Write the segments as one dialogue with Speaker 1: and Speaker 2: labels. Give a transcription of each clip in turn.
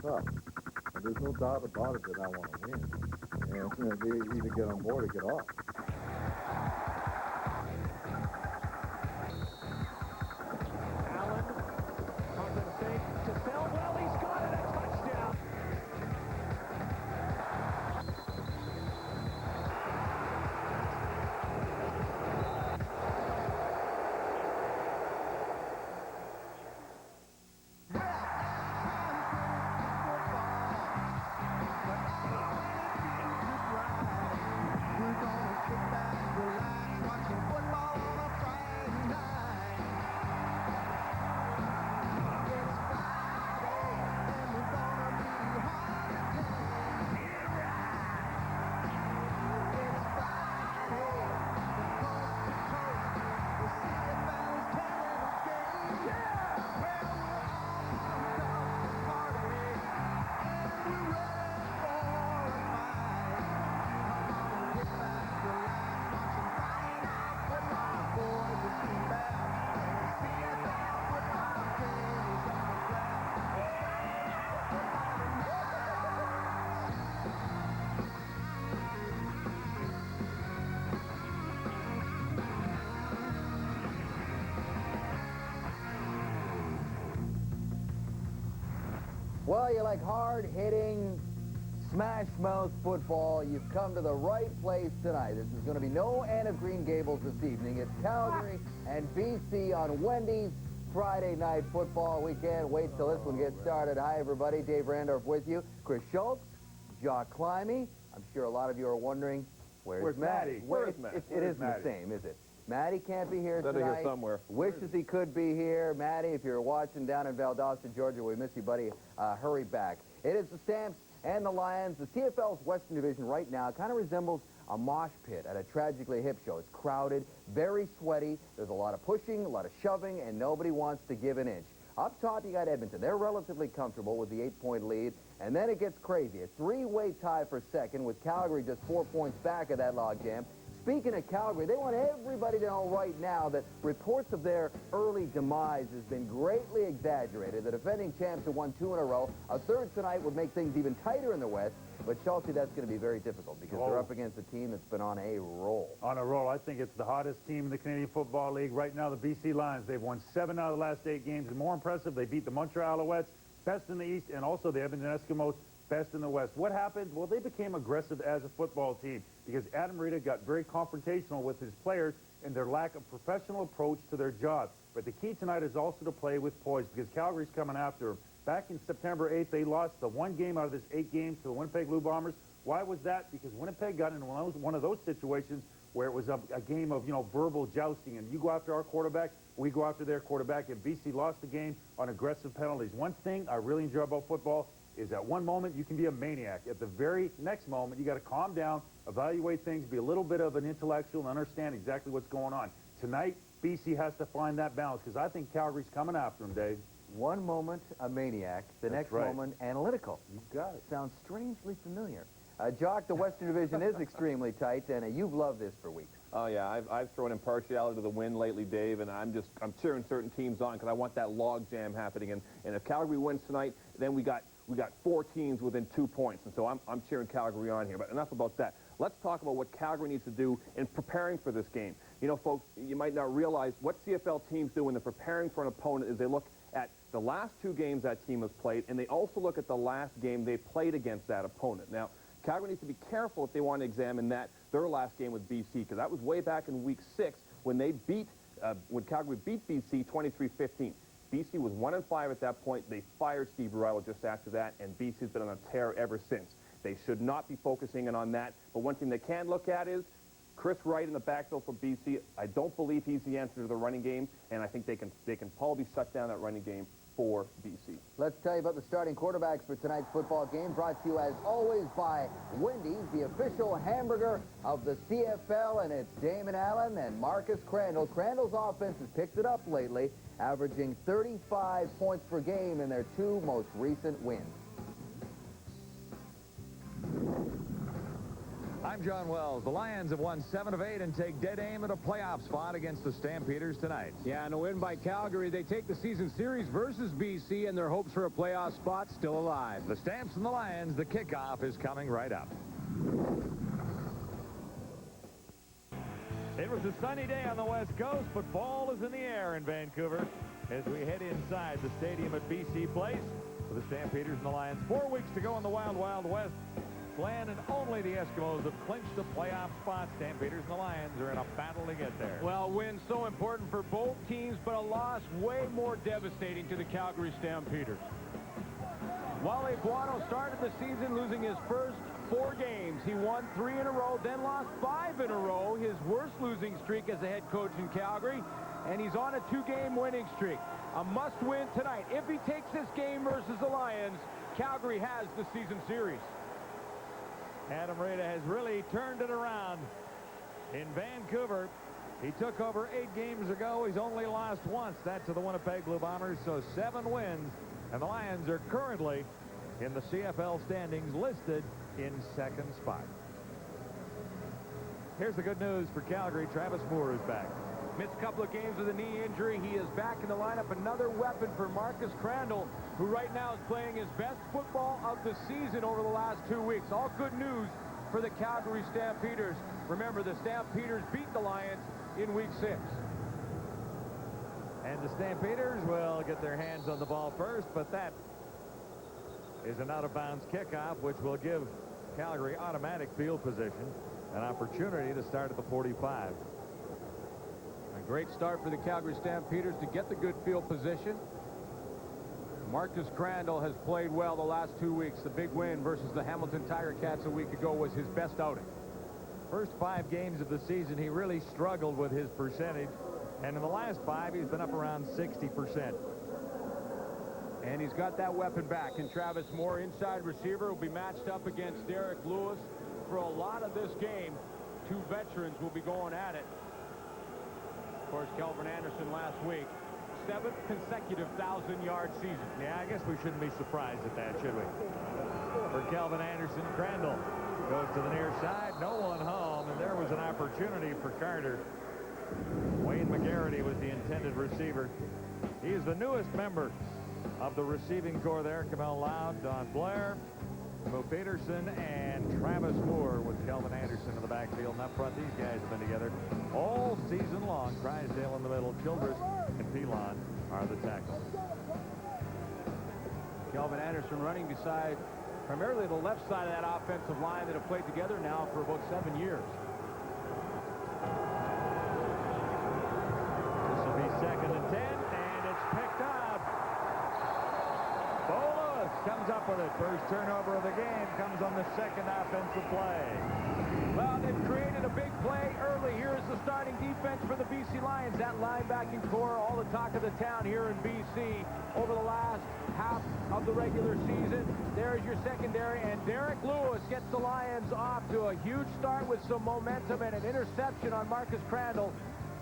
Speaker 1: tough. And there's no doubt about it that I want to win. And they either get on board or get off.
Speaker 2: Allen, under the fake to Bell. Well, he's got it, a touchdown.
Speaker 3: Well, you like hard-hitting, smash-mouth football, you've come to the right place tonight. This is going to be no Anne of Green Gables this evening. It's Calgary and BC on Wendy's Friday night football. We can't wait till this one gets started. Hi, everybody. Dave Randorf with you. Chris Schultz, Jock Climby. I'm sure a lot of you are wondering, where's Maddie?
Speaker 1: Where's Maddie?
Speaker 3: It isn't the same, is it? Maddie can't be here
Speaker 1: Instead
Speaker 3: tonight.
Speaker 1: Here somewhere.
Speaker 3: Wishes he could be here. Maddie, if you're watching down in Valdosta, Georgia, we miss you, buddy. Hurry back. It is the Stamps and the Lions. The CFL's Western Division right now kind of resembles a mosh pit at a Tragically Hip show. It's crowded, very sweaty. There's a lot of pushing, a lot of shoving, and nobody wants to give an inch. Up top, you got Edmonton. They're relatively comfortable with the 8-point lead. And then it gets crazy. A three-way tie for second with Calgary just 4 points back of that logjam. Speaking of Calgary, they want everybody to know right now that reports of their early demise has been greatly exaggerated. The defending champs have won 2 in a row. A third tonight would make things even tighter in the West. But, Chelsea, that's going to be very difficult because they're up against a team that's been on a roll.
Speaker 4: On a roll. I think it's the hottest team in the Canadian Football League. Right now, the BC Lions, they've won 7 out of the last 8 games. And more impressive, they beat the Montreal Alouettes, best in the East, and also the Edmonton Eskimos, best in the West. What happened? Well, they became aggressive as a football team because Adam Rita got very confrontational with his players and their lack of professional approach to their job. But the key tonight is also to play with poise because Calgary's coming after them. Back in September 8th, they lost the 1 game out of this 8 games to the Winnipeg Blue Bombers. Why was that? Because Winnipeg got into one of those situations where it was a game of, verbal jousting, and you go after our quarterback, we go after their quarterback, and BC lost the game on aggressive penalties. One thing I really enjoy about football is at one moment you can be a maniac. At the very next moment, you got to calm down, evaluate things, be a little bit of an intellectual, and understand exactly what's going on. Tonight, BC has to find that balance because I think Calgary's coming after him, Dave.
Speaker 3: One moment, a maniac. The next moment, analytical.
Speaker 4: You got it.
Speaker 3: Sounds strangely familiar. Jock, the Western Division is extremely tight, and you've loved this for weeks.
Speaker 5: Oh, yeah. I've thrown impartiality to the wind lately, Dave, and I'm cheering certain teams on because I want that log jam happening. And if Calgary wins tonight, then we got 4 teams within 2 points. And so I'm cheering Calgary on here. But enough about that. Let's talk about what Calgary needs to do in preparing for this game. Folks, you might not realize what CFL teams do when they're preparing for an opponent is they look at the last 2 games that team has played, and they also look at the last game they played against that opponent. Now, Calgary needs to be careful if they want to examine their last game with BC, because that was way back in week 6 when when Calgary beat BC 23-15. BC was 1-5 at that point. They fired Steve Ruello just after that, and BC's been on a tear ever since. They should not be focusing in on that. But one thing they can look at is Chris Wright in the backfield for BC. I don't believe he's the answer to the running game, and I think they can probably shut down that running game for BC.
Speaker 3: Let's tell you about the starting quarterbacks for tonight's football game, brought to you as always by Wendy's, the official hamburger of the CFL, and it's Damon Allen and Marcus Crandall. Crandall's offense has picked it up lately, averaging 35 points per game in their 2 most recent wins.
Speaker 6: I'm John Wells. The Lions have won 7 of 8 and take dead aim at a playoff spot against the Stampeders tonight.
Speaker 7: Yeah, and a win by Calgary. They take the season series versus BC, and their hopes for a playoff spot still alive.
Speaker 6: The Stamps and the Lions, the kickoff is coming right up.
Speaker 4: It was a sunny day on the West Coast, but ball is in the air in Vancouver as we head inside the stadium at BC Place for the Stampeders and the Lions. 4 weeks to go in the Wild Wild West. Glenn, and only the Eskimos have clinched the playoff spot. Stampeders and the Lions are in a battle to get there.
Speaker 7: Well, win so important for both teams, but a loss way more devastating to the Calgary Stampeders. Wally Guano started the season losing his first 4 games. He won 3 in a row, then lost 5 in a row, his worst losing streak as a head coach in Calgary, and he's on a 2-game winning streak. A must-win tonight. If he takes this game versus the Lions, Calgary has the season series.
Speaker 4: Adam Rada has really turned it around in Vancouver. He took over 8 games ago. He's only lost once. That to the Winnipeg Blue Bombers, so 7 wins. And the Lions are currently in the CFL standings, listed in 2nd spot. Here's the good news for Calgary. Travis Moore is back.
Speaker 7: Missed a couple of games with a knee injury. He is back in the lineup. Another weapon for Marcus Crandall, who right now is playing his best football of the season over the last 2 weeks. All good news for the Calgary Stampeders. Remember, the Stampeders beat the Lions in Week 6.
Speaker 4: And the Stampeders will get their hands on the ball first, but that is an out-of-bounds kickoff, which will give Calgary automatic field position, an opportunity to start at the 45.
Speaker 7: A great start for the Calgary Stampeders to get the good field position. Marcus Crandall has played well the last 2 weeks. The big win versus the Hamilton Tiger Cats a week ago was his best outing.
Speaker 4: First 5 games of the season, he really struggled with his percentage, and in the last 5, he's been up around 60%.
Speaker 7: And he's got that weapon back. And Travis Moore, inside receiver, will be matched up against Derek Lewis. For a lot of this game, 2 veterans will be going at it. Of course, Kelvin Anderson last week, 7th consecutive 1,000-yard season.
Speaker 4: Yeah, I guess we shouldn't be surprised at that, should we? For Kelvin Anderson, Crandall goes to the near side. No one home, and there was an opportunity for Carter. Wayne McGarity was the intended receiver. He is the newest member of the receiving corps there. Kamel Loud, Don Blair, Mo Peterson, and Travis Moore with Kelvin Anderson in the backfield. And up front, these guys have been together all season long. Drysdale in the middle, Childress and Pilon are the tackles.
Speaker 7: Kelvin Anderson running beside primarily the left side of that offensive line that have played together now for about 7 years.
Speaker 4: This will be 2nd and 10, and it's picked up. Bo Lewis comes up with it. First turnover of the game comes on the 2nd offensive play.
Speaker 7: Well, they've created a big play early. Here is the starting defense for the BC Lions. That linebacking core, all the talk of the town here in BC over the last half of the regular season. There's your secondary, and Derek Lewis gets the Lions off to a huge start with some momentum and an interception on Marcus Crandall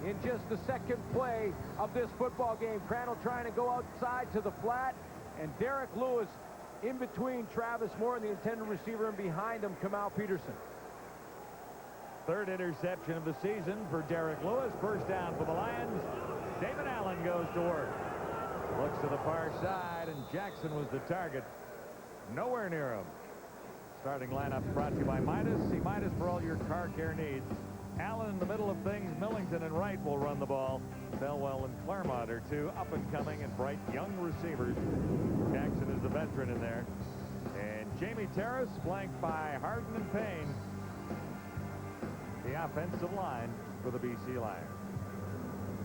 Speaker 7: in just the 2nd play of this football game. Crandall trying to go outside to the flat, and Derek Lewis in between Travis Moore and the intended receiver, and behind him, Kamel Peterson.
Speaker 4: 3rd interception of the season for Derek Lewis. First down for the Lions. David Allen goes to work. Looks to the far side, and Jackson was the target. Nowhere near him. Starting lineup brought to you by Midas. See Midas for all your car care needs. Allen in the middle of things. Millington and Wright will run the ball. Belwell and Claremont are 2 up-and-coming and bright young receivers. Jackson is the veteran in there. And Jamie Terrace flanked by Harden and Payne. The offensive line for the BC Lions.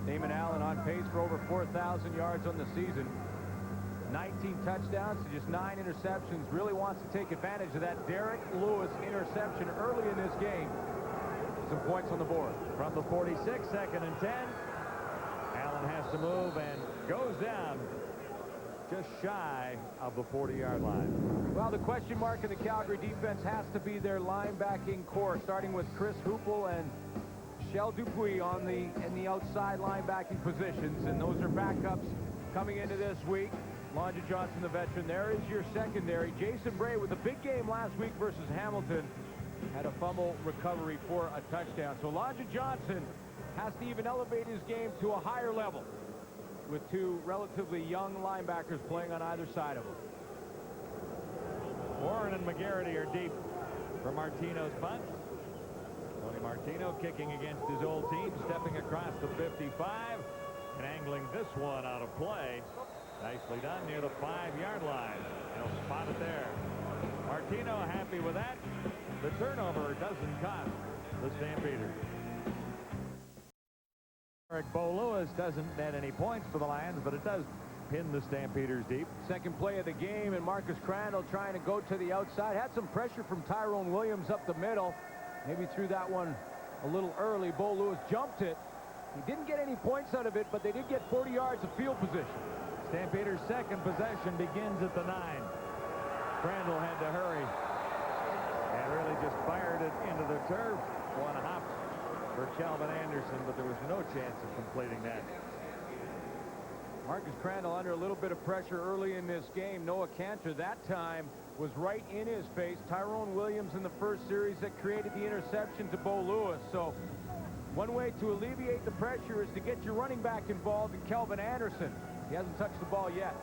Speaker 7: Damon Allen on pace for over 4,000 yards on the season. 19 touchdowns to just 9 interceptions. Really wants to take advantage of that Derek Lewis interception early in this game. Some points on the board.
Speaker 4: From the 46, 2nd and 10. Allen has to move and goes down just shy of the 40-yard line.
Speaker 7: Well, the question mark in the Calgary defense has to be their linebacking core, starting with Chris Hoople and Shell Dupuis in the outside linebacking positions, and those are backups coming into this week. Lonja Johnson, the veteran. There is your secondary. Jason Bray with a big game last week versus Hamilton. had a fumble recovery for a touchdown. So Alonzo Johnson has to even elevate his game to a higher level with two relatively young linebackers playing on either side of him.
Speaker 6: Warren and McGarity are deep for Martino's punt. Tony Martino kicking against his old team, stepping across the 55 and angling this one out of play. Nicely done near the 5-yard line. He'll spot it there. Martino happy with that. The turnover doesn't cost the Stampeders. Bo Lewis doesn't net any points for the Lions, but it does pin the Stampeders deep.
Speaker 7: Second play of the game, and Marcus Crandall trying to go to the outside. Had some pressure from Tyrone Williams up the middle. Maybe threw that one a little early. Bo Lewis jumped it. He didn't get any points out of it, but they did get 40 yards of field position.
Speaker 6: Stampeders' second possession begins at the 9. Crandall had to hurry and really just fired it into the turf. One hop for Calvin Anderson, but there was no chance of completing that.
Speaker 7: Marcus Crandall under a little bit of pressure early in this game. Noah Cantor that time was right in his face. Tyrone Williams in the first series that created the interception to Bo Lewis. So one way to alleviate the pressure is to get your running back involved in Calvin Anderson. He hasn't touched the ball yet.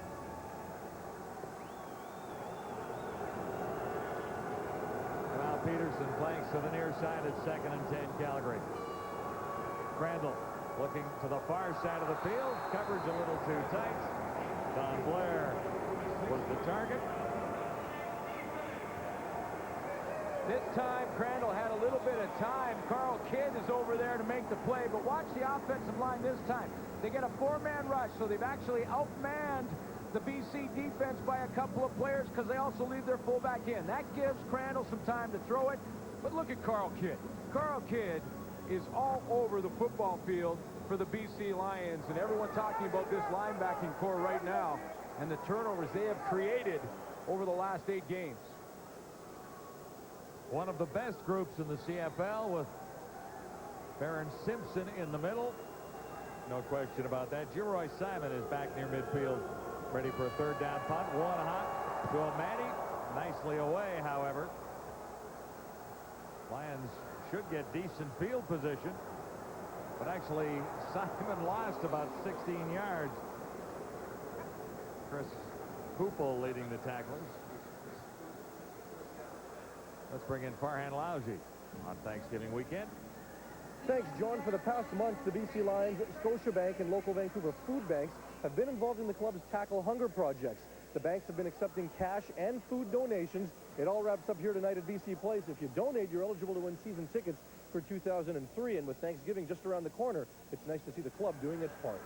Speaker 6: Now Peterson flanks to the near side at 2nd and 10 Calgary. Crandall looking to the far side of the field. Coverage a little too tight. Don Blair was the target.
Speaker 7: This time, Crandall had a little bit of time. Carl Kidd is over there to make the play, but watch the offensive line this time. They get a 4-man rush, so they've actually outmanned the BC defense by a couple of players because they also leave their fullback in. That gives Crandall some time to throw it, but look at Carl Kidd. Carl Kidd is all over the football field for the BC Lions, and everyone talking about this linebacking core right now and the turnovers they have created over the last 8 games.
Speaker 6: One of the best groups in the CFL with Baron Simpson in the middle. No question about that. Jimroy Simon is back near midfield, ready for a 3rd down punt. One hop to O'Malley. Nicely away, however. Lions should get decent field position, but actually Simon lost about 16 yards. Chris Hoople leading the tacklers. Let's bring in Farhan Louji on Thanksgiving weekend.
Speaker 8: Thanks, John. For the past month, the BC Lions, Scotiabank, and local Vancouver food banks have been involved in the club's Tackle Hunger projects. The banks have been accepting cash and food donations. It all wraps up here tonight at BC Place. If you donate, you're eligible to win season tickets for 2003. And with Thanksgiving just around the corner, it's nice to see the club doing its part.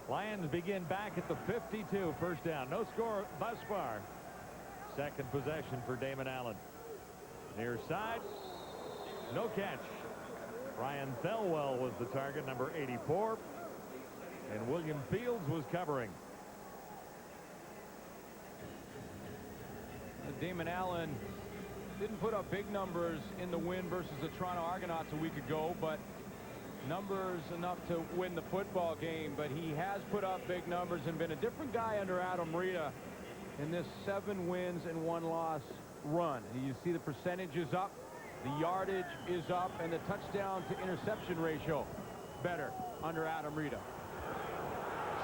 Speaker 6: Lions begin back at the 52. First down. No score thus far. Second possession for Damon Allen. Near side. No catch. Ryan Thelwell was the target, number 84. And William Fields was covering.
Speaker 7: Damon Allen didn't put up big numbers in the win versus the Toronto Argonauts a week ago, but numbers enough to win the football game. But he has put up big numbers and been a different guy under Adam Rita in this 7 wins and 1 loss run. You see the percentage is up, the yardage is up, and the touchdown to interception ratio better under Adam Rita.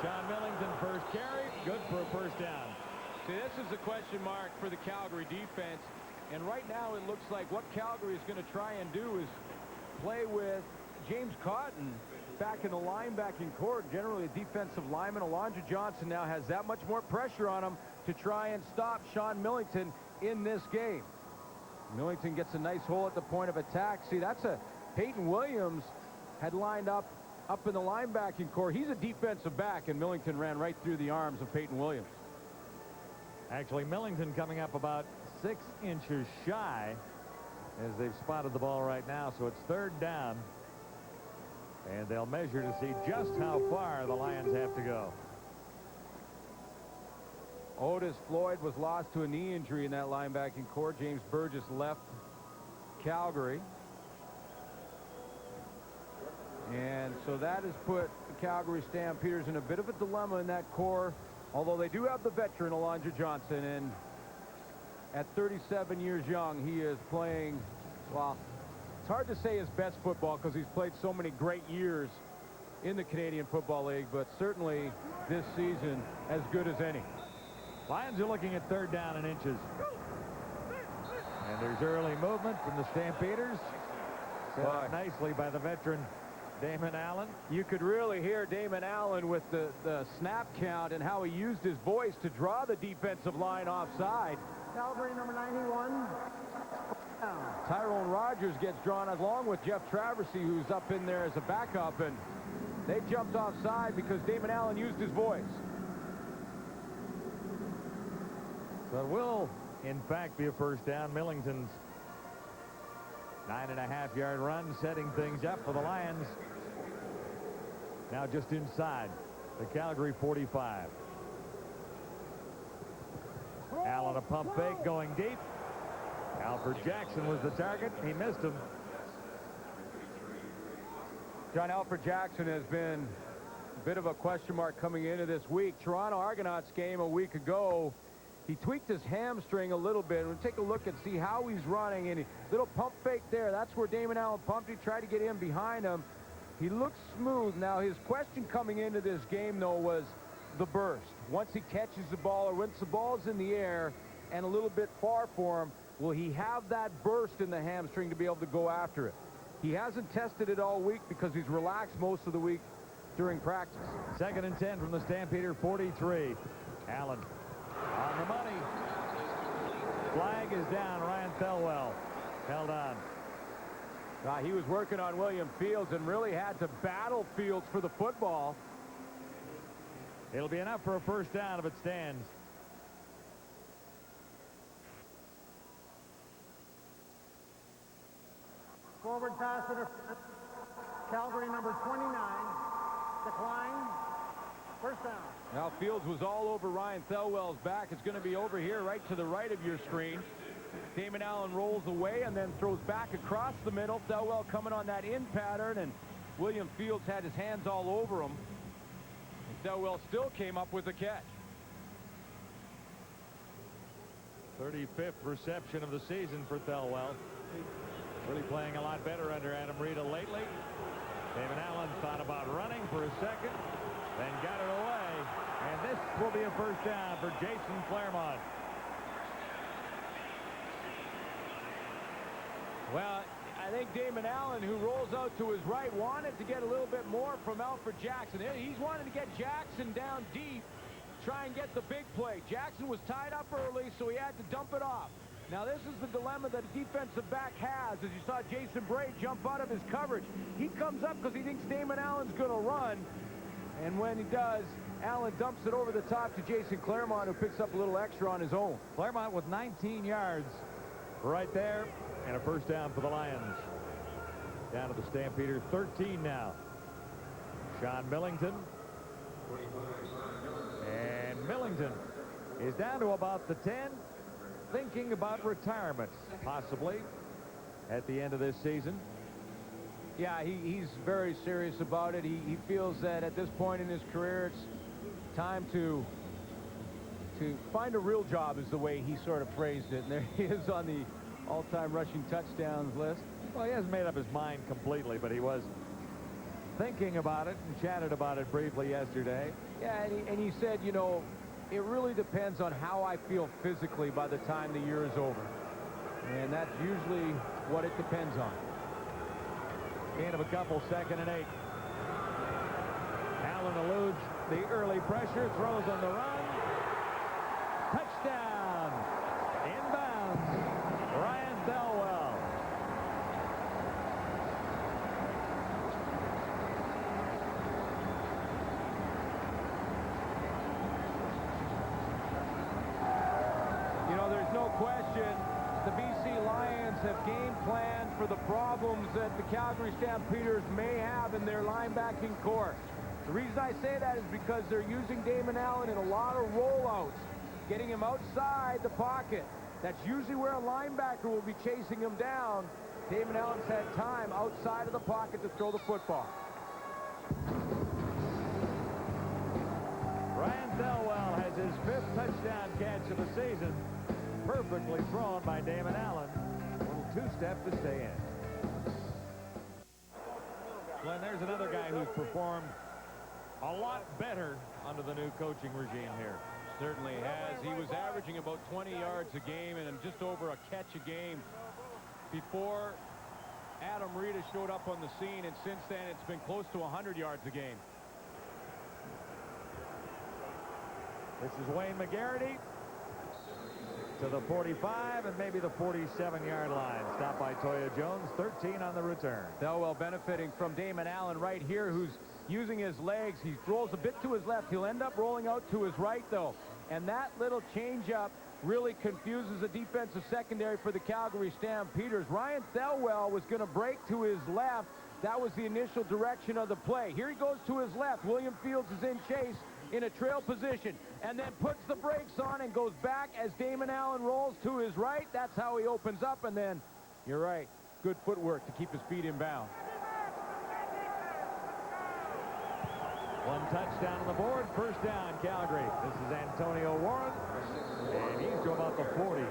Speaker 6: Sean Millington first carry, good for a first down.
Speaker 7: See, this is a question mark for the Calgary defense, and right now it looks like what Calgary is going to try and do is play with James Cotton back in the linebacking core. Generally a defensive lineman. Alonzo Johnson now has that much more pressure on him to try and stop Sean Millington in this game. Millington gets a nice hole at the point of attack. See, that's a Peyton Williams had lined up in the linebacking core. He's a defensive back, and Millington ran right through the arms of Peyton Williams.
Speaker 6: Actually, Millington coming up about 6 inches shy as they've spotted the ball right now. So it's 3rd down, and they'll measure to see just how far the Lions have to go.
Speaker 7: Otis Floyd was lost to a knee injury in that linebacking core. James Burgess left Calgary. And so that has put the Calgary Stampeders in a bit of a dilemma in that core, although they do have the veteran Alonzo Johnson, and at 37 years young, he is playing, well, it's hard to say his best football because he's played so many great years in the Canadian Football League, but certainly this season as good as any.
Speaker 6: Lions are looking at 3rd down and inches. And there's early movement from the Stampeders. Set up nicely by the veteran Damon Allen.
Speaker 7: You could really hear Damon Allen with the snap count and how he used his voice to draw the defensive line offside.
Speaker 2: Calgary number 91.
Speaker 7: Tyrone Rogers gets drawn along with Jeff Traversy, who's up in there as a backup, and they jumped offside because Damon Allen used his voice.
Speaker 6: So it will, in fact, be a 1st down. Millington's 9.5-yard run setting things up for the Lions. Now just inside the Calgary 45. Allen, a pump fake going deep. Alfred Jackson was the target. He missed him.
Speaker 7: John, Alfred Jackson has been a bit of a question mark coming into this week. Toronto Argonauts game a week ago, he tweaked his hamstring a little bit. We'll take a look and see how he's running. And little pump fake there. That's where Damon Allen pumped. He tried to get in behind him. He looks smooth. Now, his question coming into this game, though, was the burst. Once he catches the ball or once the ball's in the air and a little bit far for him, will he have that burst in the hamstring to be able to go after it? He hasn't tested it all week because he's relaxed most of the week during practice.
Speaker 6: 2nd and 10 from the Stampeder 43. Allen on the money. Flag is down. Ryan Thelwell held on.
Speaker 7: He was working on William Fields and really had to battle Fields for the football.
Speaker 6: It'll be enough for a 1st down if it stands.
Speaker 2: Forward pass to Calgary number 29. Decline. 1st down.
Speaker 7: Now Fields was all over Ryan Thelwell's back. It's going to be over here right to the right of your screen. Damon Allen rolls away and then throws back across the middle. Thelwell coming on that in pattern, and William Fields had his hands all over him. And Thelwell still came up with a catch.
Speaker 6: 35th reception of the season for Thelwell. Really playing a lot better under Adam Rita lately. Damon Allen thought about running for a second, then got it away. And this will be a 1st down for Jason Claremont.
Speaker 7: Well, I think Damon Allen, who rolls out to his right, wanted to get a little bit more from Alfred Jackson. He's wanted to get Jackson down deep, try and get the big play. Jackson was tied up early, so he had to dump it off. Now, this is the dilemma that a defensive back has, as you saw Jason Bray jump out of his coverage. He comes up because he thinks Damon Allen's going to run, and when he does, Allen dumps it over the top to Jason Claremont, who picks up a little extra on his own.
Speaker 6: Claremont with 19 yards right there, and a 1st down for the Lions. Down to the Stampeders 13 now. Sean Millington. And Millington is down to about the 10, thinking about retirement, possibly, at the end of this season.
Speaker 7: Yeah, he's very serious about it. He feels that at this point in his career, it's time to find a real job, is the way he sort of phrased it. And there he is on the all-time rushing touchdowns list.
Speaker 6: Well, he hasn't made up his mind completely, but he was thinking about it and chatted about it briefly yesterday.
Speaker 7: Yeah, and he said, you know, it really depends on how I feel physically by the time the year is over. And that's usually what it depends on.
Speaker 6: Gain of a couple, 2nd and 8. Allen eludes the early pressure, throws on the run. Touchdown! Inbounds, Ryan Thelwell.
Speaker 7: You know, there's no question the BC Lions have game planned for the problems that the Calgary Stampeders may have in their linebacking core. The reason I say that is because they're using Damon Allen in a lot of rollouts, getting him outside the pocket. That's usually where a linebacker will be chasing him down. Damon Allen's had time outside of the pocket to throw the football.
Speaker 6: Ryan Thelwell has his 5th touchdown catch of the season. perfectly thrown by Damon Allen. A little two-step to stay in. Glenn, there's another guy who's performed a lot better under the new coaching regime here.
Speaker 7: Certainly has. He was averaging about 20 yards a game and just over a catch a game before Adam Rita showed up on the scene, and since then it's been close to 100 yards a game.
Speaker 6: This is Wayne McGarity to the 45 and maybe the 47-yard line. Stopped by Toya Jones, 13 on the return.
Speaker 7: Thelwell benefiting from Damon Allen right here, who's using his legs. He throws a bit to his left. He'll end up rolling out to his right, though. And that little changeup really confuses the defensive secondary for the Calgary Stampeders. Ryan Thelwell was going to break to his left. That was the initial direction of the play. Here he goes to his left. William Fields is in chase in a trail position and then puts the brakes on and goes back as Damon Allen rolls to his right. That's how he opens up, and then, you're right, good footwork to keep his feet in bounds.
Speaker 6: One touchdown on the board. First down, Calgary. This is Antonio Warren, and he's to about the 40.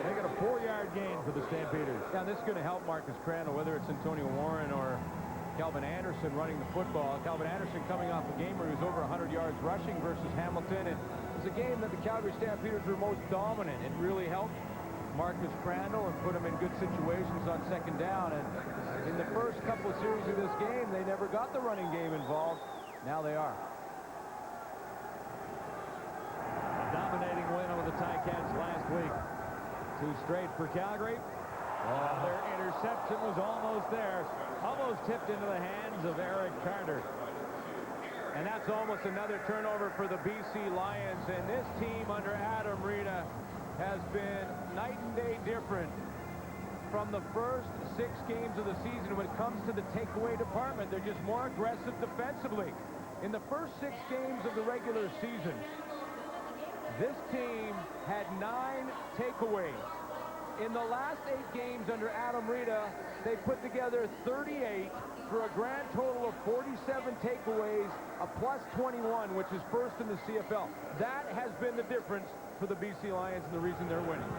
Speaker 6: They get a 4-yard gain for the Stampeders.
Speaker 7: Yeah, this is going to help Marcus Crandall, whether it's Antonio Warren or Calvin Anderson running the football. Calvin Anderson coming off a game where he was over 100 yards rushing versus Hamilton, and it was a game that the Calgary Stampeders were most dominant. It really helped Marcus Crandall and put him in good situations on second down. And in the first couple of series of this game, they never got the running game involved. Now they are.
Speaker 6: A dominating win over the Ticats last week. 2 straight for Calgary. Oh, their interception was almost there. Almost tipped into the hands of Eric Carter.
Speaker 7: And that's almost another turnover for the BC Lions. And this team under Adam Rita has been night and day different from the first 6 games of the season. When it comes to the takeaway department, they're just more aggressive defensively. In the first 6 games of the regular season, this team had 9 takeaways. In the last 8 games under Adam Rita, they put together 38 for a grand total of 47 takeaways, a plus 21, which is first in the CFL. That has been the difference for the BC Lions and the reason they're winning.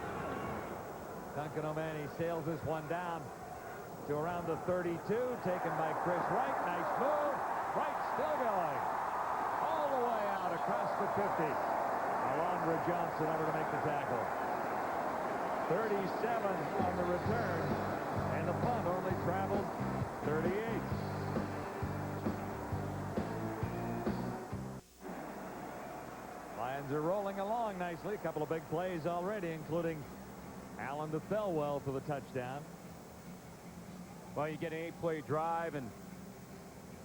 Speaker 6: Duncan O'Mahony sails this one down to around the 32, taken by Chris Wright. Nice move. Wright still going all the way out across the 50. Alondra Johnson over to make the tackle. 37 on the return, and the punt only traveled 38. Lions are rolling along nicely. A couple of big plays already, including Allen to Thelwell for the touchdown.
Speaker 7: Well, you get an 8-play drive and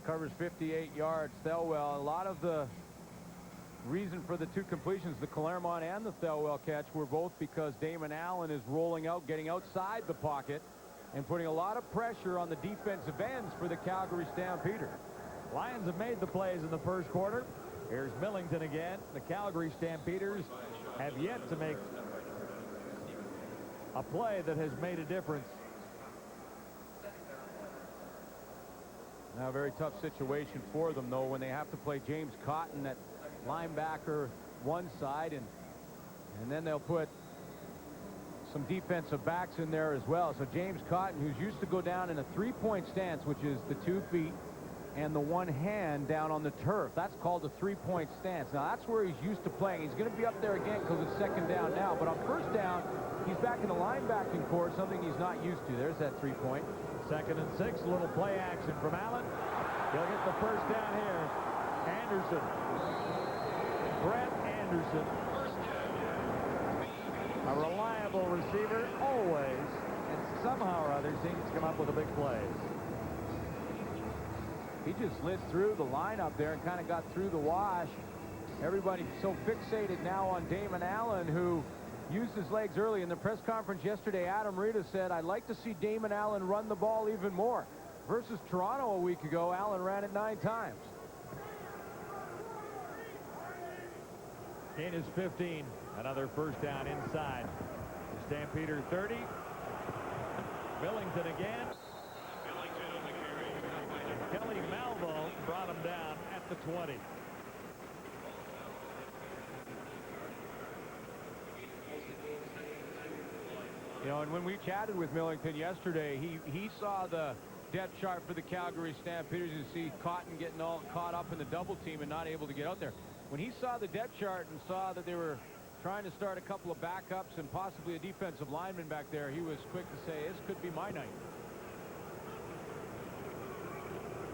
Speaker 7: covers 58 yards. Thelwell, a lot of the reason for the 2 completions, the Claremont and the Thelwell catch, were both because Damon Allen is rolling out, getting outside the pocket, and putting a lot of pressure on the defensive ends for the Calgary Stampeders.
Speaker 6: Lions have made the plays in the first quarter. Here's Millington again. The Calgary Stampeders have yet to make a play that has made a difference.
Speaker 7: Now, a very tough situation for them, though, when they have to play James Cotton at linebacker one side, and then they'll put some defensive backs in there as well. So James Cotton, who's used to go down in a 3-point stance, which is the 2 feet and the 1 hand down on the turf. That's called a 3-point stance. Now, that's where he's used to playing. He's going to be up there again because it's second down now. But on first down, he's back in the linebacking core, something he's not used to. There's that 3-point.
Speaker 6: 2nd and 6, a little play action from Allen. He'll get the first down here. Anderson. Brett Anderson. A reliable receiver always, and somehow or other seems to come up with the big plays.
Speaker 7: He just lit through the line up there and kind of got through the wash. Everybody's so fixated now on Damon Allen, who used his legs early. In the press conference yesterday, Adam Rita said, "I'd like to see Damon Allen run the ball even more." Versus Toronto a week ago, Allen ran it 9 times.
Speaker 6: Gain is 15. Another first down inside. The Stampeder 30. Millington again. Kelly Malvo brought him down at the 20.
Speaker 7: You know, and when we chatted with Millington yesterday, he saw the depth chart for the Calgary Stampeders. You see Cotton getting all caught up in the double team and not able to get out there. When he saw the depth chart and saw that they were trying to start a couple of backups and possibly a defensive lineman back there, he was quick to say, this could be my night.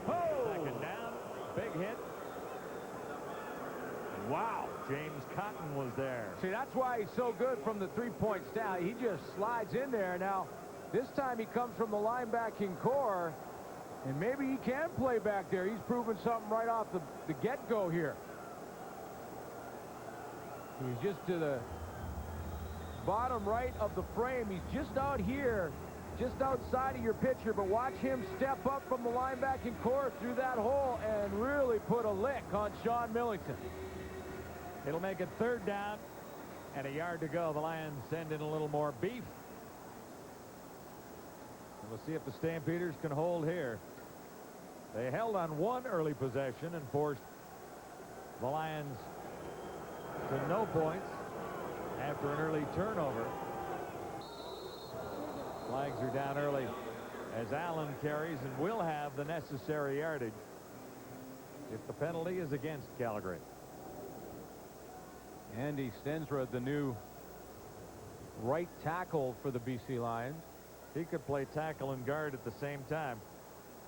Speaker 6: Oh! Second down, big hit. Wow, James Cotton was there.
Speaker 7: See, that's why he's so good from the three-point stand. He just slides in there. Now, this time he comes from the linebacking core, and maybe he can play back there. He's proven something right off the get-go here. He's just to the bottom right of the frame. He's just out here, just outside of your picture, but watch him step up from the linebacking core through that hole and really put a lick on Sean Millington.
Speaker 6: It'll make it third down and a yard to go. The Lions send in a little more beef. And we'll see if the Stampeders can hold here. They held on one early possession and forced the Lions to no points after an early turnover. Flags are down early as Allen carries and will have the necessary yardage if the penalty is against Calgary.
Speaker 7: Andy Stensrud, the new right tackle for the BC Lions.
Speaker 6: He could play tackle and guard at the same time.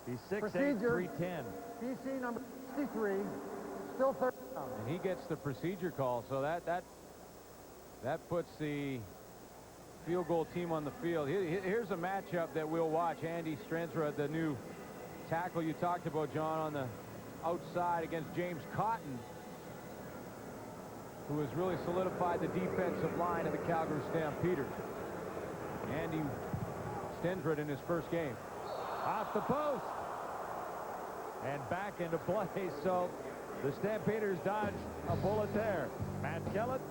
Speaker 6: He's 6'8",
Speaker 9: Procedure.
Speaker 6: 310.
Speaker 9: BC number 63, still third down.
Speaker 7: And he gets the procedure call, so that puts the field goal team on the field. Here's a matchup that we'll watch. Andy Stensrud, the new tackle you talked about, John, on the outside against James Cotton, who has really solidified the defensive line of the Calgary Stampeders. Andy Stensrud in his first game.
Speaker 6: Off the post. And back into play, so the Stampeders dodge a bullet there. Matt Kellett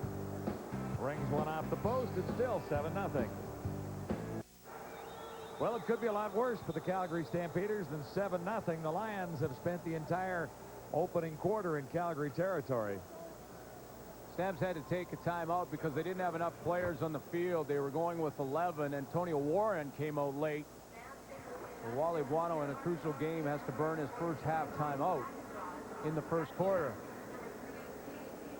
Speaker 6: brings one off the post. It's still 7-0. Well, it could be a lot worse for the Calgary Stampeders than 7-0. The Lions have spent the entire opening quarter in Calgary territory.
Speaker 7: Stamps had to take a timeout because they didn't have enough players on the field. They were going with 11. Antonio Warren came out late. Wally Buono in a crucial game has to burn his first half timeout in the first quarter.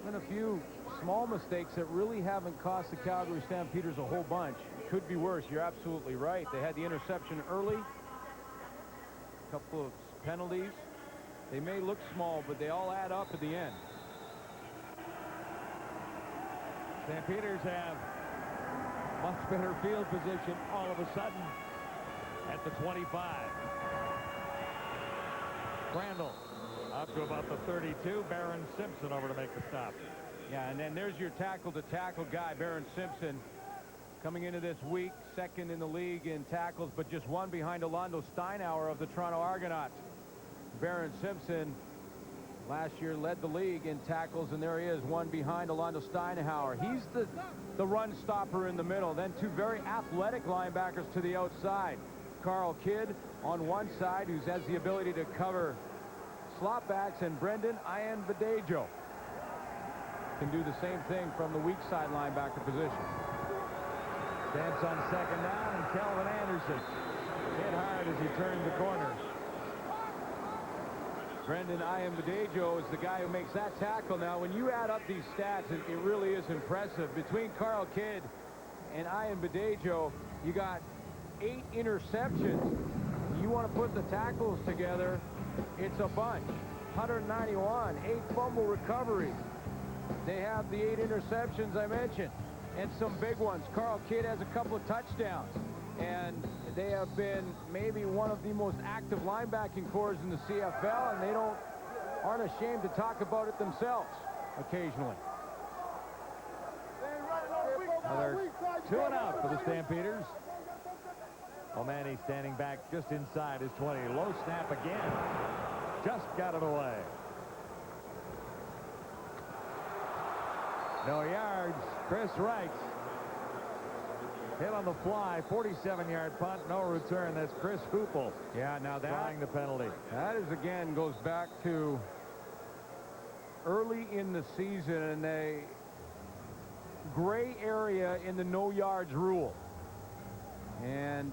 Speaker 7: Been a few small mistakes that really haven't cost the Calgary Stampeders a whole bunch. It could be worse. You're absolutely right. They had the interception early. A couple of penalties. They may look small, but they all add up at the end.
Speaker 6: Stampeders have much better field position all of a sudden at the 25. Crandall up to about the 32. Baron Simpson over to make the stop.
Speaker 7: Yeah, and then there's your tackle-to-tackle guy, Baron Simpson, coming into this week, second in the league in tackles, but just one behind Orlando Steinauer of the Toronto Argonauts. Baron Simpson last year led the league in tackles, and there he is, one behind Orlando Steinauer. He's the run stopper in the middle. Then two very athletic linebackers to the outside. Carl Kidd on one side, who has the ability to cover slot backs, and Brendan Ian-Vadejo can do the same thing from the weak side linebacker position.
Speaker 6: Stamps on second down, and Kelvin Anderson hit hard as he turned the corner.
Speaker 7: Brendan Ian-Vadejo is the guy who makes that tackle. Now, when you add up these stats, it really is impressive. Between Carl Kidd and Ian-Vadejo, you got 8 interceptions. You want to put the tackles together, it's a bunch. 191, 8 fumble recoveries. They have the 8 interceptions I mentioned, and some big ones. Carl Kidd has a couple of touchdowns, and they have been maybe one of the most active linebacking corps in the CFL, and they aren't ashamed to talk about it themselves occasionally.
Speaker 6: Another 2 and out for the Stampeders. O'Malley standing back just inside his 20. Low snap again. Just got it away. No yards. Chris Wright hit on the fly. 47-yard punt. No return. That's Chris Hoople.
Speaker 7: Yeah, now
Speaker 6: drawing the penalty.
Speaker 7: That is, again, goes back to early in the season and a gray area in the no yards rule. And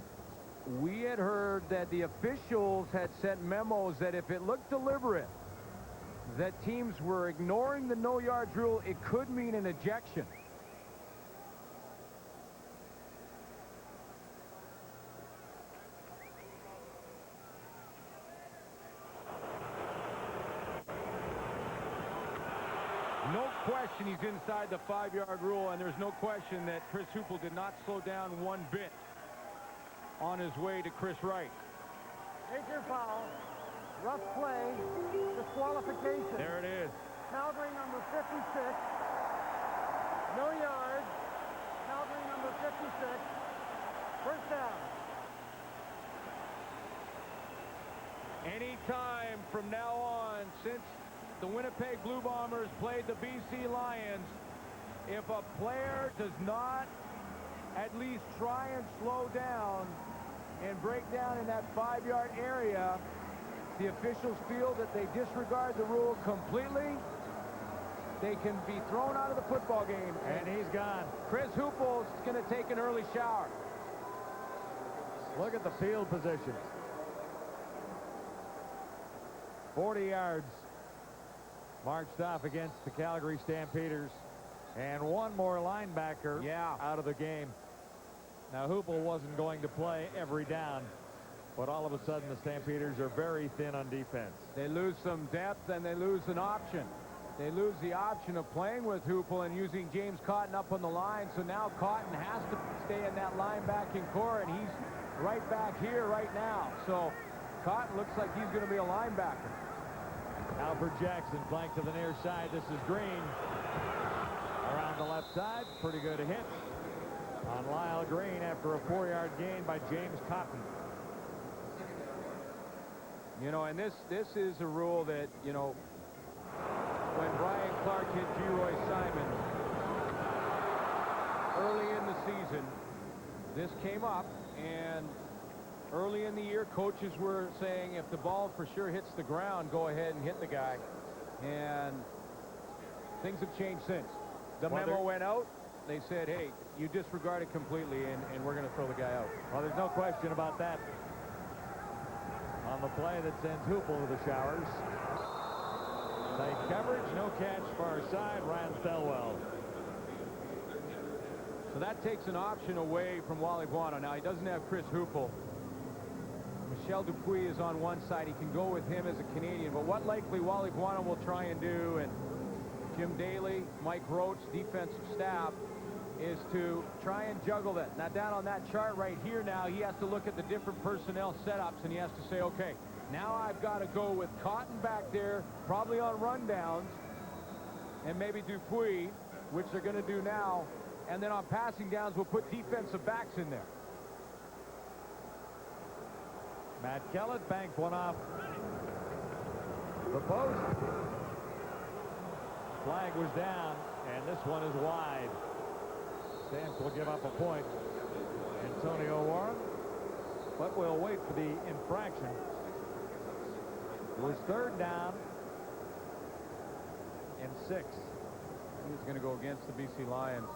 Speaker 7: we had heard that the officials had sent memos that if it looked deliberate, that teams were ignoring the no yards rule, it could mean an ejection. No question he's inside the 5-yard rule, and there's no question that Chris Hoople did not slow down one bit on his way to Chris Wright.
Speaker 9: Major foul, rough play, disqualification.
Speaker 7: There it is.
Speaker 9: Calgary number 56, no yards. Calgary number 56, first down.
Speaker 7: Any time from now on, since the Winnipeg Blue Bombers played the BC Lions, if a player does not at least try and slow down and break down in that 5-yard area, the officials feel that they disregard the rule completely. They can be thrown out of the football game.
Speaker 6: And he's gone.
Speaker 7: Chris Hoople's going to take an early shower.
Speaker 6: Look at the field position. 40 yards marched off against the Calgary Stampeders. And one more linebacker out of the game. Now, Hoople wasn't going to play every down, but all of a sudden the Stampeders are very thin on defense.
Speaker 7: They lose some depth and they lose an option. They lose the option of playing with Hoople and using James Cotton up on the line. So now Cotton has to stay in that linebacking core, and he's right back here right now. So Cotton looks like he's going to be a linebacker.
Speaker 6: Alfred Jackson flanked to the near side. This is Green. Around the left side. Pretty good hit on Lyle Green after a 4-yard gain by James Cotton.
Speaker 7: You know, and this is a rule that, you know, when Brian Clark hit G-Roy Simon early in the season, this came up, and early in the year, coaches were saying if the ball for sure hits the ground, go ahead and hit the guy. And things have changed since. The memo went out. They said, hey, you disregard it completely, and we're going to throw the guy out.
Speaker 6: Well, there's no question about that. On the play that sends Hoople to the showers. Tight coverage, no catch, far side, Ryan Thelwell.
Speaker 7: So that takes an option away from Wally Buono. Now, he doesn't have Chris Hoople. Michel Dupuis is on one side. He can go with him as a Canadian. But what likely Wally Buono will try and do, and Jim Daly, Mike Roach, defensive staff, is to try and juggle that. Now, down on that chart right here now, he has to look at the different personnel setups, and he has to say, okay, now I've got to go with Cotton back there, probably on rundowns, and maybe Dupuis, which they're going to do now, and then on passing downs, we'll put defensive backs in there.
Speaker 6: Matt Kellett banked one off the post. Flag was down, and this one is wide. Stamps will give up a point. Antonio Warren, but we'll wait for the infraction. It was 3rd down and 6.
Speaker 7: He's going to go against the BC Lions.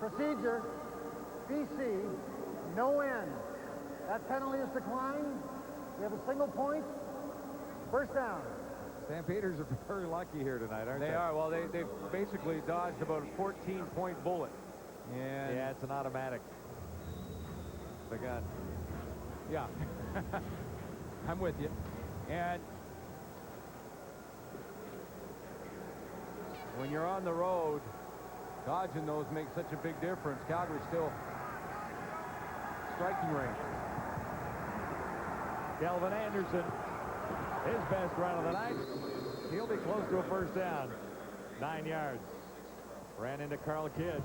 Speaker 9: Procedure, BC, no end. That penalty is declined. We have a single point. First down.
Speaker 6: Stampeders are very lucky here tonight, aren't they?
Speaker 7: They are. Well, they've basically dodged about a 14-point bullet. And
Speaker 6: yeah, it's an automatic. The gun.
Speaker 7: Yeah. I'm with you. And when you're on the road, dodging those makes such a big difference. Calgary's still striking range.
Speaker 6: Kelvin Anderson, his best run of the night. He'll be close to a first down. 9 yards. Ran into Carl Kidd.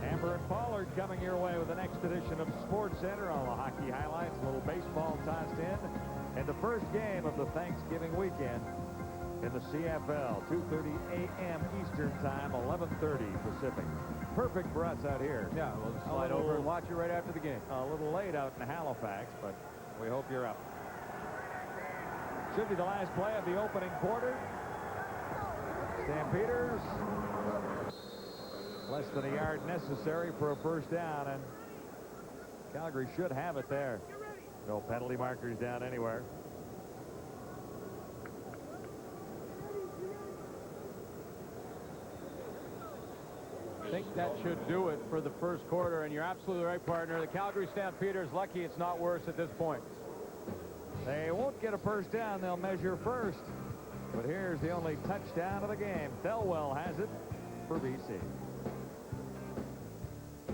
Speaker 6: Amber and Pollard coming your way with the next edition of Sports Center. All the hockey highlights, a little baseball tossed in. And the first game of the Thanksgiving weekend in the CFL. 2:30 a.m. Eastern Time, 11:30 Pacific. Perfect for us out here.
Speaker 7: Yeah, we'll just slide over and watch it right after the game.
Speaker 6: A little late out in Halifax, but we hope you're up. Should be the last play of the opening quarter. Stampeders, less than a yard necessary for a first down, and Calgary should have it there. No penalty markers down anywhere.
Speaker 7: I think that should do it for the first quarter, and you're absolutely right, partner. The Calgary Stampeders lucky it's not worse at this point.
Speaker 6: They won't get a first down. They'll measure first. But here's the only touchdown of the game. Thelwell has it for BC.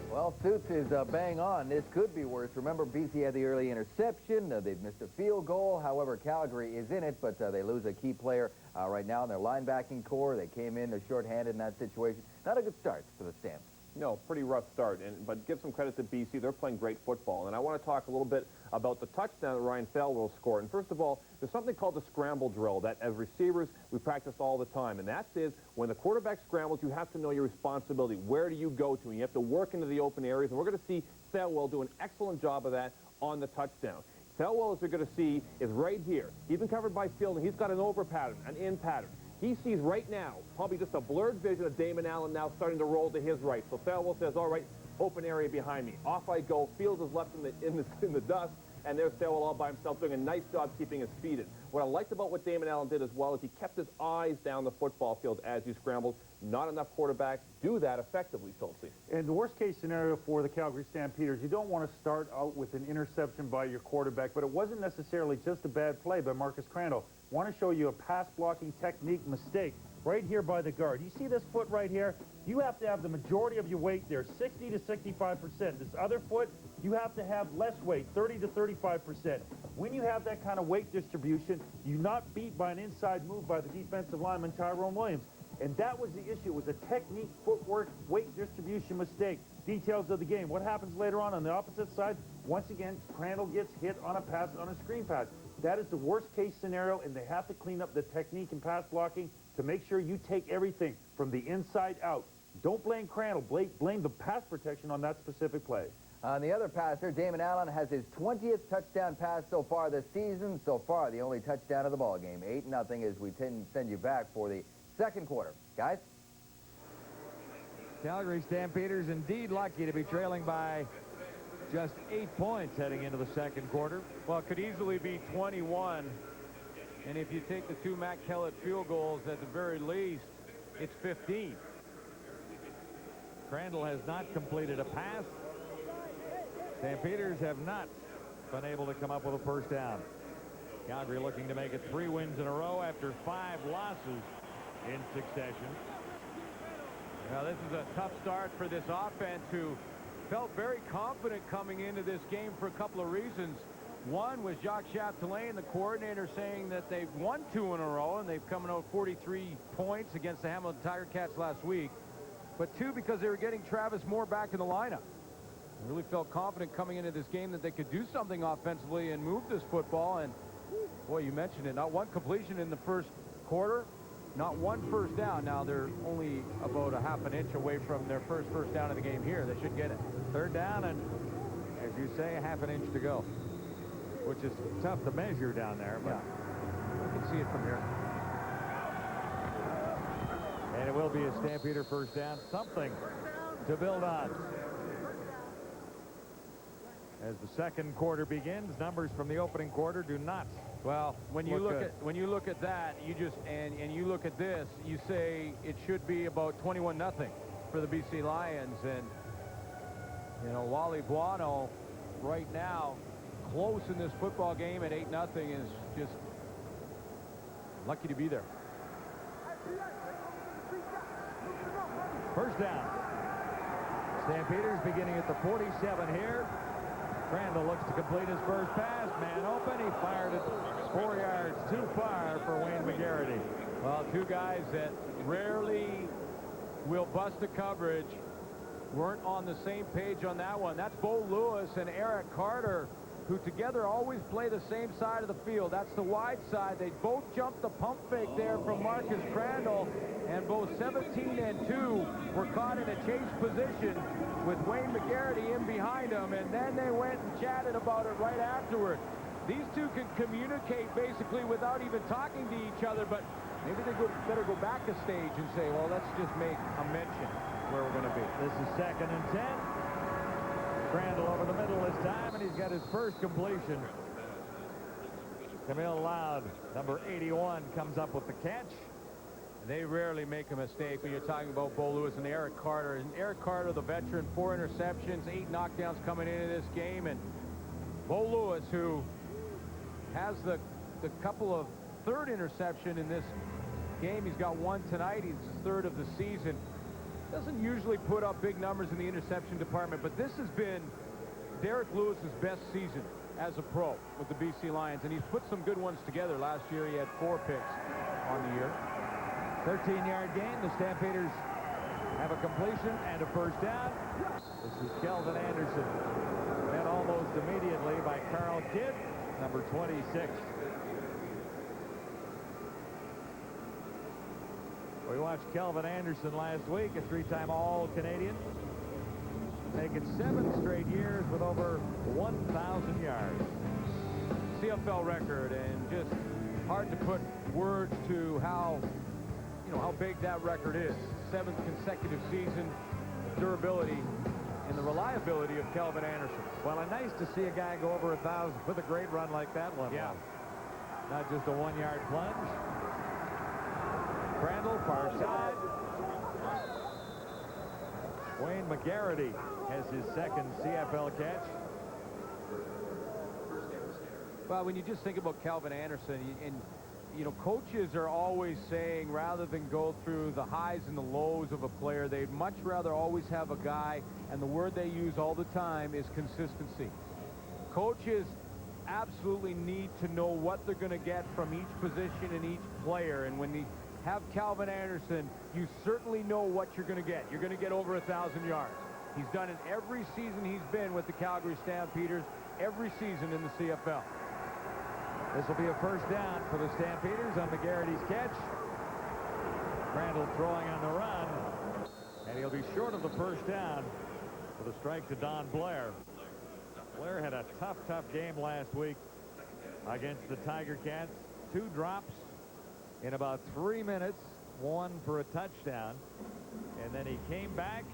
Speaker 3: Well, Suits is bang on. This could be worse. Remember, BC had the early interception. They've missed a field goal. However, Calgary is in it, but they lose a key player right now in their linebacking core. They came in, they're shorthanded in that situation. Not a good start for the Stamps.
Speaker 5: No, pretty rough start, but give some credit to BC. They're playing great football. And I want to talk a little bit about the touchdown that Ryan Thelwell scored. And first of all, there's something called the scramble drill that, as receivers, we practice all the time. And that is, when the quarterback scrambles, you have to know your responsibility. Where do you go to? And you have to work into the open areas. And we're going to see Thelwell do an excellent job of that on the touchdown. Thelwell, as you're going to see, is right here. He's been covered by field, and he's got an over pattern, an in pattern. He sees right now, probably just a blurred vision of Damon Allen now starting to roll to his right. So Thelwell says, all right, open area behind me. Off I go. Fields is left in the dust, and there's Thelwell all by himself doing a nice job keeping his feet in. What I liked about what Damon Allen did as well is he kept his eyes down the football field as he scrambled. Not enough quarterbacks do that effectively, Schultze.
Speaker 4: And the worst-case scenario for the Calgary Stampeders, you don't want to start out with an interception by your quarterback, but it wasn't necessarily just a bad play by Marcus Crandall. I want to show you a pass-blocking technique mistake right here by the guard. You see this foot right here? You have to have the majority of your weight there, 60 to 65%. This other foot, you have to have less weight, 30 to 35%. When you have that kind of weight distribution, you're not beat by an inside move by the defensive lineman Tyrone Williams. And that was the issue. It was a technique, footwork, weight distribution mistake. Details of the game. What happens later on the opposite side? Once again, Crandall gets hit on a pass, on a screen pass. That is the worst-case scenario, and they have to clean up the technique and pass blocking to make sure you take everything from the inside out. Don't blame Crandall. Blame the pass protection on that specific play.
Speaker 3: On the other passer, Damon Allen has his 20th touchdown pass so far this season. So far, the only touchdown of the ball game. 8-0 as we send you back for the second quarter. Guys?
Speaker 6: Calgary Stampeders indeed lucky to be trailing by just 8 points heading into the second quarter.
Speaker 7: Well, it could easily be 21. And if you take the two Matt Kellett field goals, at the very least, it's 15.
Speaker 6: Crandall has not completed a pass. Stampeders have not been able to come up with a first down. Calgary looking to make it 3 wins in a row after 5 losses in succession.
Speaker 7: Now, this is a tough start for this offense, who felt very confident coming into this game for a couple of reasons. One was Jacques Chapdelaine, the coordinator, saying that they've won 2 in a row, and they've come out 43 points against the Hamilton Tiger Cats last week. But 2, because they were getting Travis Moore back in the lineup. They really felt confident coming into this game that they could do something offensively and move this football. And, boy, you mentioned it. Not one completion in the first quarter. Not one first down. Now, they're only about a half an inch away from their first down of the game here. They should get it.
Speaker 6: Third down, and as you say, a half an inch to go, which is tough to measure down there, but
Speaker 7: you can see it from here.
Speaker 6: And it will be a Stampeder first down. Something to build on. As the second quarter begins, numbers from the opening quarter do not.
Speaker 7: Well, when you look at that, you just and you look at this, you say it should be about 21-0 for the BC Lions. And you know, Wally Buono right now close in this football game at 8-0 is just lucky to be there.
Speaker 6: First down. Stampeders beginning at the 47 here. Crandall looks to complete his first pass. Man open. He fired it 4 yards too far for Wayne McGarity.
Speaker 7: Well, 2 guys that rarely will bust a coverage weren't on the same page on that one. That's Bo Lewis and Eric Carter, who together always play the same side of the field. That's the wide side. They both jumped the pump fake there from Marcus Crandall, and both 17 and 2 were caught in a chase position with Wayne McGarity in behind them, and then they went and chatted about it right afterward. These two can communicate basically without even talking to each other, but maybe they better go back a stage and say, well, let's just make a mention where we're going to be.
Speaker 6: This is 2nd and 10. Crandall over the middle this time, and he's got his first completion. Camille Loud, number 81, comes up with the catch.
Speaker 7: They rarely make a mistake when you're talking about Bo Lewis and Eric Carter. And Eric Carter, the veteran, 4 interceptions, 8 knockdowns coming into this game. And Bo Lewis, who has the couple of third interception in this game. He's got 1 tonight. He's his 3rd of the season. Doesn't usually put up big numbers in the interception department, but this has been Derek Lewis's best season as a pro with the BC Lions, and he's put some good ones together. Last year he had 4 picks on the year.
Speaker 6: 13-yard gain. The Stampeders have a completion and a first down. This is Kelvin Anderson, met almost immediately by Carl Kidd, number 26. We watched Kelvin Anderson last week, a 3-time All-Canadian, making 7 straight years with over 1,000 yards.
Speaker 7: CFL record, and just hard to put words to how big that record is. 7th consecutive season, durability and the reliability of Kelvin Anderson.
Speaker 6: Well, and nice to see a guy go over 1,000 with a great run like that one.
Speaker 7: Yeah.
Speaker 6: Not just a 1-yard plunge. Crandall, far side. Wayne McGarity has his 2nd CFL catch.
Speaker 7: Well, when you just think about Kelvin Anderson, and coaches are always saying, rather than go through the highs and the lows of a player, they'd much rather always have a guy, and the word they use all the time is consistency. Coaches absolutely need to know what they're going to get from each position and each player, and when they have Kelvin Anderson, you certainly know what you're going to get. You're going to get over 1,000 yards. He's done it every season he's been with the Calgary Stampeders, every season in the CFL.
Speaker 6: This will be a first down for the Stampeders on McGarity's catch. Crandall throwing on the run, and he'll be short of the first down with a strike to Don Blair. Blair had a tough game last week against the Tiger Cats. 2 drops in about 3 minutes, 1 for a touchdown, and then he came back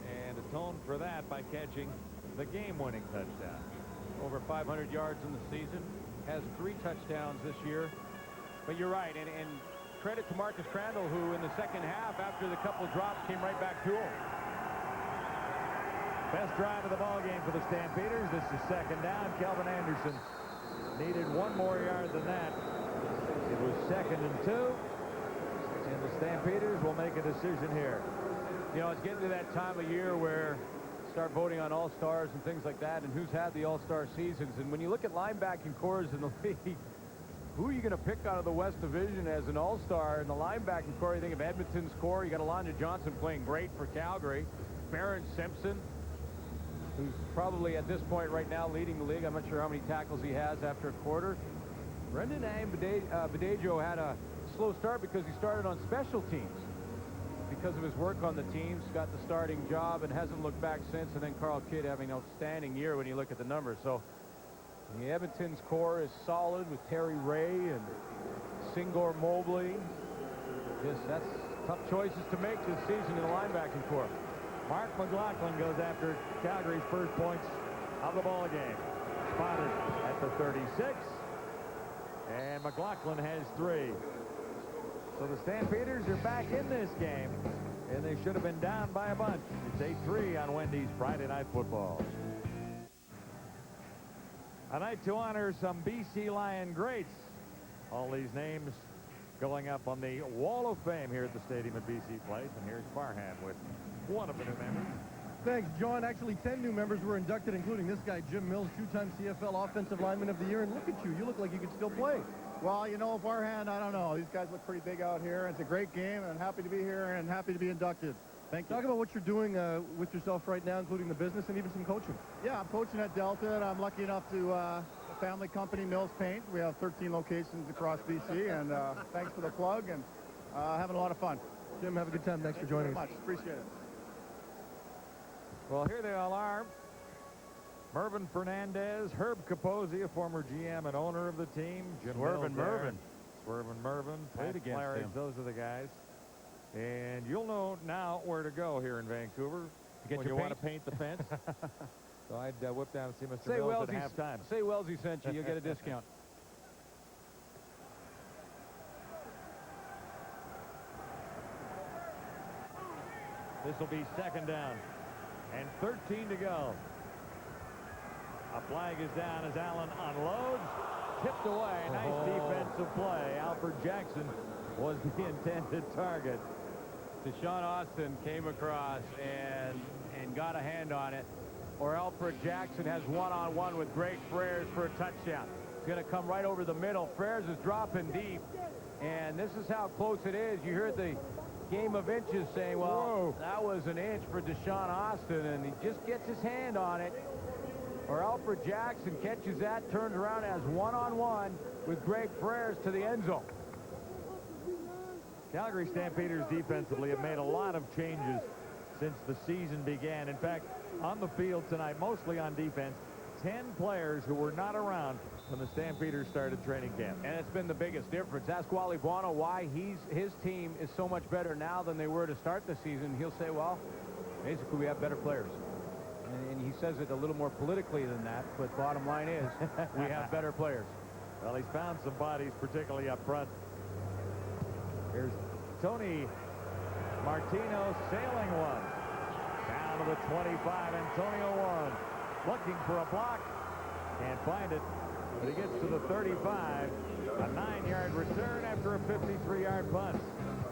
Speaker 6: and atoned for that by catching the game-winning touchdown.
Speaker 7: Over 500 yards in the season, has 3 touchdowns this year. But you're right, and credit to Marcus Crandall, who in the second half, after the couple of drops, came right back to him.
Speaker 6: Best drive of the ball game for the Stampeders. This is 2nd down. Kelvin Anderson needed 1 more yard than that. It was 2nd and 2, and the Stampeders will make a decision here.
Speaker 7: It's getting to that time of year where start voting on all-stars and things like that, and who's had the all-star seasons. And when you look at linebacking cores in the league, who are you going to pick out of the West Division as an all-star in the linebacking core? You think of Edmonton's core. You got Alonzo Johnson playing great for Calgary. Barron Simpson, who's probably at this point right now leading the league. I'm not sure how many tackles he has after a quarter. Brendan Badejo had a slow start because he started on special teams. Because of his work on the teams, got the starting job and hasn't looked back since. And then Carl Kidd having an outstanding year when you look at the numbers. So the Edmonton's core is solid with Terry Ray and Singor Mobley. That's tough choices to make this season in the linebacking core.
Speaker 6: Mark McLaughlin goes after Calgary's first points of the ball game. Spotted at the 36. And McLaughlin has 3. So the Stampeders are back in this game, and they should have been down by a bunch. It's 8-3 on Wendy's Friday Night Football. A night to honor some BC Lion greats. All these names going up on the Wall of Fame here at the stadium at BC Place. And here's Farhan with one of the new members.
Speaker 8: Thanks, John. Actually, 10 new members were inducted, including this guy, Jim Mills, 2-time CFL Offensive Lineman of the Year. And look at you. You look like you could still play.
Speaker 10: Well, Farhan, I don't know. These guys look pretty big out here. It's a great game, and I'm happy to be here and happy to be inducted. Thank you.
Speaker 8: Talk about what you're doing with yourself right now, including the business and even some coaching.
Speaker 10: Yeah, I'm coaching at Delta, and I'm lucky enough to a family company, Mills Paint. We have 13 locations across BC, and thanks for the plug, and having a lot of fun.
Speaker 8: Jim, have a good time. Thanks for joining us.
Speaker 10: Thank you very much. Appreciate it.
Speaker 6: Well, here they all are. Mervyn Fernandez, Herb Capozzi, a former GM and owner of the team. Jim
Speaker 7: Swervin'
Speaker 6: Mills there.
Speaker 7: Mervyn.
Speaker 6: Swervin' Mervyn.
Speaker 7: Played
Speaker 6: Pat
Speaker 7: against
Speaker 6: Claridge,
Speaker 7: him.
Speaker 6: those are the guys. And you'll know now where to go here in Vancouver
Speaker 7: get
Speaker 6: when
Speaker 7: your
Speaker 6: you want to
Speaker 7: paint?
Speaker 6: paint the fence. So I'd whip down and see Mr.
Speaker 7: Say
Speaker 6: Mills
Speaker 7: Wellesley,
Speaker 6: at halftime.
Speaker 7: say Wellesley sent you. You'll get a discount.
Speaker 6: This will be second down and 13 to go. A flag is down as Allen unloads. Tipped away. Nice defensive play. Alfred Jackson was the intended target.
Speaker 7: Deshaun Austin came across and got a hand on it. Or Alfred Jackson has one-on-one with Greg Frères for a touchdown. It's going to come right over the middle. Frères is dropping deep. And this is how close it is. You heard the game of inches saying, well, that was an inch for Deshaun Austin, and he just gets his hand on it. Or Alfred Jackson catches that, turns around, has one-on-one with Greg Frères to the end zone.
Speaker 6: Calgary Stampeders defensively have made a lot of changes since the season began. In fact, on the field tonight, mostly on defense, 10 players who were not around when the Stampeders started training camp.
Speaker 7: And it's been the biggest difference. Ask Wally Buono why his team is so much better now than they were to start the season. He'll say, well, basically we have better players. And he says it a little more politically than that, but bottom line is we have better players.
Speaker 6: Well, he's found some bodies, particularly up front. Here's Tony Martino sailing one. Down to the 25, Antonio Warren looking for a block. Can't find it, but he gets to the 35. A 9-yard return after a 53-yard punt.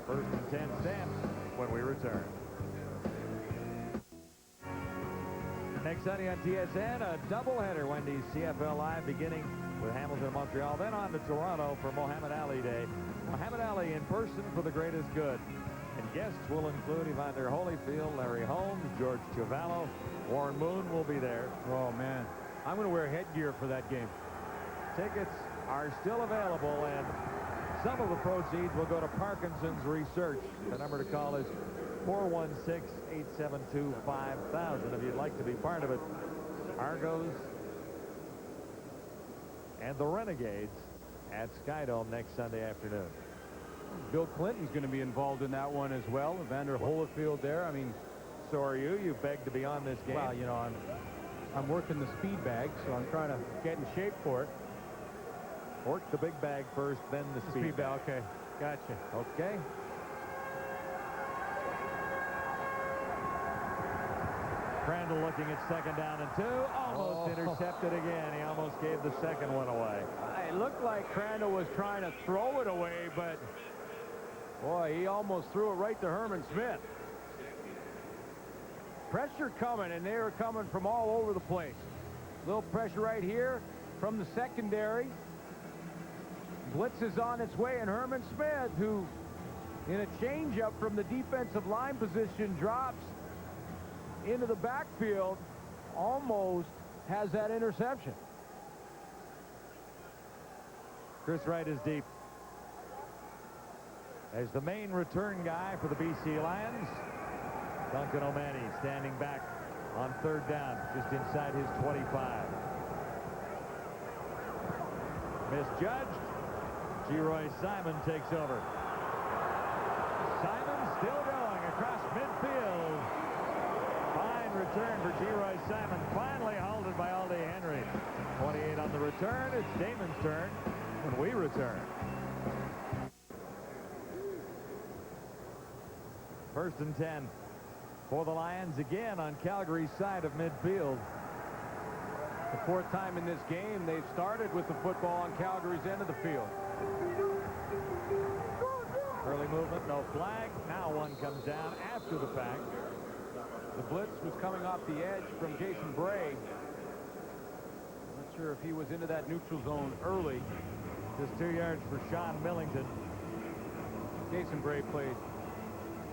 Speaker 6: First and 10 Stamps when we return. Next Sunday on TSN, a doubleheader. Wendy's CFL Live beginning with Hamilton and Montreal, then on to Toronto for Muhammad Ali Day. Muhammad Ali in person for the greatest good. And guests will include Evander Holyfield, Larry Holmes, George Chiavallo, Warren Moon will be there.
Speaker 7: Oh, man. I'm going to wear headgear for that game.
Speaker 6: Tickets are still available, and some of the proceeds will go to Parkinson's research. The number to call is 416-872-5000 if you'd like to be part of it. Argos and the Renegades at Skydome next Sunday afternoon.
Speaker 7: Bill Clinton's going to be involved in that one as well. Evander Holyfield there. I mean,
Speaker 6: So are you. You begged to be on this game.
Speaker 7: well, you know, I'm working the speed bag, so I'm trying to get in shape for it.
Speaker 6: Work the big bag first, then the speed bag.
Speaker 7: Okay, gotcha.
Speaker 6: Okay. Crandall looking at second down and 2. Almost intercepted again. He almost gave the second one away.
Speaker 7: It looked like Crandall was trying to throw it away, but boy, he almost threw it right to Herman Smith. Pressure coming, and they are coming from all over the place. Little pressure right here from the secondary. Blitz is on its way, and Herman Smith, who in a changeup from the defensive line position drops into the backfield, almost has that interception.
Speaker 6: Chris Wright is deep. As the main return guy for the BC Lions, Duncan O'Mahony standing back on third down, just inside his 25. Misjudged. G-Roy Simon takes over. Simon still going across midfield. Fine return for G-Roy Simon. Finally halted by Aldi Henry. 28 on the return. It's Damon's turn when we return. First and 10 for the Lions again on Calgary's side of midfield.
Speaker 7: The fourth time in this game they've started with the football on Calgary's end of the field.
Speaker 6: Early movement, no flag. Now one comes down after the fact.
Speaker 7: The blitz was coming off the edge from Jason Bray. Not sure if he was into that neutral zone early.
Speaker 6: Just 2 yards for Sean Millington.
Speaker 7: Jason Bray played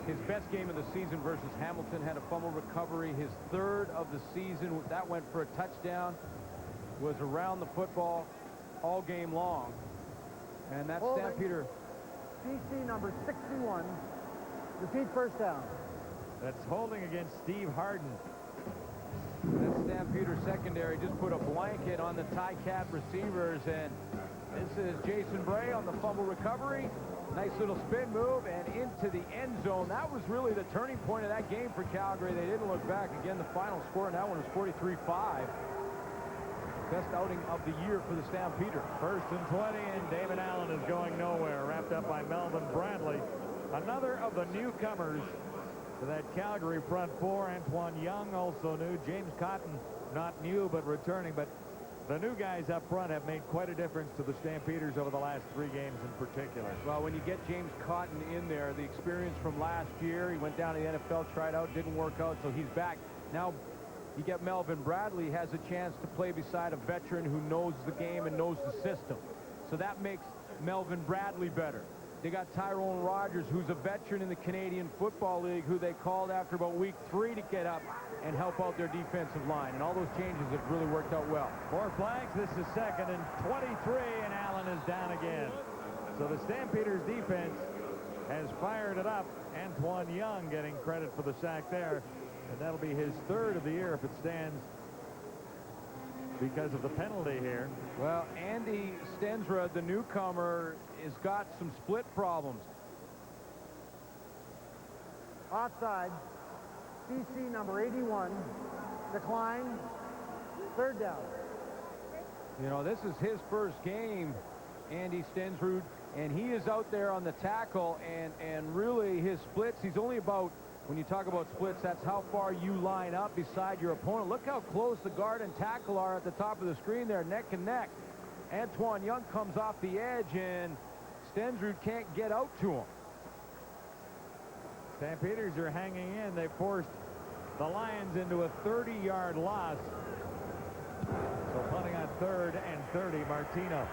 Speaker 7: his best game of the season versus Hamilton, had a fumble recovery, his third of the season. That went for a touchdown, was around the football all game long. And that Stampeder.
Speaker 9: BC number 61. Repeat first down.
Speaker 6: That's holding against Steve Harden.
Speaker 7: That's Stampeder secondary just put a blanket on the Tie-Cat receivers, and this is Jason Bray on the fumble recovery. Nice little spin move and into the end zone. That was really the turning point of that game for Calgary. They didn't look back. Again, the final score in that one was 43-5. Best outing of the year for the Stampeders.
Speaker 6: 1st and 20, and David Allen is going nowhere. Wrapped up by Melvin Bradley. Another of the newcomers to that Calgary front four. Antoine Young also new. James Cotton, not new, but returning. But the new guys up front have made quite a difference to the Stampeders over the last 3 games in particular.
Speaker 7: Well, when you get James Cotton in there, the experience from last year, he went down to the NFL, tried out, didn't work out, so he's back. Now, you get Melvin Bradley, has a chance to play beside a veteran who knows the game and knows the system. So that makes Melvin Bradley better. They got Tyrone Rogers, who's a veteran in the Canadian Football League, who they called after about week 3 to get up and help out their defensive line. And all those changes have really worked out well.
Speaker 6: 4 flags. This is 2nd and 23, and Allen is down again. So the Stampeders defense has fired it up. Antoine Young getting credit for the sack there. And that'll be his 3rd of the year if it stands because of the penalty here.
Speaker 7: Well, Andy Stensrud, the newcomer, has got some split problems.
Speaker 9: Offside. BC number 81. Decline. 3rd down.
Speaker 7: You know, this is his first game, Andy Stensrud, and he is out there on the tackle, and really his splits, he's only about, when you talk about splits, that's how far you line up beside your opponent. Look how close the guard and tackle are at the top of the screen there, neck and neck. Antoine Young comes off the edge, and Stensrud can't get out to him.
Speaker 6: Stampeders are hanging in. They forced the Lions into a 30-yard loss. So punting on 3rd and 30, Martino.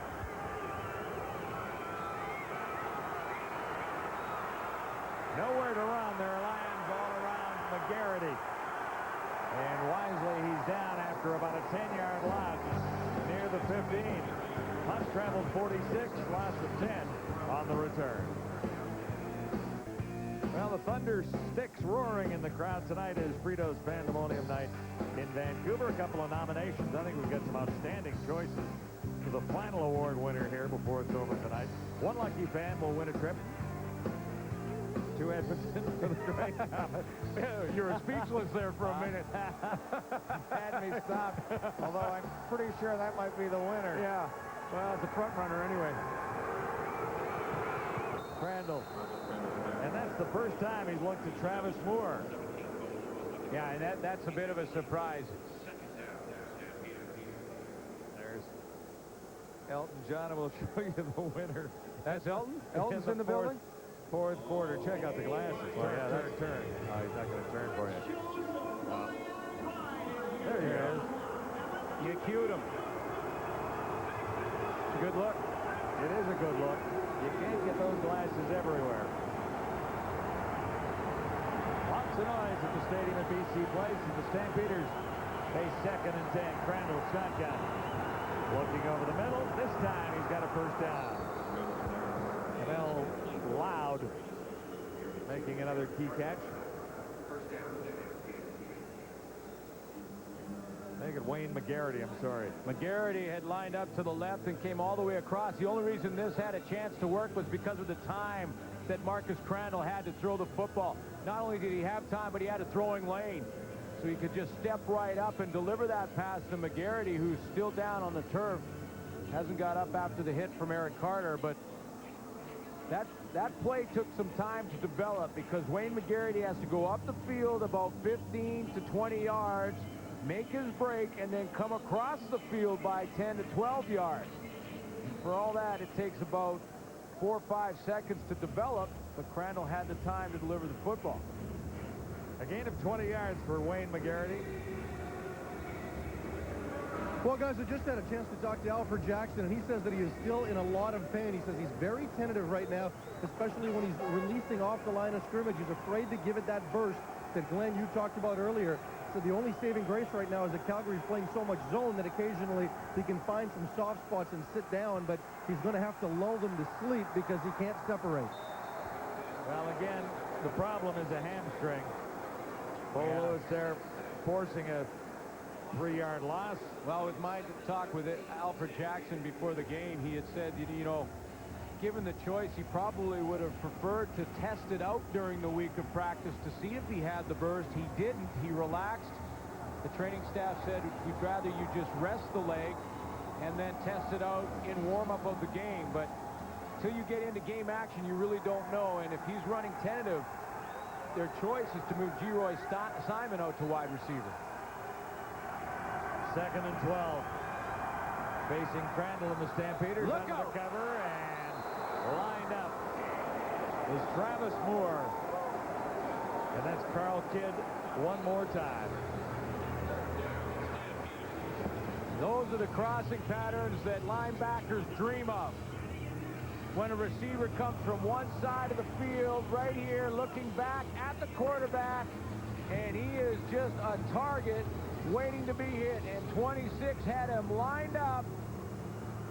Speaker 6: Nowhere to run. There are Lions all around McGarity. And wisely, he's down after about a 10-yard loss near the 15. Hunt traveled 46, loss of 10 on the return. Well, the thunder sticks roaring in the crowd tonight as Fritos Pandemonium Night in Vancouver. A couple of nominations. I think we've got some outstanding choices for the final award winner here before it's over tonight. One lucky fan will win a trip to Edmonton for the great.
Speaker 7: You were speechless there for a minute.
Speaker 6: Had me stopped, although I'm pretty sure that might be the winner.
Speaker 7: Yeah, well, it's a front runner anyway.
Speaker 6: Crandall. And that's the first time he's looked at Travis Moore.
Speaker 7: Yeah, and that's a bit of a surprise.
Speaker 6: There's Elton John, and we'll show you the winner.
Speaker 7: That's Elton? Elton's in the building?
Speaker 6: 4th quarter. Check out the glasses.
Speaker 7: Well, yeah, that's
Speaker 6: turn. Oh, he's not going to turn for you. There he is.
Speaker 7: You cued him.
Speaker 6: It's a good look. It is a good look. You can't get those glasses everywhere. Lots of noise at the stadium at BC Place as the Stampeders face 2nd and 10. Crandall shotgun. Looking over the middle. This time he's got a 1st down. Camille Loud making another key catch. Make it Wayne McGarity, I'm sorry.
Speaker 7: McGarity had lined up to the left and came all the way across. The only reason this had a chance to work was because of the time that Marcus Crandall had to throw the football. Not only did he have time, but he had a throwing lane. So he could just step right up and deliver that pass to McGarity, who's still down on the turf. Hasn't got up after the hit from Eric Carter, but that play took some time to develop because Wayne McGarity has to go up the field about 15 to 20 yards, make his break, and then come across the field by 10 to 12 yards. For all that, it takes about 4 or 5 seconds to develop, but Crandall had the time to deliver the football.
Speaker 6: A gain of 20 yards for Wayne McGarity.
Speaker 8: Well, guys, I just had a chance to talk to Alfred Jackson, and he says that he is still in a lot of pain. He says he's very tentative right now, especially when he's releasing off the line of scrimmage. He's afraid to give it that burst that, Glenn, you talked about earlier. So the only saving grace right now is that Calgary's playing so much zone that occasionally he can find some soft spots and sit down, but he's going to have to lull them to sleep because he can't separate.
Speaker 6: Well, again, the problem is a hamstring. Bo Lewis there forcing a 3-yard loss.
Speaker 7: Well, with my talk with Alfred Jackson before the game, he had said, you know, given the choice, he probably would have preferred to test it out during the week of practice to see if he had the burst. He didn't. He relaxed. The training staff said, we'd rather you just rest the leg and then test it out in warm-up of the game. But until you get into game action, you really don't know. And if he's running tentative, their choice is to move G-Roy Simon out to wide receiver.
Speaker 6: 2nd and 12. Facing Crandall and the Stampeders.
Speaker 7: Look
Speaker 6: under
Speaker 7: out.
Speaker 6: the cover and lined up is Travis Moore. And that's Carl Kidd one more time.
Speaker 7: Those are the crossing patterns that linebackers dream of. When a receiver comes from one side of the field, right here, looking back at the quarterback, and he is just a target waiting to be hit. And 26 had him lined up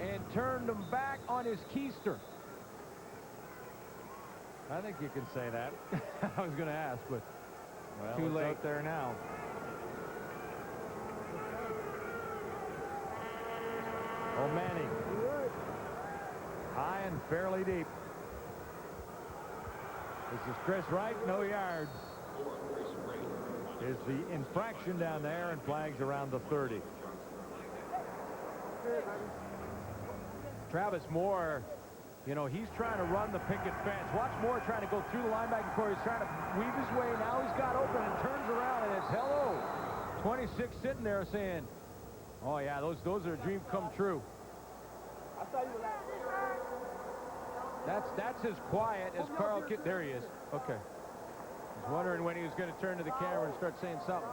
Speaker 7: and turned him back on his keister.
Speaker 6: I think you can say that.
Speaker 7: I was going to ask, but
Speaker 6: Well,
Speaker 7: too
Speaker 6: it's
Speaker 7: late.
Speaker 6: out there now. O'Manning. High and fairly deep. This is Chris Wright, no yards. Is the infraction down there, and flags around the 30.
Speaker 7: Travis Moore, you know, he's trying to run the picket fence. Watch Moore trying to go through the linebacking core. He's trying to weave his way. Now he's got open and turns around, and it's hello. 26 sitting there saying, oh, yeah, those are a dream come true. That's as quiet as Carl Kidd. There he is. Okay. I was wondering when he was going to turn to the camera and start saying something.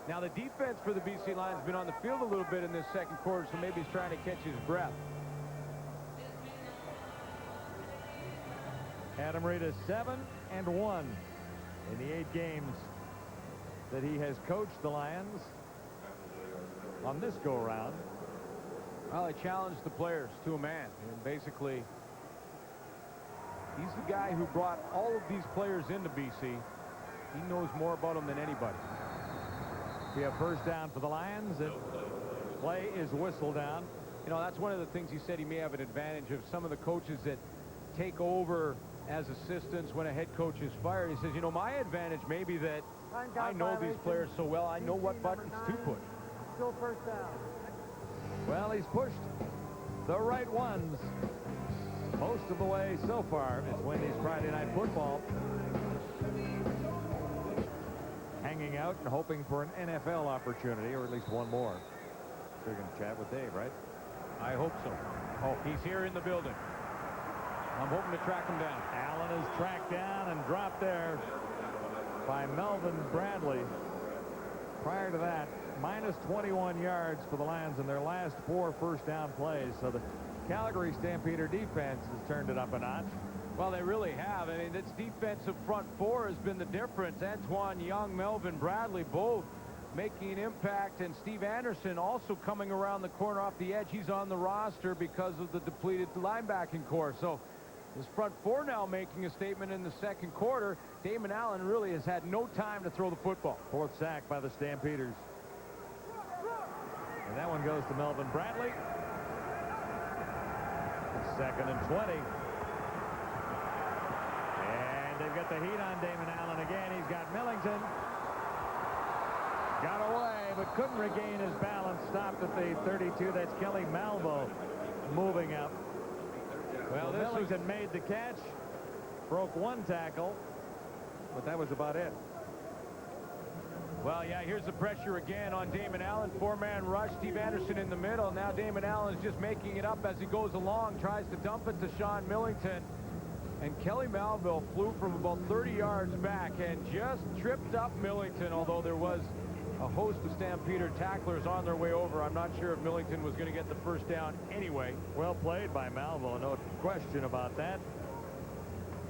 Speaker 7: Now, the defense for the BC Lions has been on the field a little bit in this second quarter, so maybe he's trying to catch his breath.
Speaker 6: Adam Reed is 7-1 in the 8 games that he has coached the Lions on this go-around.
Speaker 7: Well, I challenged the players to a man, and basically, he's the guy who brought all of these players into BC. He knows more about them than anybody.
Speaker 6: We have first down for the Lions, and play is whistled down.
Speaker 7: You know, that's one of the things he said he may have an advantage of some of the coaches that take over as assistants when a head coach is fired. He says, you know, my advantage may be that I know these players so well, I know what buttons to push.
Speaker 9: Still first down.
Speaker 6: Well, he's pushed the right ones most of the way so far. It's Wendy's Friday Night Football. Hanging out and hoping for an NFL opportunity, or at least one more. You're going to chat with Dave, right?
Speaker 7: I hope so. Oh, he's here in the building. I'm hoping to track him down.
Speaker 6: Allen is tracked down and dropped there by Melvin Bradley. Prior to that, minus 21 yards for the Lions in their last 4 first down plays. So the Calgary Stampeder defense has turned it up a notch.
Speaker 7: Well, they really have. I mean, this defensive front four has been the difference. Antoine Young, Melvin Bradley, both making an impact. And Steve Anderson also coming around the corner off the edge. He's on the roster because of the depleted linebacking core. So this front four now making a statement in the second quarter. Damon Allen really has had no time to throw the football.
Speaker 6: 4th sack by the Stampeders. And that one goes to Melvin Bradley. 2nd and 20. And they've got the heat on Damon Allen again. He's got Millington. Got away, but couldn't regain his balance. Stopped at the 32. That's Kelly Malvo moving up. Well, Millington made the catch. Broke 1 tackle. But that was about it.
Speaker 7: Well, yeah, here's the pressure again on Damon Allen. 4-man rush. Steve Anderson in the middle. Now Damon Allen is just making it up as he goes along. Tries to dump it to Sean Millington. And Kelly Malville flew from about 30 yards back and just tripped up Millington, although there was a host of Stampeder tacklers on their way over. I'm not sure if Millington was going to get the first down anyway.
Speaker 6: Well played by Malvo, no question about that.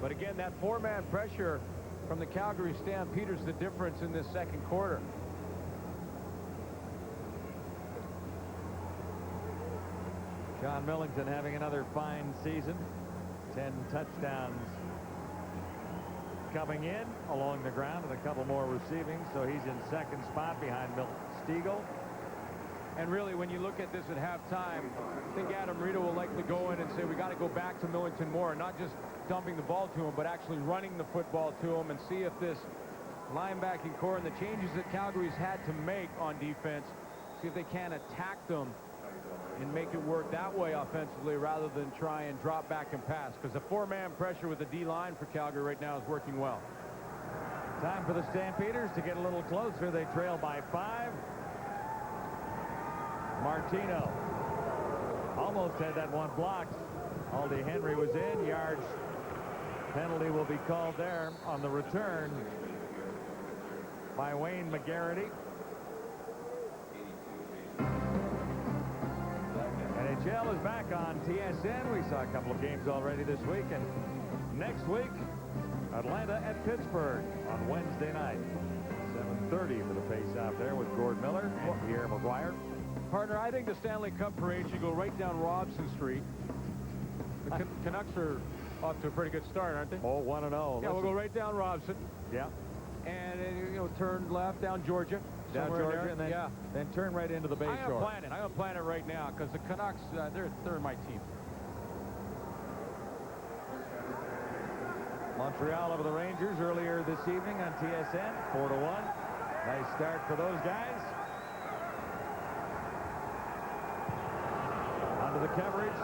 Speaker 7: But again, that 4-man pressure from the Calgary Stampeders, the difference in this second quarter.
Speaker 6: Sean Millington having another fine season. 10 touchdowns coming in along the ground and a couple more receiving, so he's in second spot behind Stiegel.
Speaker 7: And really, when you look at this at halftime, I think Adam Rita will likely go in and say we got to go back to Millington more, not just dumping the ball to him, but actually running the football to him and see if this linebacking core and the changes that Calgary's had to make on defense, see if they can attack them and make it work that way offensively rather than try and drop back and pass, because the four-man pressure with the D-line for Calgary right now is working well.
Speaker 6: Time for the Stampeders to get a little closer. They trail by 5. Martino almost had that one blocked. Aldi Henry was in. Yards penalty will be called there on the return by Wayne McGarity. NHL is back on TSN. We saw a couple of games already this week, and next week Atlanta at Pittsburgh on Wednesday night. 7:30 for the face-off there with Gord Miller and Pierre Maguire.
Speaker 7: Partner, I think the Stanley Cup parade should go right down Robson Street. The Canucks are off to a pretty good start, aren't they?
Speaker 6: Oh, 1-0.
Speaker 7: Yeah, we'll go right down Robson.
Speaker 6: Yeah.
Speaker 7: And, you know, turn left down Georgia.
Speaker 6: Down Georgia, and then, then turn right into the Bay Shore.
Speaker 7: I'm going to plan it right now, because the Canucks, they're my team.
Speaker 6: Montreal over the Rangers earlier this evening on TSN, 4-1. Nice start for those guys. Onto the coverage.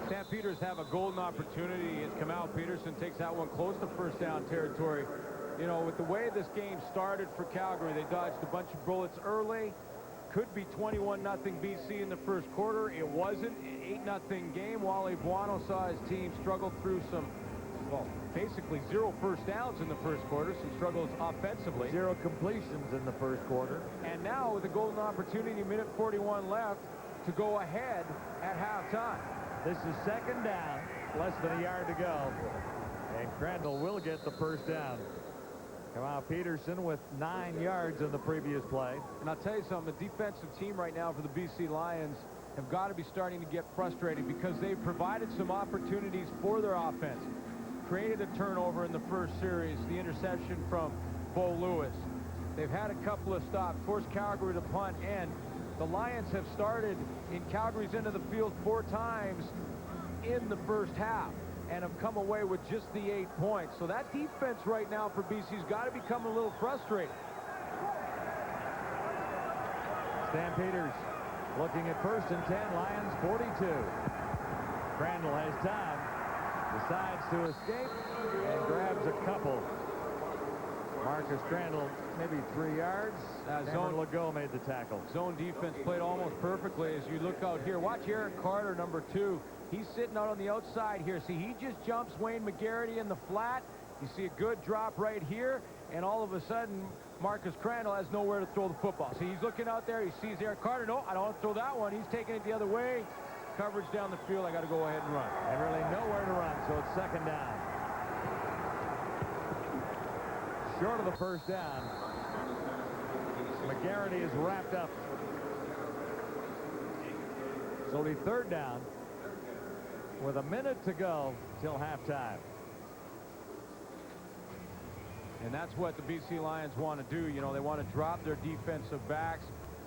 Speaker 7: Stampeders have a golden opportunity as Kamal Peterson takes that one close to first down territory. You know, with the way this game started for Calgary, they dodged a bunch of bullets early. Could be 21-0 BC in the first quarter. It wasn't. An 8-0 game. Wally Buono saw his team struggle through some, well, basically 0 first downs in the first quarter, some struggles offensively.
Speaker 6: 0 completions in the first quarter.
Speaker 7: And now with a golden opportunity, minute 41 left, to go ahead at halftime.
Speaker 6: This is second down, less than a yard to go. And Crandall will get the first down. Kamal Peterson with 9 yards in the previous play.
Speaker 7: And I'll tell you something, the defensive team right now for the BC Lions have got to be starting to get frustrated, because they've provided some opportunities for their offense. Created a turnover in the first series, the interception from Bo Lewis. They've had a couple of stops, forced Calgary to punt, and the Lions have started in Calgary's end of the field 4 times in the first half and have come away with just the 8 points. So that defense right now for BC's got to become a little frustrated.
Speaker 6: Stampeders looking at 1st and 10, Lions 42. Crandall has time, decides to escape, and grabs a couple. Marcus Crandall, maybe 3 yards. Cameron Legault made the tackle.
Speaker 7: Zone defense played almost perfectly. As you look out here, watch Eric Carter, number 2. He's sitting out on the outside here. See, he just jumps Wayne McGarity in the flat. You see a good drop right here, and all of a sudden, Marcus Crandall has nowhere to throw the football. See, he's looking out there. He sees Eric Carter. No, I don't want to throw that one. He's taking it the other way. Coverage down the field. I got to go ahead and run.
Speaker 6: And really nowhere to run, so it's second down. Short of the first down. McGarity is wrapped up. So it'll be third down with a minute to go till halftime.
Speaker 7: And that's what the BC Lions want to do. You know, they want to drop their defensive backs,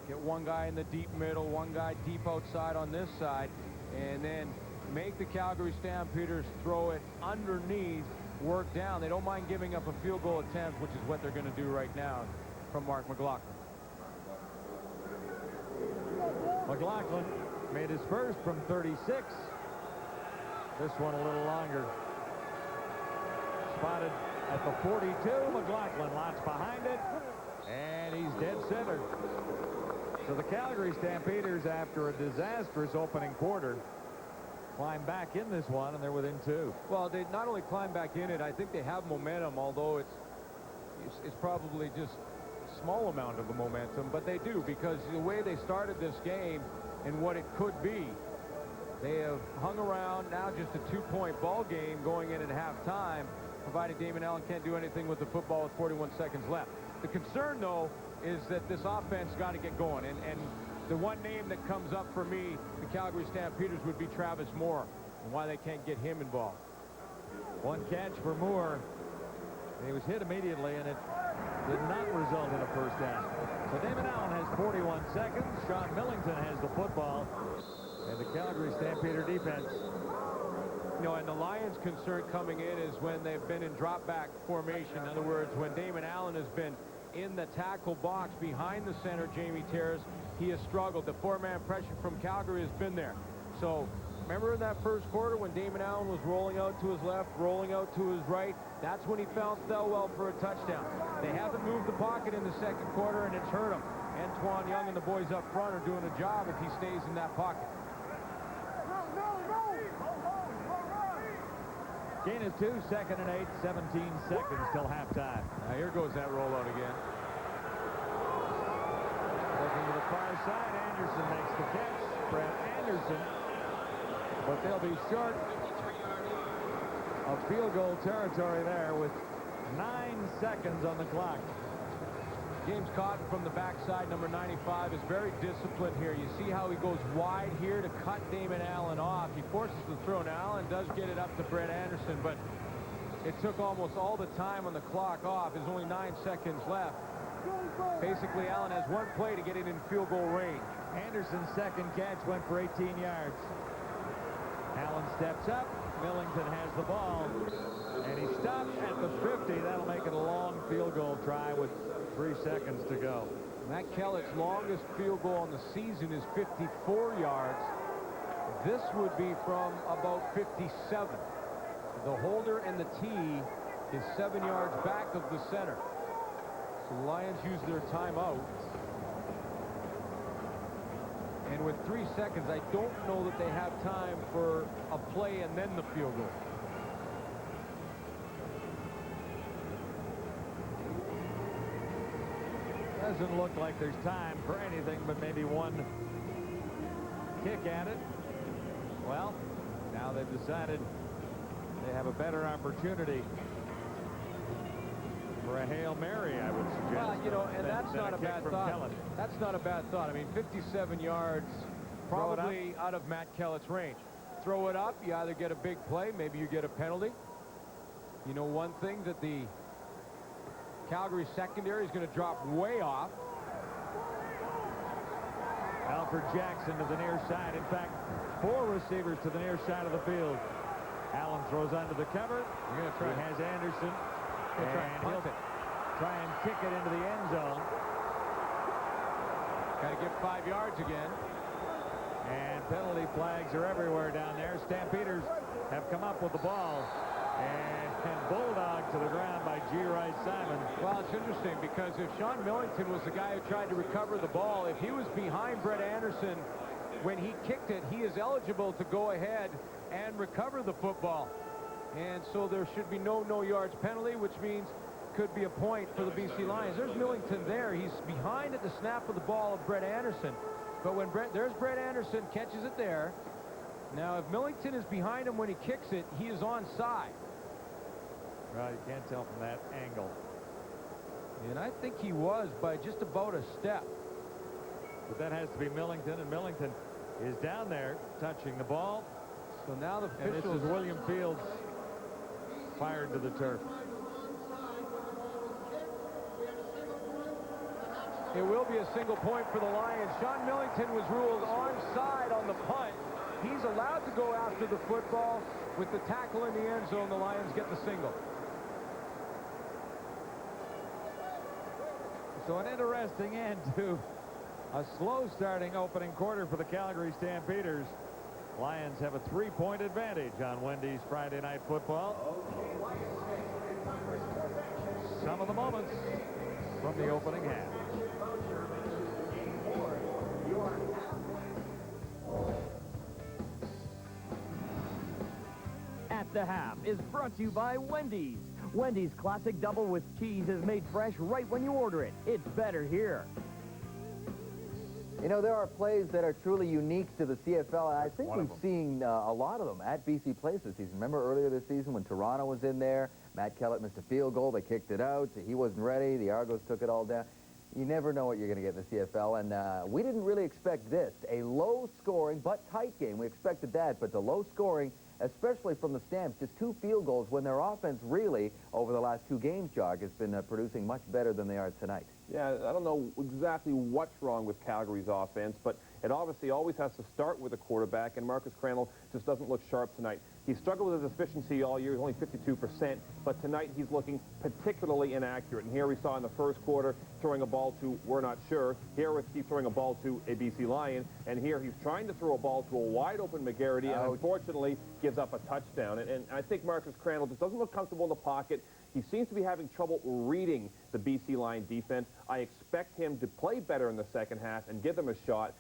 Speaker 7: get one guy in the deep middle, one guy deep outside on this side, and then make the Calgary Stampeders throw it underneath, work down. They don't mind giving up a field goal attempt, which is what they're going to do right now from Mark McLaughlin.
Speaker 6: McLaughlin made his first from 36. This one a little longer. Spotted at the 42. McLaughlin lots behind it, and he's dead center. So the Calgary Stampeders, after a disastrous opening quarter, climb back in this one, and they're within 2.
Speaker 7: Well, they not only climb back in it, I think they have momentum, although it's probably just a small amount of the momentum, but they do, because the way they started this game and what it could be, they have hung around. Now just a 2-point ball game going in at halftime, provided Damon Allen can't do anything with the football with 41 seconds left. The concern, though, is that this offense got to get going, and the one name that comes up for me, the Calgary Stampeders, would be Travis Moore, and why they can't get him involved.
Speaker 6: One catch for Moore He was hit immediately, and it did not result in a first down. So Damon Allen has 41 seconds. Sean Millington has the football. And the Calgary Stampeder defense.
Speaker 7: You know, and the Lions' concern coming in is when they've been in drop-back formation. In other words, when Damon Allen has been in the tackle box behind the center, Jamie Terrace, he has struggled. The four-man pressure from Calgary has been there. So remember in that first quarter when Damon Allen was rolling out to his left, rolling out to his right? That's when he found Thelwell for a touchdown. They haven't moved the pocket in the second quarter, and it's hurt him. Antoine Young and the boys up front are doing a job if he stays in that pocket.
Speaker 6: Gain is 2, 2nd and 8, 17 seconds till halftime.
Speaker 7: Now here goes that rollout again.
Speaker 6: Looking to the far side, Anderson makes the catch. Brett Anderson. But they'll be short of field goal territory there with 9 seconds on the clock.
Speaker 7: James Cotton from the backside, number 95, is very disciplined here. You see how he goes wide here to cut Damon Allen off. He forces the throw. Now Allen does get it up to Brett Anderson, but it took almost all the time on the clock off. There's only 9 seconds left. Basically, Allen has one play to get it in field goal range.
Speaker 6: Anderson's second catch went for 18 yards. Allen steps up. Millington has the ball. And he stops at the 50. That'll make it a long field goal try with 3 seconds to go.
Speaker 7: Matt Kellett's longest field goal in the season is 54 yards. This would be from about 57. The holder and the tee is 7 yards back of the center. So the Lions use their timeout. And with 3 seconds, I don't know that they have time for a play and then the field goal.
Speaker 6: Doesn't look like there's time for anything but maybe one kick at it. Well, now they've decided they have a better opportunity for a Hail Mary, I would suggest.
Speaker 7: Well, you know, and that's not a bad thought. That's not a bad thought. I mean, 57 yards, probably out of Matt Kellett's range. Throw it up, you either get a big play, maybe you get a penalty. You know, one thing that the Calgary secondary is going to drop way off.
Speaker 6: Alfred Jackson to the near side. In fact, 4 receivers to the near side of the field. Allen throws onto the cover.
Speaker 7: You're going to try.
Speaker 6: He has Anderson.
Speaker 7: He'll
Speaker 6: try and kick it into the end zone.
Speaker 7: Got to get 5 yards again.
Speaker 6: And penalty flags are everywhere down there. Stampeders have come up with the ball. And bulldog to the ground by G. Rice Simon.
Speaker 7: Well, it's interesting because if Sean Millington was the guy who tried to recover the ball, if he was behind Brett Anderson when he kicked it, he is eligible to go ahead and recover the football. And so there should be no yards penalty, which means could be a point for the BC Lions. There's Millington there. He's behind at the snap of the ball of Brett Anderson. But when there's Brett Anderson, catches it there. Now, if Millington is behind him when he kicks it, he is onside.
Speaker 6: Well, you can't tell from that angle.
Speaker 7: And I think he was by just about a step.
Speaker 6: But that has to be Millington, and Millington is down there touching the ball.
Speaker 7: So now the
Speaker 6: And this is William Fields fired to the turf.
Speaker 7: It will be a single point for the Lions. Sean Millington was ruled onside on the punt. He's allowed to go after the football. With the tackle in the end zone, the Lions get the single.
Speaker 6: So an interesting end to a slow starting opening quarter for the Calgary Stampeders. Lions have a 3-point advantage on Wendy's Friday Night Football. Some of the moments from the opening half.
Speaker 11: At the Half is brought to you by Wendy's. Wendy's Classic Double with Cheese is made fresh right when you order it. It's better here.
Speaker 3: You know, there are plays that are truly unique to the CFL, and I think we've seen a lot of them at BC Place this season. Remember earlier this season when Toronto was in there, Matt Kellett missed a field goal, they kicked it out, he wasn't ready, the Argos took it all down. You never know what you're going to get in the CFL, and we didn't really expect this. A low-scoring but tight game. We expected that, but the low-scoring especially from the Stamps. Just 2 field goals when their offense really, over the last 2 games, Jock, has been producing much better than they are tonight.
Speaker 5: Yeah, I don't know exactly what's wrong with Calgary's offense, but it obviously always has to start with a quarterback, and Marcus Crandall just doesn't look sharp tonight. He struggled with his efficiency all year. He's only 52%, but tonight he's looking particularly inaccurate. And here we saw in the first quarter throwing a ball to, we're not sure. Here he's throwing a ball to a BC Lion, and here he's trying to throw a ball to a wide-open McGarity, and unfortunately gives up a touchdown. And I think Marcus Crandall just doesn't look comfortable in the pocket. He seems to be having trouble reading the BC Lion defense. I expect him to play better in the second half and give them a shot.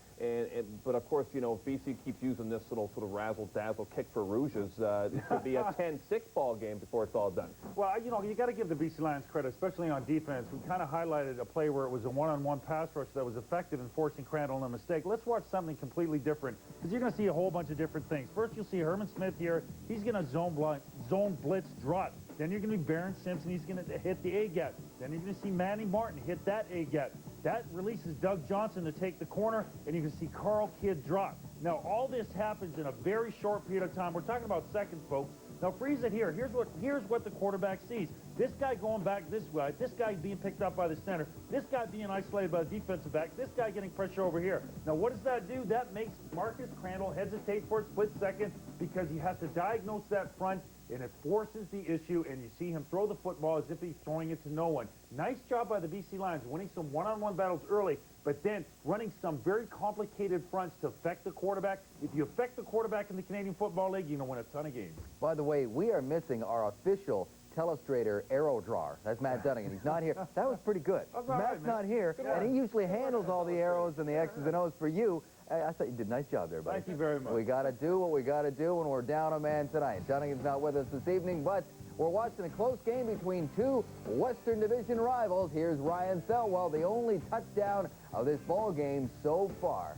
Speaker 5: But of course, you know, if BC keeps using this little sort of razzle-dazzle kick for Rouges, it could be a 10-6 ball game before it's all done.
Speaker 4: Well, you know, you got to give the BC Lions credit, especially on defense. We kind of highlighted a play where it was a one-on-one pass rush that was effective in forcing Crandall on a mistake. Let's watch something completely different, because you're going to see a whole bunch of different things. First, you'll see Herman Smith here. He's going to zone blitz drop. Then you're going to be Barron Simpson. He's going to hit the A-gap. Then you're going to see Manny Martin hit that A-gap. That releases Doug Johnson to take the corner, and you can see Carl Kidd drop. Now, all this happens in a very short period of time. We're talking about seconds, folks. Now, freeze it here. Here's what the quarterback sees. This guy going back this way. This guy being picked up by the center. This guy being isolated by the defensive back. This guy getting pressure over here. Now, what does that do? That makes Marcus Crandall hesitate for a split second because he has to diagnose that front, and it forces the issue, and you see him throw the football as if he's throwing it to no one. Nice job by the BC Lions, winning some one-on-one battles early, but then running some very complicated fronts to affect the quarterback. If you affect the quarterback in the Canadian Football League, you're going to win a ton of games.
Speaker 3: By the way, we are missing our official telestrator arrow drawer. That's Matt Dunning, and he's not here. That was pretty good. Matt's not here, and he usually handles all the arrows and the X's and O's for you. I thought you did a nice job there, buddy.
Speaker 4: Thank you very much.
Speaker 3: We got to do what we got to do when we're down a man tonight. Dunningham's not with us this evening, but we're watching a close game between 2 Western Division rivals. Here's Ryan Thelwell, the only touchdown of this ball game so far.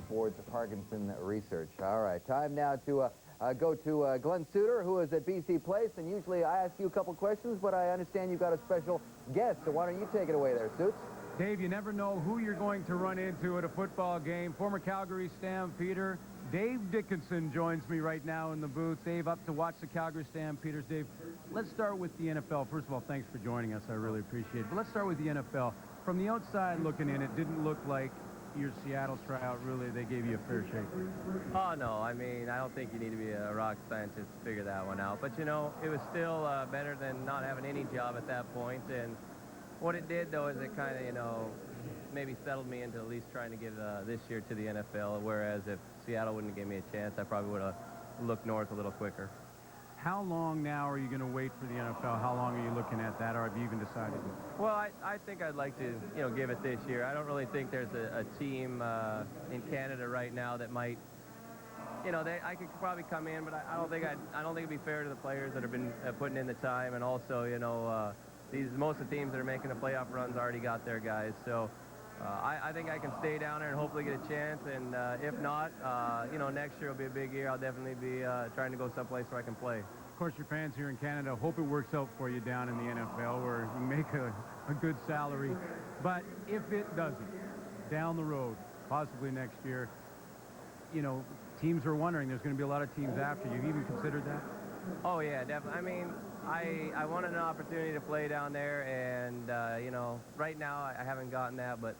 Speaker 3: Towards the Parkinson research. All right, time now to go to Glenn Suter, who is at BC Place, and usually I ask you a couple questions, but I understand you've got a special guest, so why don't you take it away there, Suits?
Speaker 7: Dave, you never know who you're going to run into at a football game. Former Calgary Stampeder Dave Dickinson joins me right now in the booth. Dave, up to watch the Calgary Stampeders. Dave, let's start with the NFL. First of all, thanks for joining us. I really appreciate it. But let's start with the NFL. From the outside looking in, it didn't look like your Seattle tryout, really, they gave you a fair shake.
Speaker 12: Oh, no. I mean, I don't think you need to be a rocket scientist to figure that one out. But, you know, it was still better than not having any job at that point. And what it did, though, is it kind of, you know, maybe settled me into at least trying to give this year to the NFL, whereas if Seattle wouldn't give me a chance, I probably would have looked north a little quicker.
Speaker 7: How long now are you going to wait for the NFL? How long are you looking at that, or have you even decided?
Speaker 12: Well, I think I'd like to, you know, give it this year. I don't really think there's a team in Canada right now that might, you know, I could probably come in, but I don't think it'd be fair to the players that have been putting in the time, and also, you know, most of the teams that are making the playoff runs already got their guys. So I think I can stay down there and hopefully get a chance. And if not, you know, next year will be a big year. I'll definitely be trying to go someplace where I can play.
Speaker 7: Of course, your fans here in Canada hope it works out for you down in the NFL where you make a good salary. But if it doesn't, down the road, possibly next year, you know, teams are wondering. There's going to be a lot of teams after you. Have you even considered that?
Speaker 12: Oh, yeah, definitely. I mean, I wanted an opportunity to play down there, and, you know, right now I haven't gotten that, but,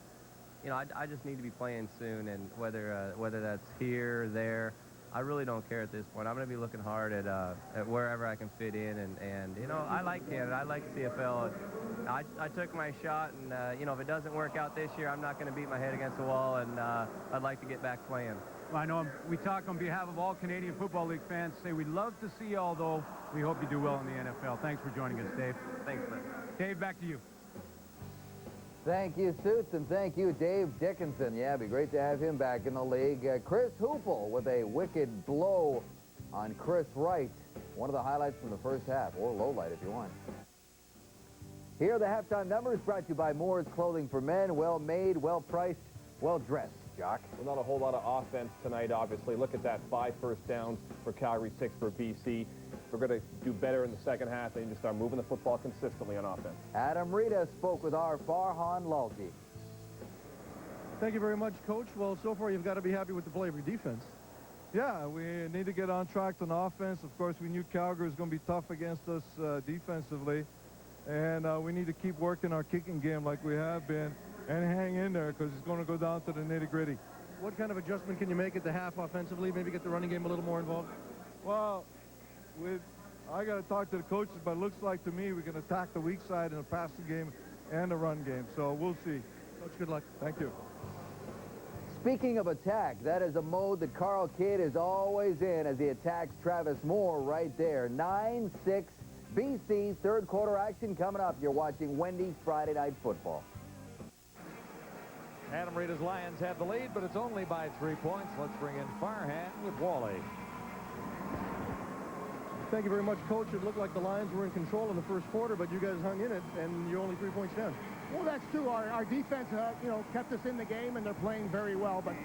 Speaker 12: you know, I just need to be playing soon, and whether that's here or there, I really don't care at this point. I'm going to be looking hard at wherever I can fit in, and you know, I like Canada. I like the CFL. I took my shot, and, you know, if it doesn't work out this year, I'm not going to beat my head against the wall, and I'd like to get back playing.
Speaker 7: Well, I know we talk on behalf of all Canadian Football League fans. Say we'd love to see you, although we hope you do well in the NFL. Thanks for joining us, Dave.
Speaker 12: Thanks, man.
Speaker 7: Dave, back to you.
Speaker 3: Thank you, Suits, and thank you, Dave Dickinson. Yeah, it'd be great to have him back in the league. Chris Hoople with a wicked blow on Chris Wright. One of the highlights from the first half, or low light if you want. Here are the halftime numbers brought to you by Moore's Clothing for Men. Well-made, well-priced, well-dressed. Jock?
Speaker 5: Well, not a whole lot of offense tonight, obviously. Look at that, 5 first downs for Calgary, 6 for BC. We're going to do better in the second half. They need to start moving the football consistently on offense.
Speaker 3: Adam Rita spoke with our Farhan Lalji.
Speaker 8: Thank you very much, Coach. Well, so far you've got to be happy with the play of your defense.
Speaker 10: Yeah, we need to get on track on offense. Of course, we knew Calgary was going to be tough against us defensively. And we need to keep working our kicking game like we have been and hang in there because it's going to go down to the nitty-gritty.
Speaker 8: What kind of adjustment can you make at the half offensively? Maybe get the running game a little more involved?
Speaker 10: Well, I got to talk to the coaches, but it looks like to me we can attack the weak side in the passing game and the run game. So we'll see.
Speaker 8: Coach, good luck.
Speaker 10: Thank you.
Speaker 3: Speaking of attack, that is a mode that Carl Kidd is always in as he attacks Travis Moore right there. 9-6 BC, third quarter action coming up. You're watching Wendy's Friday Night Football.
Speaker 7: Adam Rita's Lions have the lead, but it's only by 3 points. Let's bring in Farhan with Wally.
Speaker 8: Thank you very much, Coach. It looked like the Lions were in control in the first quarter, but you guys hung in it, and you're only 3 points down.
Speaker 9: Well, that's true. Our defense, kept us in the game, and they're playing very well. But,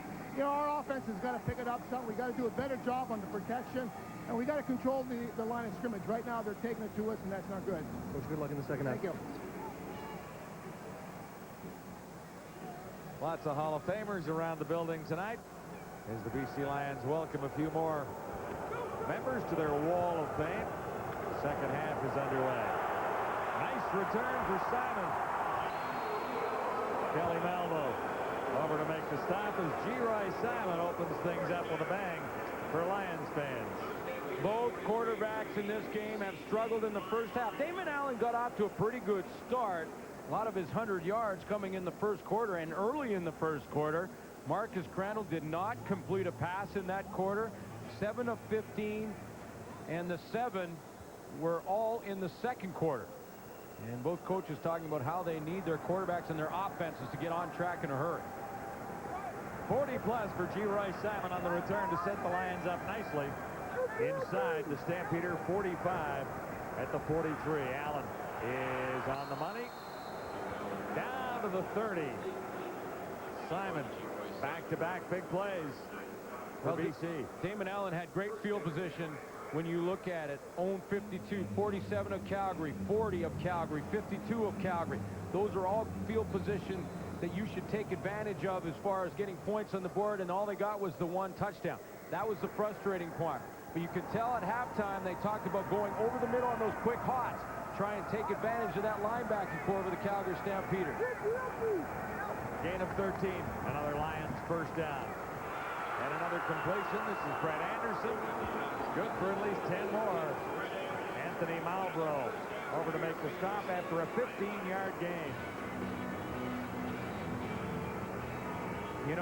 Speaker 9: our offense has got to pick it up something. We got to do a better job on the protection, and we got to control the line of scrimmage. Right now, they're taking it to us, and that's not good.
Speaker 8: Coach, good luck in the second half.
Speaker 9: Thank you.
Speaker 7: Lots of Hall of Famers around the building tonight as the BC Lions welcome a few more members to their wall of fame. Second half is underway. Nice return for Simon. Kelly Malvo over to make the stop as G. Roy Simon opens things up with a bang for Lions fans.
Speaker 2: Both quarterbacks in this game have struggled in the first half. Damon Allen got off to a pretty good start. A lot of his 100 yards coming in the first quarter and early in the first quarter. Marcus Crandall did not complete a pass in that quarter. 7 of 15, and the 7 were all in the second quarter. And both coaches talking about how they need their quarterbacks and their offenses to get on track in a hurry.
Speaker 7: 40-plus for G. Roy Simon on the return to set the Lions up nicely inside the Stampeder 45 at the 43. Allen is on the money. Down to the 30. Simon, back-to-back big plays for BC.
Speaker 2: Damon Allen had great field position when you look at it. Own 52, 47 of Calgary, 40 of Calgary, 52 of Calgary. Those are all field position that you should take advantage of as far as getting points on the board, and all they got was the 1 touchdown. That was the frustrating part. But you could tell at halftime they talked about going over the middle on those quick hots, try and take advantage of that linebacking core of the Calgary Stampeders.
Speaker 7: Gain of 13. Another Lions first down. And another completion. This is Brett Anderson. Good for at least 10 more. Anthony Malbrough over to make the stop after a 15-yard gain.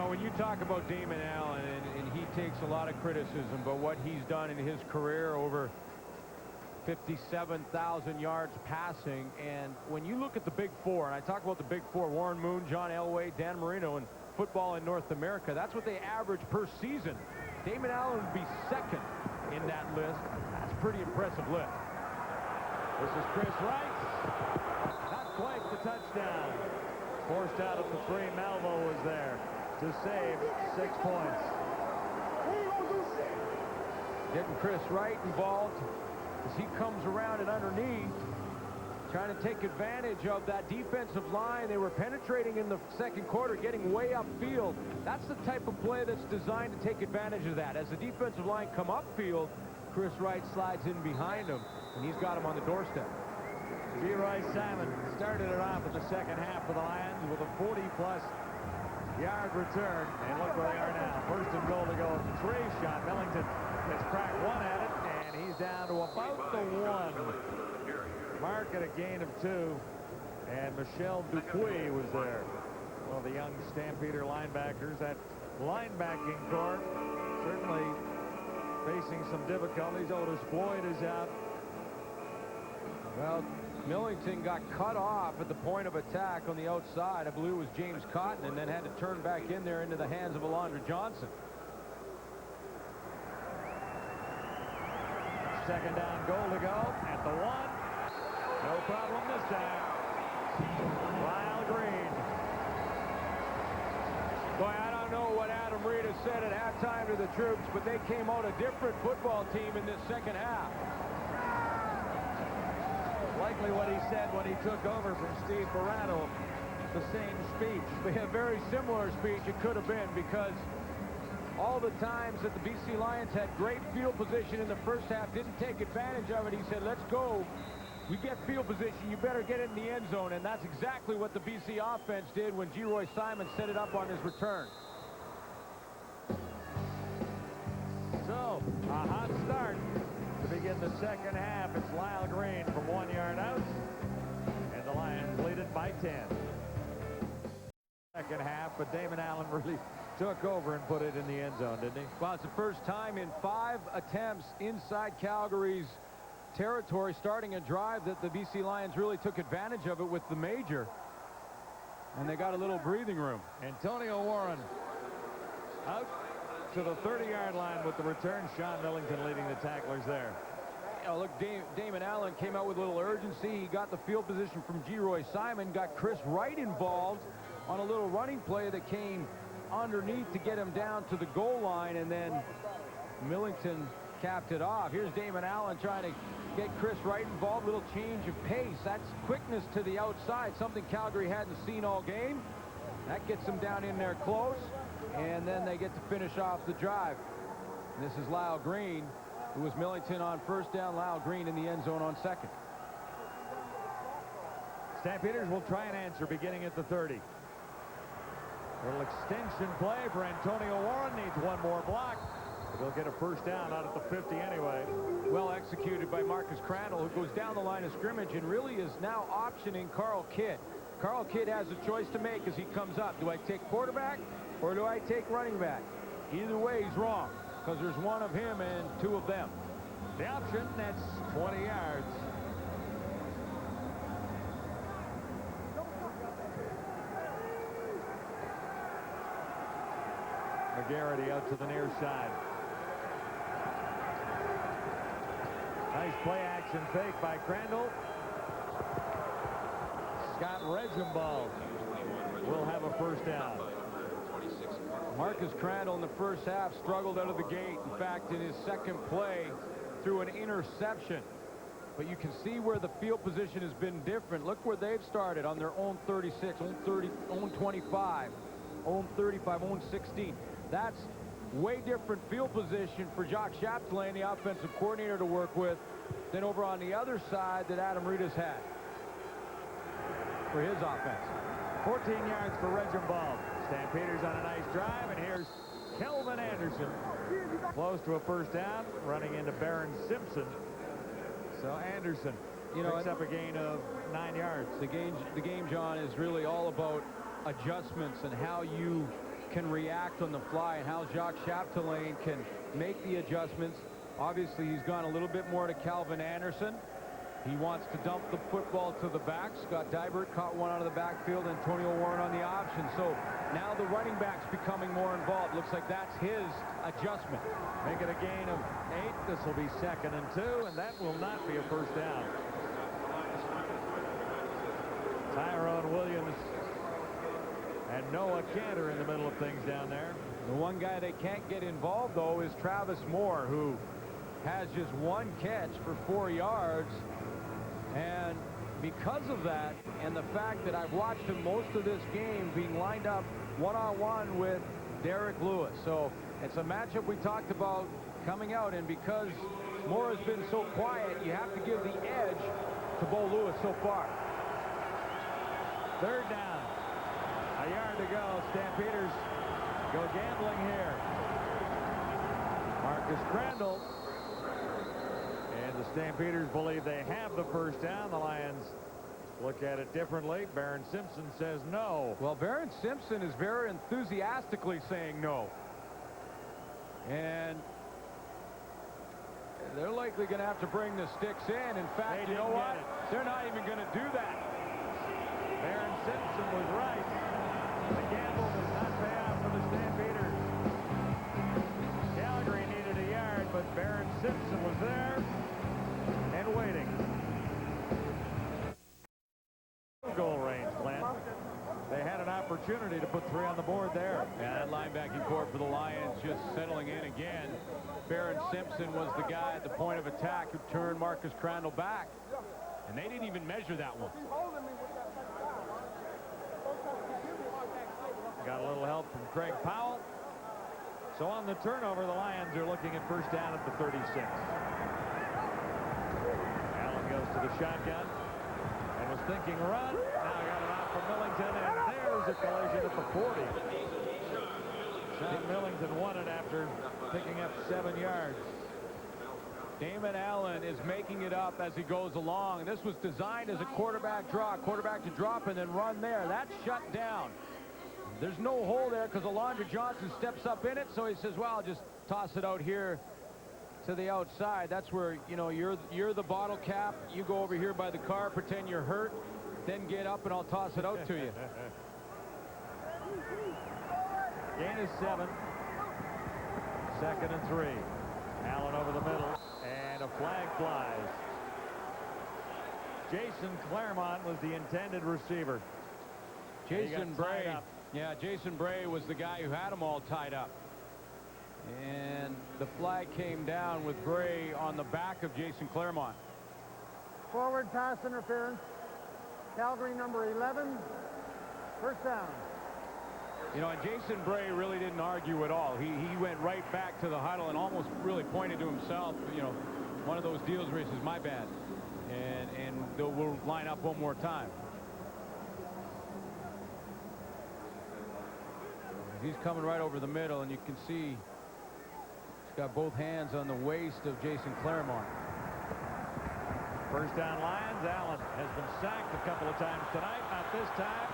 Speaker 2: When you talk about Damon Allen, and he takes a lot of criticism, but what he's done in his career, over 57,000 yards passing, and when you look at the Big Four, and I talk about the Big Four, Warren Moon, John Elway, Dan Marino, and football in North America, that's what they average per season. Damon Allen would be second in that list. That's a pretty impressive list.
Speaker 7: This is Chris Wright. Not quite the touchdown. Forced out of the 3. Malvo was there to save 6 points.
Speaker 2: Getting Chris Wright involved as he comes around and underneath, trying to take advantage of that defensive line. They were penetrating in the second quarter, getting way upfield. That's the type of play that's designed to take advantage of that. As the defensive line come upfield, Chris Wright slides in behind him, and he's got him on the doorstep.
Speaker 7: G. Roy Simon started it off in the second half for the Lions with a 40-plus yard return, and look where they are now. First and goal to go at the 3. Sean Millington has cracked 1 at it, and he's down to about the 1. Mark at a gain of 2, and Michel Dupuis was there. One of the young Stampeder linebackers. That linebacking core certainly facing some difficulties. Otis Floyd is out.
Speaker 2: Well, Millington got cut off at the point of attack on the outside. I believe it was James Cotton, and then had to turn back in there into the hands of Alondra Johnson.
Speaker 7: Second down goal to go at the 1. No problem this time. Lyle Green.
Speaker 2: Boy, I don't know what Adam Rita said at halftime to the troops, but they came out a different football team in this second half.
Speaker 7: Likely what he said when he took over from Steve Barrato. The same speech.
Speaker 2: A very similar speech it could have been, because
Speaker 7: all the times that the BC Lions had great field position in the first half, didn't take advantage of it. He said, let's go. We get field position, you better get it in the end zone. And that's exactly what the BC offense did when Geroy Simon set it up on his return.
Speaker 6: So, a hot start to begin the second half. It's Lyle Green from 1 yard out. And the Lions lead it by 10. Second half, but Damon Allen really took over and put it in the end zone, didn't he?
Speaker 7: Well, it's the first time in 5 attempts inside Calgary's territory starting a drive that the BC Lions really took advantage of it with the major. And they got a little breathing room.
Speaker 6: Antonio Warren out to the 30-yard line with the return. Sean Millington leading the tacklers there.
Speaker 7: Look, Damon Allen came out with a little urgency. He got the field position from Geroy Simon, got Chris Wright involved on a little running play that came underneath to get him down to the goal line, and then Millington capped it off. Here's Damon Allen trying to get Chris Wright involved. Little change of pace. That's quickness to the outside, something Calgary hadn't seen all game. That gets them down in there close, and then they get to finish off the drive. And this is Lyle Green. It was Millington on first down, Lyle Green in the end zone on second.
Speaker 6: Stampeders will try and answer beginning at the 30. Little extension play for Antonio Warren. Needs one more block. But he'll get a first down out at the 50 anyway.
Speaker 7: Well executed by Marcus Crandall, who goes down the line of scrimmage and really is now optioning Carl Kidd. Carl Kidd has a choice to make as he comes up. Do I take quarterback or do I take running back? Either way, he's wrong, because there's one of him and 2 of them.
Speaker 6: The option, that's 20 yards. McGarity out to the near side. Nice play action fake by Crandall. Scott Regenbald will have a first down.
Speaker 7: Marcus Crandall in the first half struggled out of the gate. In fact, in his second play, threw an interception. But you can see where the field position has been different. Look where they've started on their own 36, own 30, own 25, own 35, own 16. That's way different field position for Jacques Chapdelaine, the offensive coordinator, to work with than over on the other side that Adam Ritas had for his offense.
Speaker 6: 14 yards for Regenbald. Stampeders on a nice drive, and here's Kelvin Anderson. Close to a first down, running into Barron Simpson. So Anderson picks up a gain of 9 yards.
Speaker 7: The game, John, is really all about adjustments and how you can react on the fly and how Jacques Chapdelaine can make the adjustments. Obviously, he's gone a little bit more to Calvin Anderson. He wants to dump the football to the back. Scott Dybert caught one out of the backfield. Antonio Warren on the option. So now the running back's becoming more involved. Looks like that's his adjustment.
Speaker 6: Make it a gain of 8. This will be 2nd and 2, and that will not be a first down. Tyrone Williams and Noah Cantor in the middle of things down there.
Speaker 7: The one guy they can't get involved, though, is Travis Moore, who has just 1 catch for 4 yards. And because of that, and the fact that I've watched him most of this game being lined up one-on-one with Derek Lewis. So it's a matchup we talked about coming out, and because Moore has been so quiet, you have to give the edge to Bo Lewis so far.
Speaker 6: 3rd down. A yard to go. Stampeders go gambling here. Marcus Crandall. And the Stampeders believe they have the first down. The Lions look at it differently. Barron Simpson says no.
Speaker 7: Well, Barron Simpson is very enthusiastically saying no. And they're likely going to have to bring the sticks in. In fact, you know what? They're not even going to do that.
Speaker 6: Barron Simpson was right. The gamble does not pay off for the Stampeders. Calgary needed a yard, but Barron Simpson was there and waiting. Goal range, Glenn. They had an opportunity to put 3 on the board there.
Speaker 7: Yeah, that linebacking core for the Lions just settling in again. Barron Simpson was the guy at the point of attack who turned Marcus Crandall back. And they didn't even measure that one.
Speaker 6: Got a little help from Craig Powell. So on the turnover, the Lions are looking at first down at the 36. Allen goes to the shotgun and was thinking run. Now got it out from Millington, and there's a collision at the 40. Sean Millington won it after picking up 7 yards.
Speaker 2: Damon Allen is making it up as he goes along. And this was designed as a quarterback draw, quarterback to drop and then run there. That's shut down. There's no hole there because Alondra Johnson steps up in it, so he says, well, I'll just toss it out here to the outside. That's where, you know, you're the bottle cap. You go over here by the car, pretend you're hurt, then get up and I'll toss it out to you.
Speaker 6: Gain is 7. 2nd and 3. Allen over the middle, and a flag flies. Jason Claremont was the intended receiver.
Speaker 2: Jason Bray. Yeah, Jason Bray was the guy who had them all tied up. And the flag came down with Bray on the back of Jason Claremont.
Speaker 13: Forward pass interference. Calgary number 11. First down.
Speaker 2: You know, and Jason Bray really didn't argue at all. He went right back to the huddle and almost really pointed to himself. You know, one of those deals where he says, my bad. And we'll line up one more time. He's coming right over the middle, and you can see he's got both hands on the waist of Jason Claremont.
Speaker 6: First down Lions. Allen has been sacked a couple of times tonight. Not this time.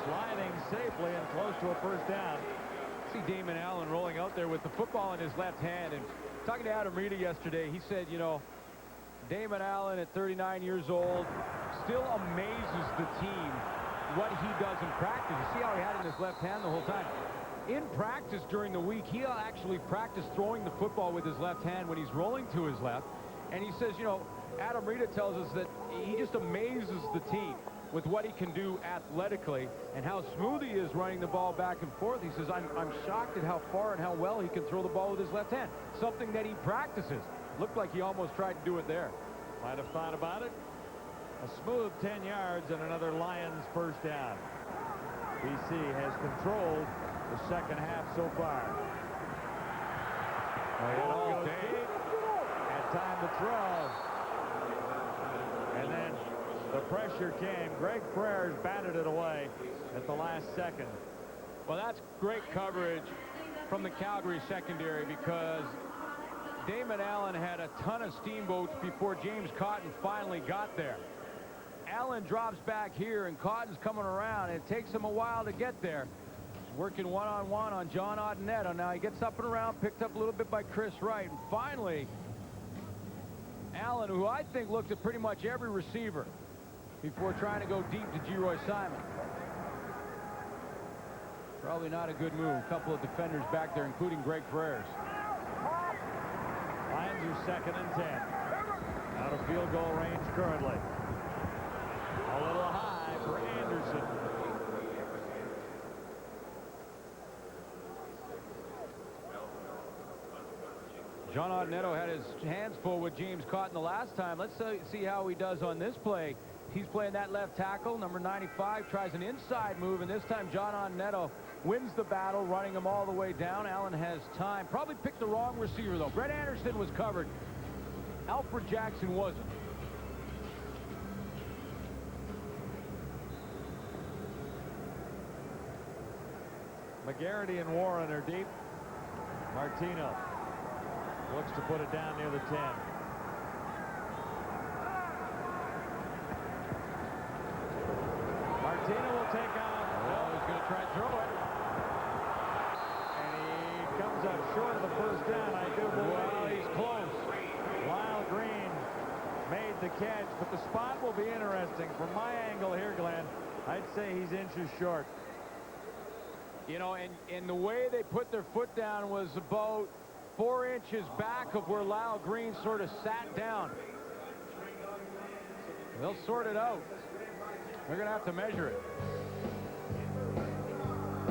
Speaker 6: Sliding safely and close to a first down.
Speaker 2: See Damon Allen rolling out there with the football in his left hand. And talking to Adam Rita yesterday, he said, you know, Damon Allen at 39 years old still amazes the team what he does in practice. You see how he had it in his left hand the whole time. In practice during the week, he'll actually practice throwing the football with his left hand when he's rolling to his left. And he says, you know, Adam Rita tells us that he just amazes the team with what he can do athletically and how smooth he is running the ball back and forth. He says, I'm shocked at how far and how well he can throw the ball with his left hand. Something that he practices. Looked like he almost tried to do it there.
Speaker 6: Might have thought about it. A smooth 10 yards and another Lions first down. BC has controlled the second half so far. Ball goes deep. Had time to throw. And then the pressure came. Greg Freres batted it away at the last second.
Speaker 2: Well, that's great coverage from the Calgary secondary because Damon Allen had a ton of steamboats before James Cotton finally got there. Allen drops back here, and Cotton's coming around, and it takes him a while to get there. He's working one-on-one on John Ottonetto. Now he gets up and around, picked up a little bit by Chris Wright, and finally, Allen, who I think looked at pretty much every receiver before trying to go deep to G. Roy Simon. Probably not a good move. A couple of defenders back there, including Greg Freres.
Speaker 6: Lions are 2nd and 10. Out of field goal range currently. A little high for Anderson.
Speaker 2: John Ottonetto had his hands full with James Cotton the last time. Let's see how he does on this play. He's playing that left tackle. Number 95 tries an inside move, and this time John Ottonetto wins the battle, running him all the way down. Allen has time. Probably picked the wrong receiver, though. Brett Anderson was covered. Alfred Jackson wasn't.
Speaker 6: McGarity and Warren are deep. Martino looks to put it down near the 10. Martino will take off.
Speaker 2: Oh, he's going to try and throw it.
Speaker 6: And he comes up short of the first down, I do believe.
Speaker 2: Well, he's close.
Speaker 6: Lyle Green made the catch, but the spot will be interesting. From my angle here, Glenn, I'd say he's inches short.
Speaker 2: You know, and the way they put their foot down was about 4 inches back of where Lyle Green sort of sat down. They'll sort it out. They're going to have to measure it.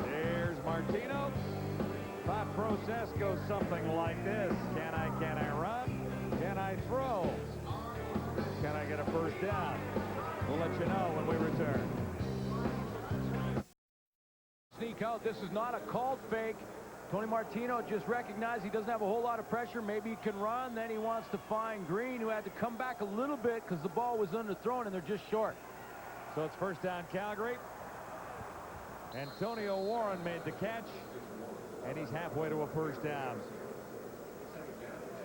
Speaker 6: There's Martino. Thought process goes something like this. Can I run? Can I throw? Can I get a first down? We'll let you know when we return.
Speaker 2: Sneak up. No, this is not a called fake. Tony Martino just recognized he doesn't have a whole lot of pressure. Maybe he can run. Then he wants to find Green, who had to come back a little bit because the ball was underthrown, and they're just short.
Speaker 6: So it's first down, Calgary. Antonio Warren made the catch, and he's halfway to a first down.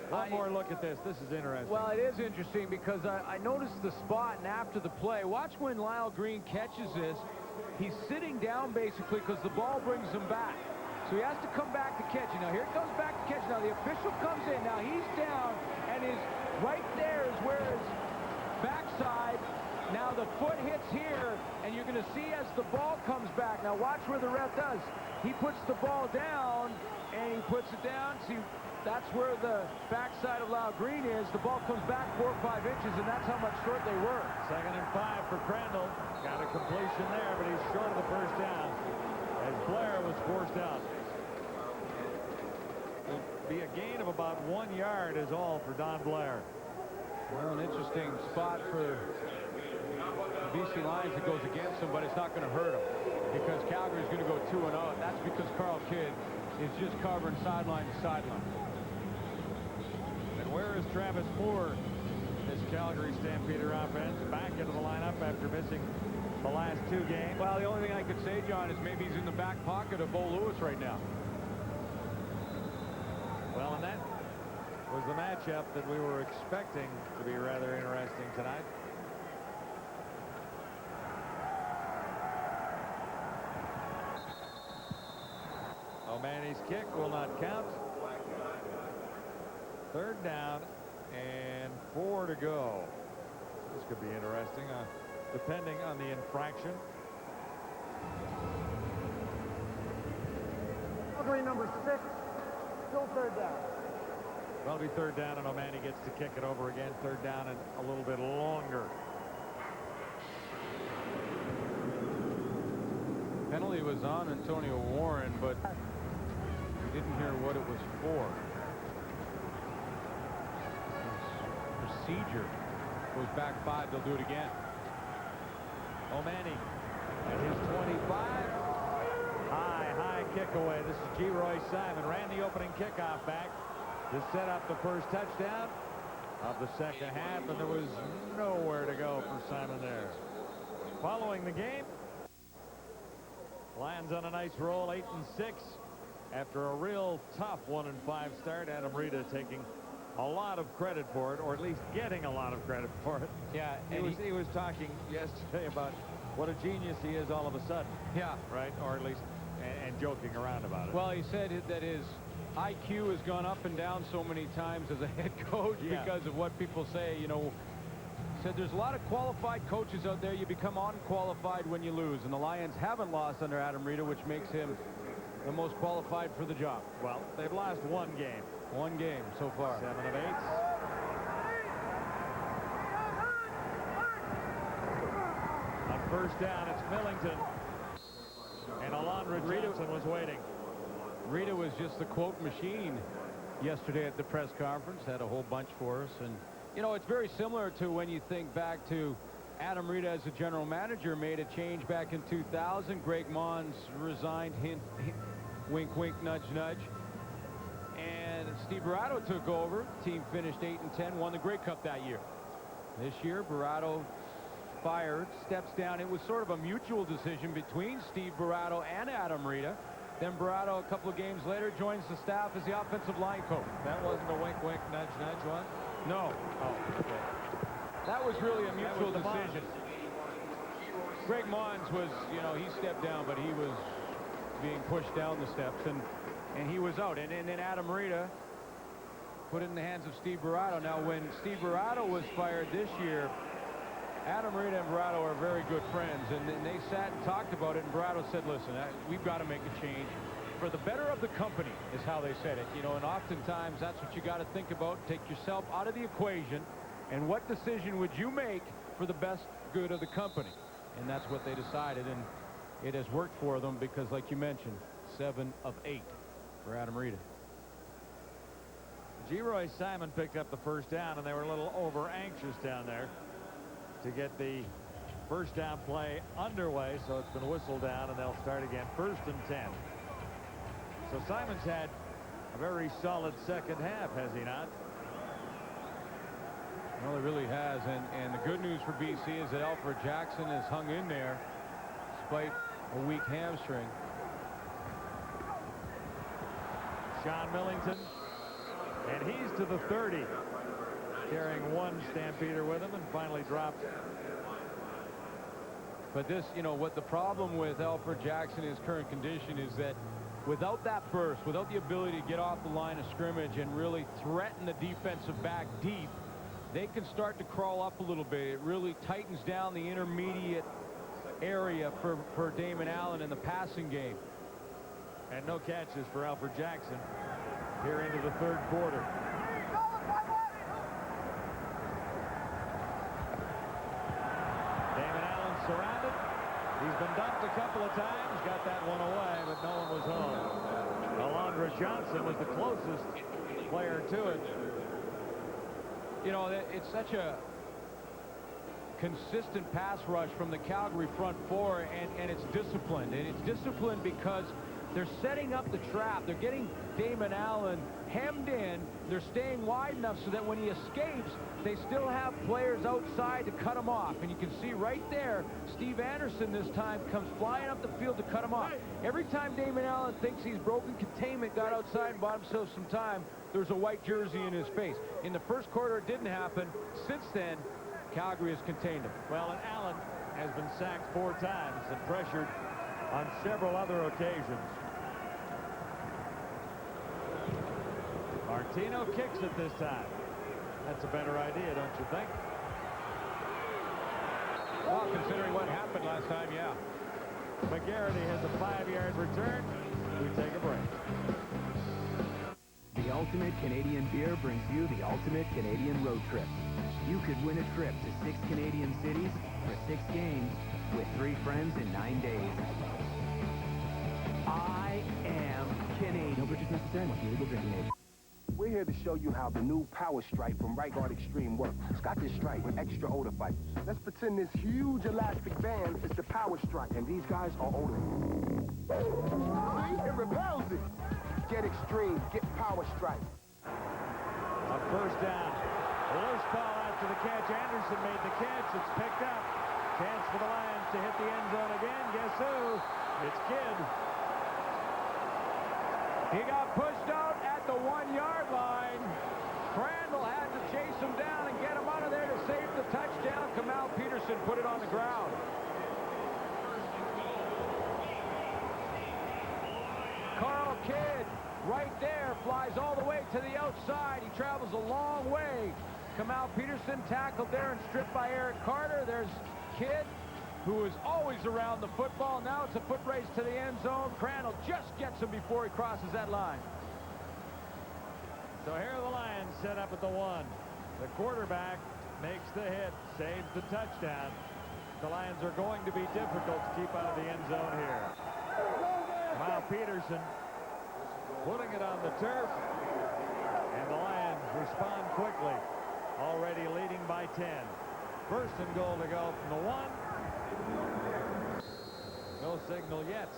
Speaker 6: One more look at this. This is interesting.
Speaker 2: Well, it is interesting because I noticed the spot, and after the play, watch when Lyle Green catches this. He's sitting down basically because the ball brings him back. So he has to come back to catch it. Now here it comes back to catch. Now the official comes in. Now he's down, and his right there is where his backside. Now the foot hits here, and you're going to see as the ball comes back. Now watch where the ref does. He puts the ball down, and he puts it down. See, that's where the backside of Lyle Green is. The ball comes back 4 or 5 inches, and that's how much short they were.
Speaker 6: 2nd and 5 for Crandall. Got a completion there, but he's short of the first down as Blair was forced out. It'll be a gain of about 1 yard is all for Don Blair.
Speaker 2: Well, an interesting spot for the BC Lions that goes against them, but it's not going to hurt them because Calgary's going to go 2-0. That's because Carl Kidd is just covering sideline to sideline.
Speaker 6: And where is Travis Moore? This Calgary Stampeder offense back into the lineup after missing the last 2 games.
Speaker 2: Well, the only thing I could say, John, is maybe he's in the back pocket of Bo Lewis right now.
Speaker 6: Well, and that was the matchup that we were expecting to be rather interesting tonight. O'Mahony's kick will not count. 3rd down and 4 to go. This could be interesting, depending on the infraction.
Speaker 13: Calgary number 6, still 3rd down.
Speaker 6: Well, it'll be 3rd down, and O'Mahony gets to kick it over again. 3rd down and a little bit longer.
Speaker 2: Penalty was on Antonio Warren, but we didn't hear what it was for. Procedure goes back 5. They'll do it again.
Speaker 6: O'Mahony at his 25. High kick away. This is G. Roy Simon. Ran the opening kickoff back to set up the first touchdown of the second half, and there was nowhere to go for Simon there. Following the game, Lions on a nice roll, 8-6 after a real tough 1-5 start. Adam Rita taking a lot of credit for it, or at least getting a lot of credit for it.
Speaker 2: Yeah,
Speaker 6: he was talking yesterday about what a genius he is all of a sudden.
Speaker 2: Yeah.
Speaker 6: Right, or at least and joking around about it.
Speaker 2: Well, he said that his IQ has gone up and down so many times as a head coach because of what people say. You know, said there's a lot of qualified coaches out there. You become unqualified when you lose, and the Lions haven't lost under Adam Rita, which makes him the most qualified for the job.
Speaker 6: Well, they've lost 1 game.
Speaker 2: 1 game so far.
Speaker 6: 7 of 8. On first down, it's Millington. And Alondra Johnson was waiting.
Speaker 2: Rita was just the quote machine yesterday at the press conference. Had a whole bunch for us. And, you know, it's very similar to when you think back to Adam Rita as a general manager made a change back in 2000. Greg Mons resigned, hint, wink, wink, nudge, nudge. And Steve Barato took over. Team finished 8-10, won the Grey Cup that year. This year, Barato fired, steps down. It was sort of a mutual decision between Steve Barato and Adam Rita. Then Barato, a couple of games later, joins the staff as the offensive line coach.
Speaker 6: That wasn't a wink, wink, nudge, nudge one?
Speaker 2: No.
Speaker 6: Oh, okay.
Speaker 2: That was really a mutual decision. Greg Mons was, you know, he stepped down, but he was being pushed down the steps, and he was out. And then Adam Rita put it in the hands of Steve Barato. Now, when Steve Barato was fired this year, Adam Rita and Barato are very good friends, and they sat and talked about it, and Barato said, listen, we've got to make a change for the better of the company, is how they said it. You know, and oftentimes that's what you got to think about. Take yourself out of the equation, and what decision would you make for the best good of the company? And that's what they decided, and it has worked for them because, like you mentioned, 7 of 8 for Adam Rita.
Speaker 6: G. Roy Simon picked up the first down, and they were a little over anxious down there to get the First down play underway, so it's been whistled down, and they'll start again. 1st and 10. So Simon's had a very solid second half, has he not?
Speaker 2: Well, it really has, and the good news for BC is that Alfred Jackson has hung in there despite a weak hamstring.
Speaker 6: Sean Millington, and he's to the 30, carrying one Stampeder with him, and finally dropped.
Speaker 2: But this, you know, what the problem with Alfred Jackson in his current condition is that without that burst, without the ability to get off the line of scrimmage and really threaten the defensive back deep, they can start to crawl up a little bit. It really tightens down the intermediate area for Damon Allen in the passing game.
Speaker 6: And no catches for Alfred Jackson here into the 3rd quarter. Damon Allen surrounded. He's been dumped a couple of times, got that one away, but no one was home. Alondra Johnson was the closest player to it.
Speaker 2: You know, it's such a consistent pass rush from the Calgary front four, and it's disciplined. And it's disciplined because they're setting up the trap. They're getting Damon Allen hemmed in. They're staying wide enough so that when he escapes, they still have players outside to cut him off. And you can see right there, Steve Anderson this time comes flying up the field to cut him off. Every time Damon Allen thinks he's broken containment, got outside and bought himself some time, there's a white jersey in his face. In the 1st quarter, it didn't happen. Since then, Calgary has contained him.
Speaker 6: Well, and Allen has been sacked 4 times and pressured on several other occasions. Martino kicks it this time. That's a better idea, don't you think?
Speaker 2: Well, considering what happened last time, yeah.
Speaker 6: McGarity has a 5-yard return. We take a break.
Speaker 14: The Ultimate Canadian Beer brings you the Ultimate Canadian Road Trip. You could win a trip to 6 Canadian cities for 6 games with 3 friends in 9 days. I am Canadian. No purchase necessary. Must be legal drinking age.
Speaker 15: We're here to show you how the new Power Stripe from Right Guard Extreme works. It's got this stripe with extra odor fibers. Let's pretend this huge elastic band is the Power Stripe, and these guys are odor. See? It repels it. Get extreme. Get Power Stripe.
Speaker 6: On 1st down. A loose ball after the catch. Anderson made the catch. It's picked up. Chance for the Lions to hit the end zone again. Guess who? It's Kidd.
Speaker 2: He got pushed out at the 1-yard line. Crandall had to chase him down and get him out of there to save the touchdown. Kamal Peterson put it on the ground. Carl Kidd right there flies all the way to the outside. He travels a long way. Kamal Peterson tackled there and stripped by Eric Carter. There's Kidd, who is always around the football. Now it's a foot race to the end zone. Crandall just gets him before he crosses that line.
Speaker 6: So here are the Lions set up at the 1. The quarterback makes the hit, saves the touchdown. The Lions are going to be difficult to keep out of the end zone here. Kamal Peterson putting it on the turf, and the Lions respond quickly, already leading by 10. 1st and goal to go from the 1. No signal yet.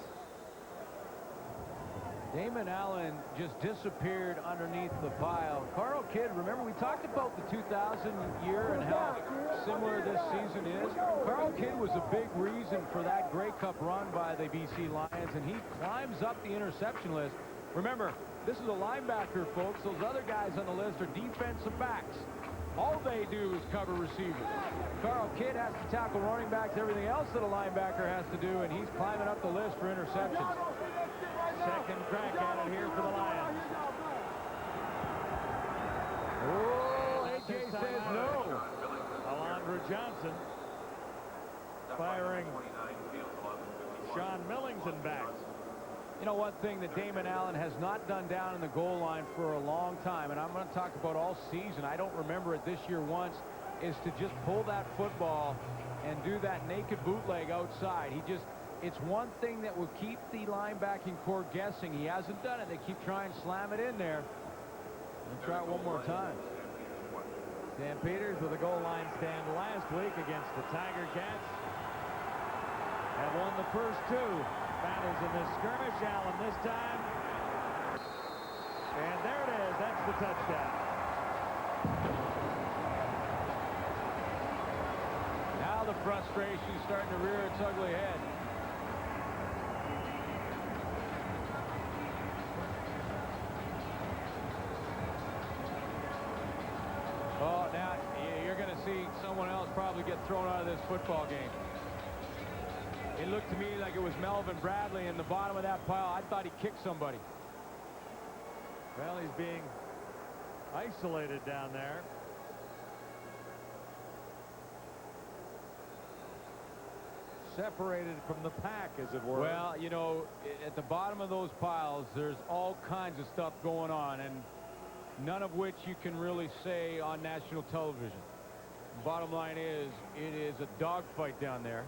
Speaker 2: Damon Allen just disappeared underneath the pile. Carl Kidd, remember we talked about the 2000 year and how similar this season is. Carl Kidd was a big reason for that Grey Cup run by the BC Lions, and he climbs up the interception list. Remember, this is a linebacker, folks. Those other guys on the list are defensive backs. All they do is cover receivers. Carl Kidd has to tackle running backs, everything else that a linebacker has to do, and he's climbing up the list for interceptions.
Speaker 6: Second crack at it here for the Lions.
Speaker 2: Oh, AJ says no.
Speaker 6: Alondra Johnson firing Sean Millington back.
Speaker 2: You know, one thing that Damon Allen has not done down in the goal line for a long time, and I'm going to talk about all season, I don't remember it this year once, is to just pull that football and do that naked bootleg outside. It's one thing that will keep the linebacking core guessing. He hasn't done it. They keep trying to slam it in there. We'll try it one more time.
Speaker 6: Stampeders with a goal line stand last week against the Tiger Cats have won the first 2 battles in this skirmish. Allen this time. And there it is. That's the touchdown.
Speaker 2: Now the frustration is starting to rear its ugly head. Oh, now you're going to see someone else probably get thrown out of this football game. It looked to me like it was Melvin Bradley in the bottom of that pile. I thought he kicked somebody.
Speaker 6: Well, he's being isolated down there. Separated from the pack, as it were.
Speaker 2: Well, you know, at the bottom of those piles, there's all kinds of stuff going on, and none of which you can really say on national television. Bottom line is, it is a dogfight down there.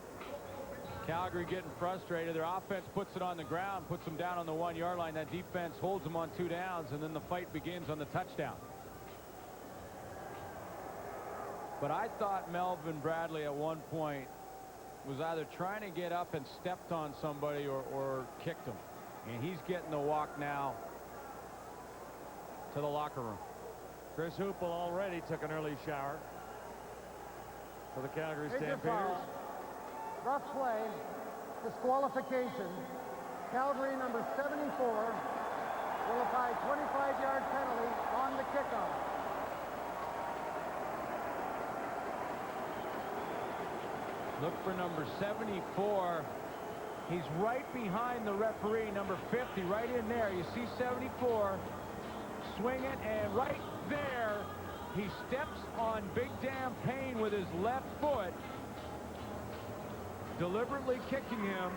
Speaker 2: Calgary getting frustrated. Their offense puts it on the ground, puts them down on the 1-yard line. That defense holds them on 2 downs, and then the fight begins on the touchdown. But I thought Melvin Bradley at one point was either trying to get up and stepped on somebody or kicked him. And he's getting the walk now to the locker room.
Speaker 6: Chris Hoople already took an early shower for the Calgary Stampeders.
Speaker 13: Rough play, disqualification. Calgary number 74 will apply 25-yard penalty on the kickoff.
Speaker 2: Look for number 74. He's right behind the referee, number 50, right in there. You see 74 swing it, and right there he steps on Big Damn Payne with his left foot, deliberately kicking him,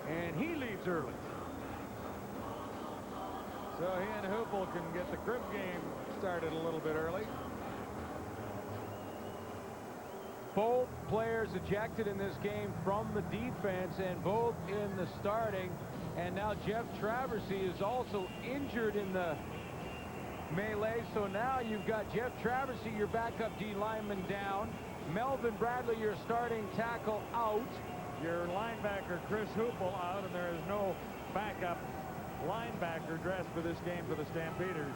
Speaker 2: and he leaves early.
Speaker 6: So he and Hoople can get the crib game started a little bit early.
Speaker 2: Both players ejected in this game from the defense and both in the starting. And now Jeff Traversy is also injured in the melee. So now you've got Jeff Traversy, your backup D lineman, down. Melvin Bradley, your starting tackle, out.
Speaker 6: Your linebacker, Chris Hoople, out, and there is no backup linebacker dressed for this game for the Stampeders.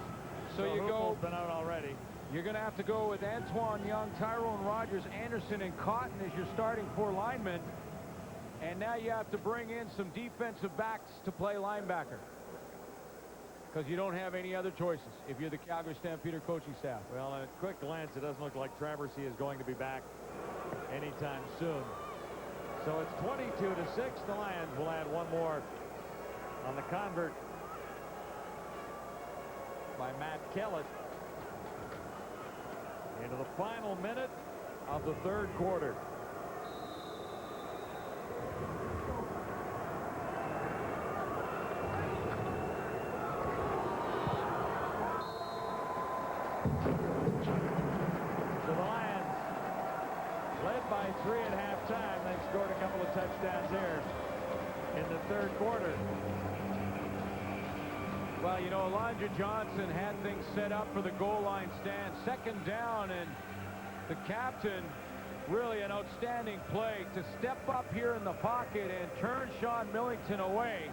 Speaker 2: So you
Speaker 6: Hoople's been out already.
Speaker 2: You're going to have to go with Antoine Young, Tyrone Rogers, Anderson, and Cotton as your starting 4 linemen. And now you have to bring in some defensive backs to play linebacker, because you don't have any other choices if you're the Calgary Stampeder coaching staff.
Speaker 6: Well, at a quick glance, it doesn't look like Traversy is going to be back anytime soon. So it's 22-6. The Lions will add one more on the convert by Matt Kellett into the final minute of the 3rd quarter. So the Lions led by 3 at halftime. They've scored a couple of touchdowns there in the 3rd quarter.
Speaker 2: Well, you know, Elijah Johnson had things set up for the goal line stand. 2nd down, and the captain, really an outstanding play to step up here in the pocket and turn Sean Millington away.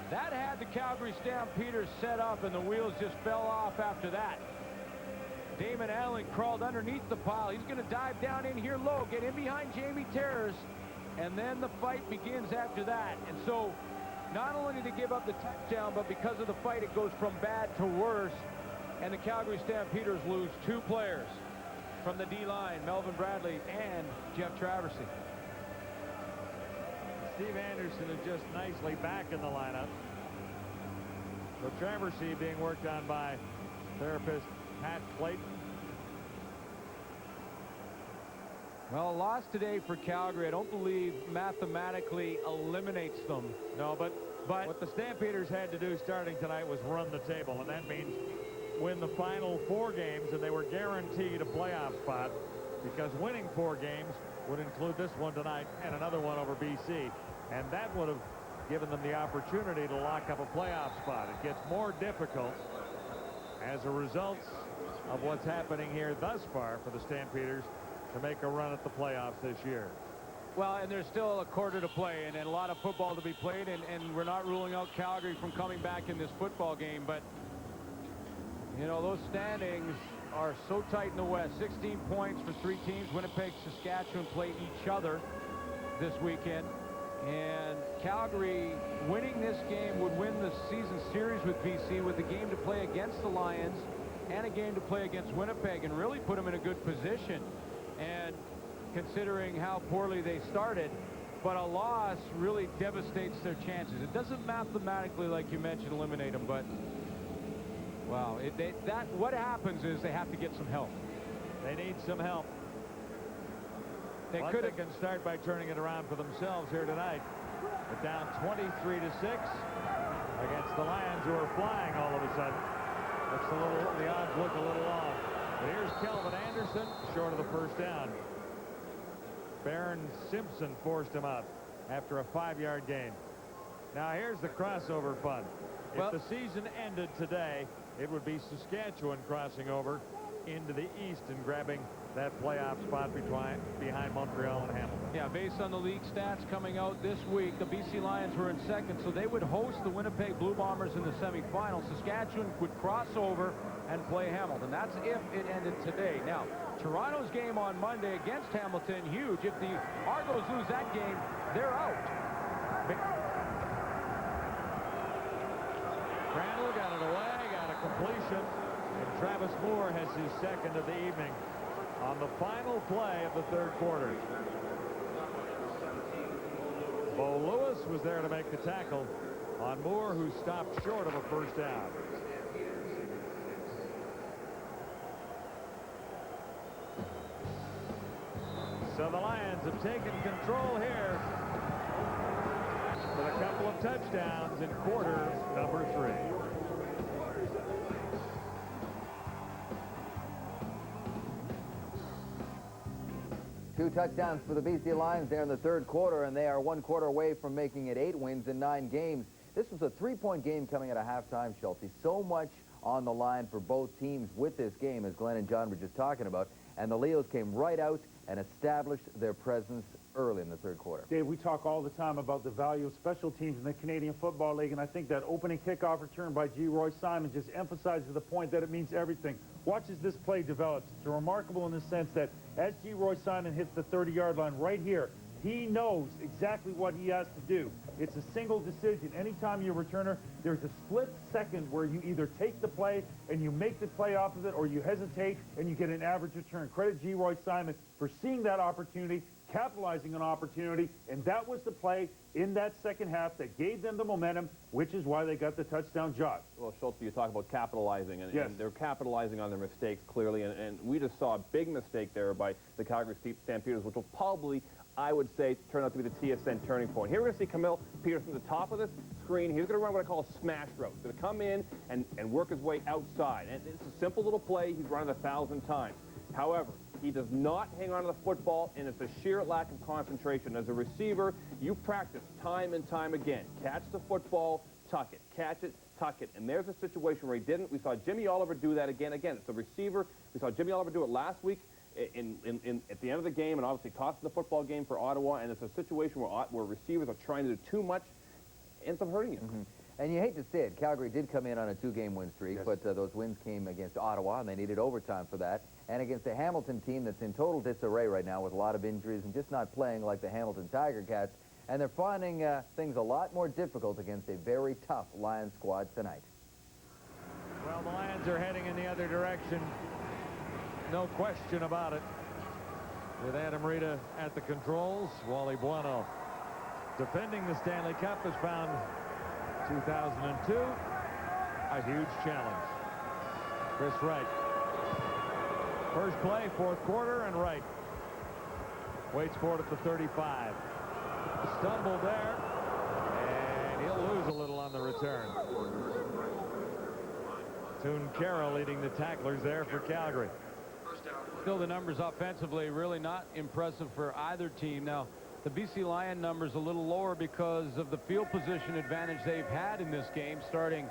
Speaker 2: That had the Calgary Stampeders set up, and the wheels just fell off after that. Damon Allen crawled underneath the pile. He's going to dive down in here low, get in behind Jamie Terrace, and then the fight begins after that. And so not only did they give up the touchdown, but because of the fight, it goes from bad to worse, and the Calgary Stampeders lose 2 players from the D-line, Melvin Bradley and Jeff Traversy.
Speaker 6: Steve Anderson is just nicely back in the lineup. So Traversy being worked on by therapist Pat Clayton.
Speaker 2: Well, a loss today for Calgary, I don't believe mathematically eliminates them.
Speaker 6: No, but what the Stampeders had to do starting tonight was run the table, and that means win the final 4 games, and they were guaranteed a playoff spot, because winning 4 games would include this one tonight and another one over BC, and that would have given them the opportunity to lock up a playoff spot. It gets more difficult as a result of what's happening here thus far for the Stampeders to make a run at the playoffs this year.
Speaker 2: Well, and there's still a quarter to play and a lot of football to be played, and we're not ruling out Calgary from coming back in this football game, but you know, those standings are so tight in the West. 16 points for 3 teams. Winnipeg, Saskatchewan play each other this weekend, and Calgary winning this game would win the season series with BC, with a game to play against the Lions and a game to play against Winnipeg, and really put them in a good position. And considering how poorly they started, but a loss really devastates their chances. It doesn't mathematically, like you mentioned, eliminate them, but wow, what happens is they have to get some help.
Speaker 6: They need some help. They can start by turning it around for themselves here tonight. They're down 23-6 against the Lions, who are flying all of a sudden. The odds look a little off. But here's Kelvin Anderson, short of the first down. Baron Simpson forced him out after a 5-yard gain. Now here's the crossover punt. If the season ended today, it would be Saskatchewan crossing over into the East and grabbing that playoff spot behind Montreal and Hamilton.
Speaker 2: Yeah, based on the league stats coming out this week, the BC Lions were in second, so they would host the Winnipeg Blue Bombers in the semifinals. Saskatchewan would cross over and play Hamilton. That's if it ended today. Now, Toronto's game on Monday against Hamilton, huge. If the Argos lose that game, they're out.
Speaker 6: Crandall got it away, got a completion, and Travis Moore has his second of the evening on the final play of the third quarter. Bo Lewis was there to make the tackle on Moore, who stopped short of a first down. So the Lions have taken control here with a couple of touchdowns in quarter number 3.
Speaker 3: Two touchdowns for the BC Lions there in the third quarter, and they are 1 quarter away from making it 8 wins in 9 games. This was a 3-point game coming at a halftime, Schulte. So much on the line for both teams with this game, as Glenn and John were just talking about, and the Leos came right out and established their presence early in the third quarter.
Speaker 4: Dave, we talk all the time about the value of special teams in the Canadian Football League, and I think that opening kickoff return by G. Roy Simon just emphasizes the point that it means everything. Watch as this play develops. It's remarkable in the sense that as G. Roy Simon hits the 30-yard line right here, he knows exactly what he has to do. It's a single decision. Anytime you're a returner, there's a split second where you either take the play and you make the play off of it, or you hesitate and you get an average return. Credit G. Roy Simon for seeing that opportunity, capitalizing on opportunity, and that was the play in that second half that gave them the momentum, which is why they got the touchdown job.
Speaker 5: Well, Schultz, you talk about capitalizing, and,
Speaker 4: yes,
Speaker 5: and they're capitalizing on their mistakes clearly, and we just saw a big mistake there by the Calgary Stampeders, which will probably, I would say, turn out to be the TSN turning point. Here we're going to see Camille Peterson at the top of this screen. He's going to run what I call a smash route. He's going to come in and work his way outside. And it's a simple little play. He's run it 1,000 times. However, he does not hang on to the football, and it's a sheer lack of concentration. As a receiver, you practice time and time again. Catch the football, tuck it. Catch it, tuck it. And there's a situation where he didn't. We saw Jimmy Oliver do that again. Again, it's a receiver. We saw Jimmy Oliver do it last week at the end of the game, and obviously tossing the football game for Ottawa. And it's a situation where receivers are trying to do too much, ends up hurting you.
Speaker 3: Mm-hmm. And you hate to say it, Calgary did come in on a 2-game win streak, yes, but those wins came against Ottawa, and they needed overtime for that, and against a Hamilton team that's in total disarray right now with a lot of injuries and just not playing like the Hamilton Tiger Cats, and they're finding things a lot more difficult against a very tough Lions squad tonight.
Speaker 6: Well, the Lions are heading in the other direction, no question about it, with Adam Rita at the controls. Wally Buono defending the Stanley Cup has found 2002 a huge challenge. Chris Wright, first play, fourth quarter, and Wright waits for it at the 35. Stumbled there, and he'll lose a little on the return. Toon Kara leading the tacklers there for Calgary.
Speaker 2: Still, the numbers offensively really not impressive for either team. Now, the BC Lion numbers a little lower because of the field position advantage they've had in this game, starting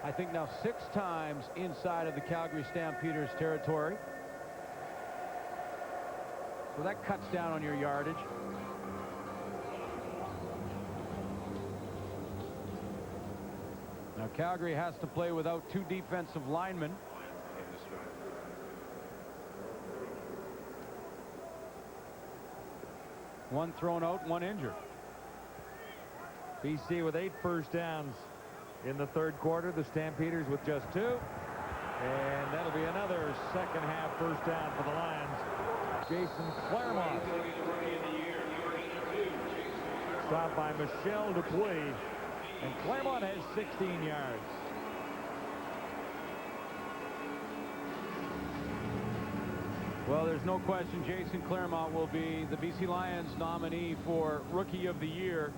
Speaker 2: I think now 6 times inside of the Calgary Stampeders territory. So that cuts down on your yardage. Now Calgary has to play without 2 defensive linemen. One thrown out, 1 injured.
Speaker 6: BC with 8 first downs in the third quarter. The Stampeders with just 2. And that'll be another second half first down for the Lions. Jason Claremont. Stopped by Michel Dupuis. And Claremont has 16 yards.
Speaker 2: Well, there's no question Jason Claremont will be the BC Lions nominee for Rookie of the Year.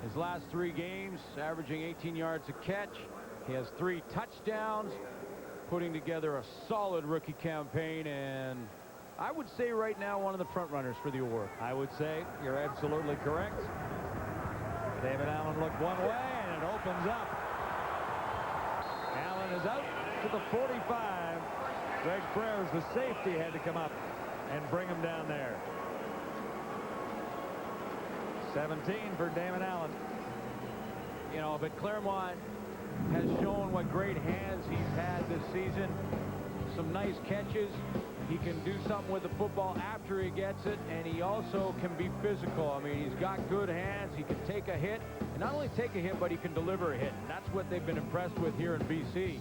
Speaker 2: His last 3 games, averaging 18 yards a catch. He has 3 touchdowns, putting together a solid rookie campaign, and I would say right now one of the front runners for the award.
Speaker 6: I would say you're absolutely correct. David Allen looked one way, and it opens up. Allen is out to the 45. Greg Frères, the safety, had to come up and bring him down there. 17 for Damon Allen.
Speaker 2: You know, but Claremont has shown what great hands he's had this season. Some nice catches. He can do something with the football after he gets it, and he also can be physical. I mean, he's got good hands. He can take a hit, and not only take a hit, but he can deliver a hit. And that's what they've been impressed with here in BC.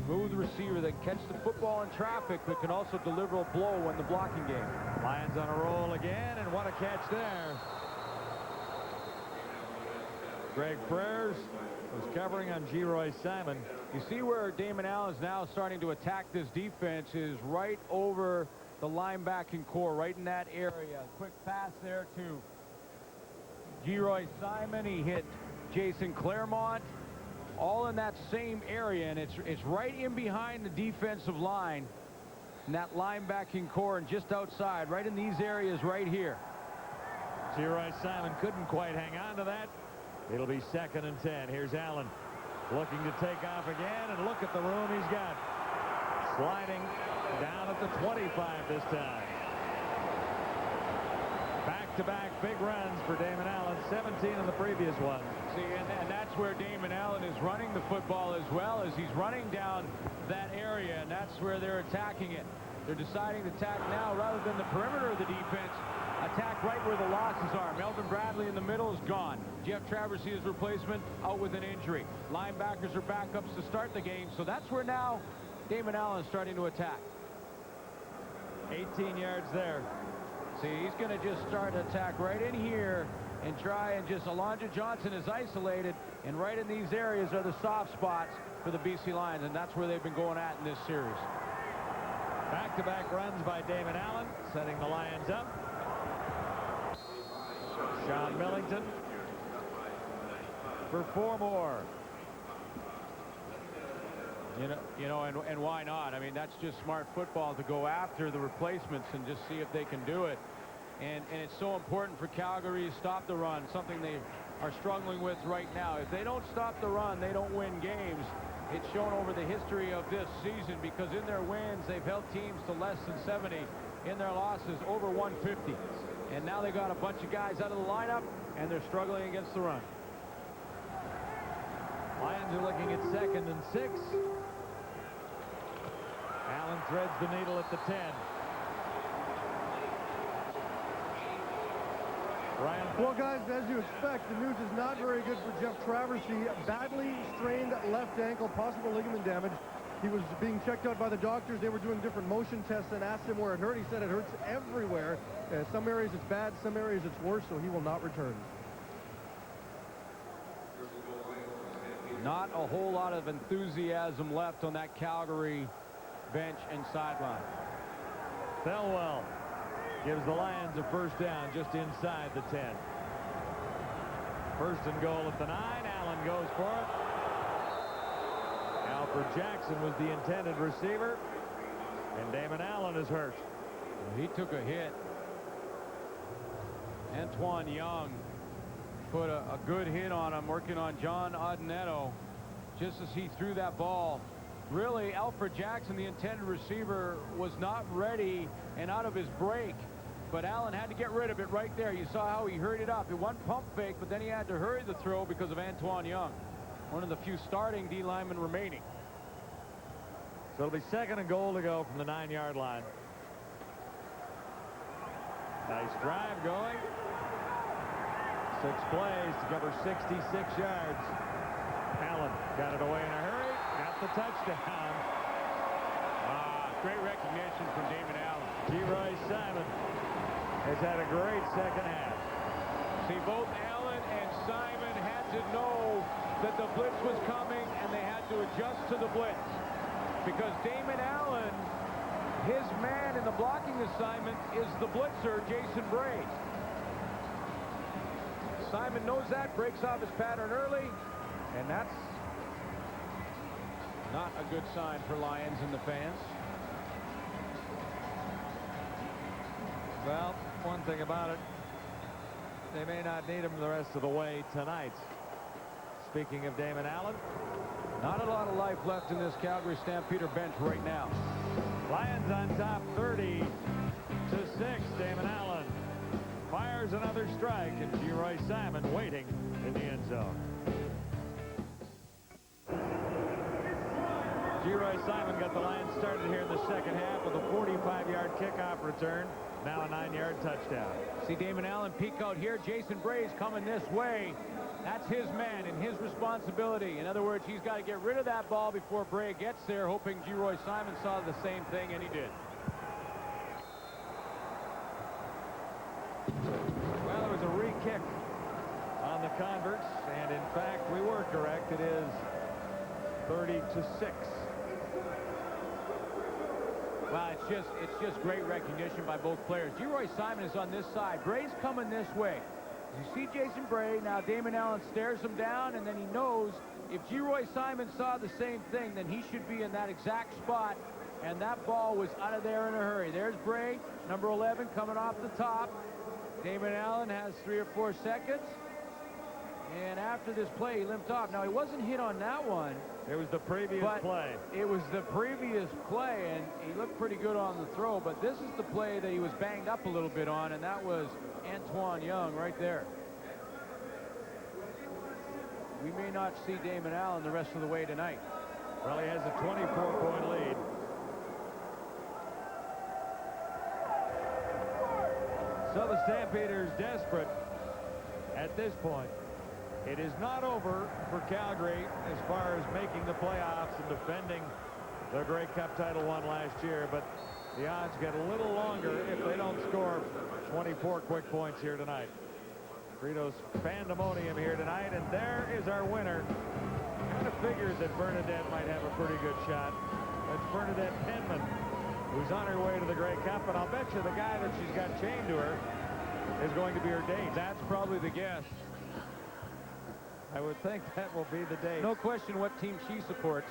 Speaker 2: Smooth receiver that catches the football in traffic, but can also deliver a blow in the blocking game.
Speaker 6: Lions on a roll again, and what a catch there. Greg Frères was covering on Geroy Simon.
Speaker 2: You see where Damon Allen's now starting to attack this defense is right over the linebacking core, right in that area. Quick pass there to Geroy Simon. He hit Jason Claremont, all in that same area, and it's right in behind the defensive line, and that linebacking core, and just outside, right in these areas right here.
Speaker 6: Geroy Simon couldn't quite hang on to that. It'll be 2nd and 10. Here's Allen looking to take off again, and look at the room he's got. Sliding down at the 25 this time. Back-to-back big runs for Damon Allen, 17 in the previous one.
Speaker 2: See, and that's where Damon Allen is running the football as well, as he's running down that area, and that's where they're attacking it. They're deciding to attack now rather than the perimeter of the defense. Attack right where the losses are. Melvin Bradley in the middle is gone. Jeff Traversy, his replacement, out with an injury. Linebackers are backups to start the game, so that's where now Damon Allen is starting to attack.
Speaker 6: 18 yards there.
Speaker 2: See, he's going to just start to attack right in here and try and just, Alondra Johnson is isolated, and right in these areas are the soft spots for the BC Lions, and that's where they've been going at in this series.
Speaker 6: Back-to-back runs by Damon Allen, setting the Lions up. Sean Millington for 4 more.
Speaker 2: You know, and why not? I mean, that's just smart football to go after the replacements and just see if they can do it. And it's so important for Calgary to stop the run, something they are struggling with right now. If they don't stop the run, they don't win games. It's shown over the history of this season, because in their wins, they've held teams to less than 70. In their losses, over 150. And now they got a bunch of guys out of the lineup, and they're struggling against the run.
Speaker 6: Lions are looking at 2nd and 6. Allen threads the needle at the 10. Ryan.
Speaker 8: Well, guys, as you expect, the news is not very good for Jeff Traversy. Badly strained left ankle, possible ligament damage. He was being checked out by the doctors. They were doing different motion tests and asked him where it hurt. He said it hurts everywhere. Some areas it's bad, some areas it's worse, so he will not return.
Speaker 2: Not a whole lot of enthusiasm left on that Calgary bench and sideline.
Speaker 6: Thelwell gives the Lions a first down just inside the 10. 1st and goal at the 9. Allen goes for it. Alfred Jackson was the intended receiver, and Damon Allen is hurt.
Speaker 2: He took a hit. Antoine Young put a good hit on him, working on John Odinetto. just as he threw that ball. Really, Alfred Jackson, the intended receiver, was not ready and out of his break. But Allen had to get rid of it right there. You saw how he hurried it up. It wasn't pump fake, but then he had to hurry the throw because of Antoine Young, one of the few starting D linemen remaining.
Speaker 6: So it'll be 2nd and goal to go from the 9-yard line. Nice drive going. 6 plays to cover 66 yards. Allen got it away in a hurry. Got the touchdown.
Speaker 2: Great recognition from Damon Allen.
Speaker 6: Leroy Simon has had a great second half.
Speaker 2: See, both Allen and Simon had to know that the blitz was coming, and they had to adjust to the blitz. Because Damon Allen, his man in the blocking assignment is the blitzer, Jason Bray. Simon knows that, breaks off his pattern early, and that's not a good sign for Lions and the fans.
Speaker 6: Well, one thing about it, they may not need him the rest of the way tonight. Speaking of Damon Allen,
Speaker 2: not a lot of life left in this Calgary Stampeder bench right now.
Speaker 6: Lions on top 30-6. Damon Allen fires another strike, and Leroy Simon waiting in the end zone. Leroy Simon got the Lions started here in the second half with a 45-yard kickoff return. Now a 9-yard touchdown.
Speaker 2: See Damon Allen peek out here. Jason Bray's coming this way. That's his man and his responsibility. In other words, he's got to get rid of that ball before Bray gets there, hoping Leroy Simon saw the same thing, and he did.
Speaker 6: Well, there was a re-kick on the Converts, and in fact, we were correct. It is 30-6.
Speaker 2: Well, it's just great recognition by both players. Leroy Simon is on this side. Bray's coming this way. You see Jason Bray. Now Damon Allen stares him down, and then he knows if Leroy Simon saw the same thing, then he should be in that exact spot, and that ball was out of there in a hurry. There's Bray, number 11, coming off the top. Damon Allen has 3 or 4 seconds, and after this play, he limped off. Now, he wasn't hit on that one.
Speaker 6: It was the previous play.
Speaker 2: It was the previous play, and he looked pretty good on the throw, but this is the play that he was banged up a little bit on, and that was Antoine Young right there. We may not see Damon Allen the rest of the way tonight.
Speaker 6: Well, he has a 24-point lead. So the Stampeders desperate at this point. It is not over for Calgary as far as making the playoffs and defending the Grey Cup title won last year, but the odds get a little longer if they don't score 24 quick points here tonight. Fritos pandemonium here tonight, and there is our winner. Kind of figured that Bernadette might have a pretty good shot. That's Bernadette Penman, who's on her way to the Grey Cup, and I'll bet you the guy that she's got chained to her is going to be her date.
Speaker 2: That's probably the guess.
Speaker 6: I would think that will be the date.
Speaker 2: No question what team she supports.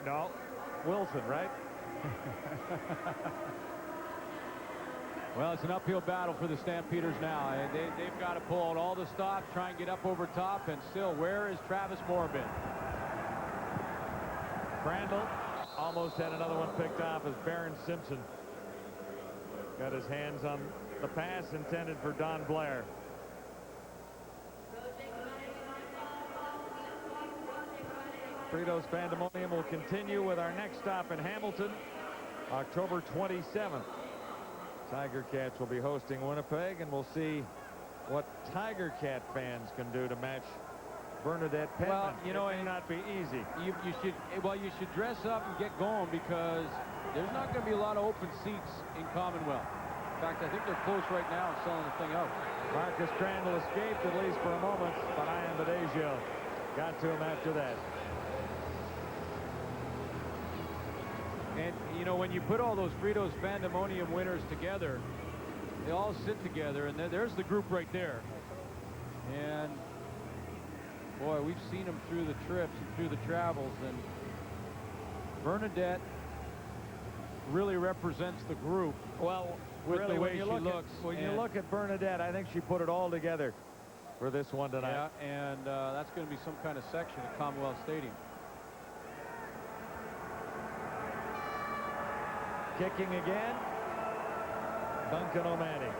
Speaker 6: No, Wilson, right?
Speaker 2: Well, it's an uphill battle for the Stampeders now. They've got to pull out all the stops, try and get up over top, and still, where is Travis Morbin?
Speaker 6: Crandall almost had another one picked off as Barron Simpson got his hands on the pass intended for Don Blair. Fritos pandemonium will continue with our next stop in Hamilton, October 27th. Tiger Cats will be hosting Winnipeg, and we'll see what Tiger Cat fans can do to match Bernadette Penman.
Speaker 2: Well, you know,
Speaker 6: it may not be easy.
Speaker 2: You should dress up and get going, because there's not going to be a lot of open seats in Commonwealth. In fact, I think they're close right now and selling the thing out.
Speaker 6: Marcus Crandall escaped at least for a moment, but Ian Badesio got to him after that.
Speaker 2: And, you know, when you put all those Fritos Pandemonium winners together, they all sit together, and there's the group right there. And, boy, we've seen them through the trips and through the travels, and Bernadette really represents the group.
Speaker 6: Well,
Speaker 2: with
Speaker 6: really,
Speaker 2: the way she
Speaker 6: looks. When you look at Bernadette, I think she put it all together for this one tonight.
Speaker 2: Yeah, and that's going to be some kind of section at Commonwealth Stadium.
Speaker 6: kicking again. Duncan O'Mahony.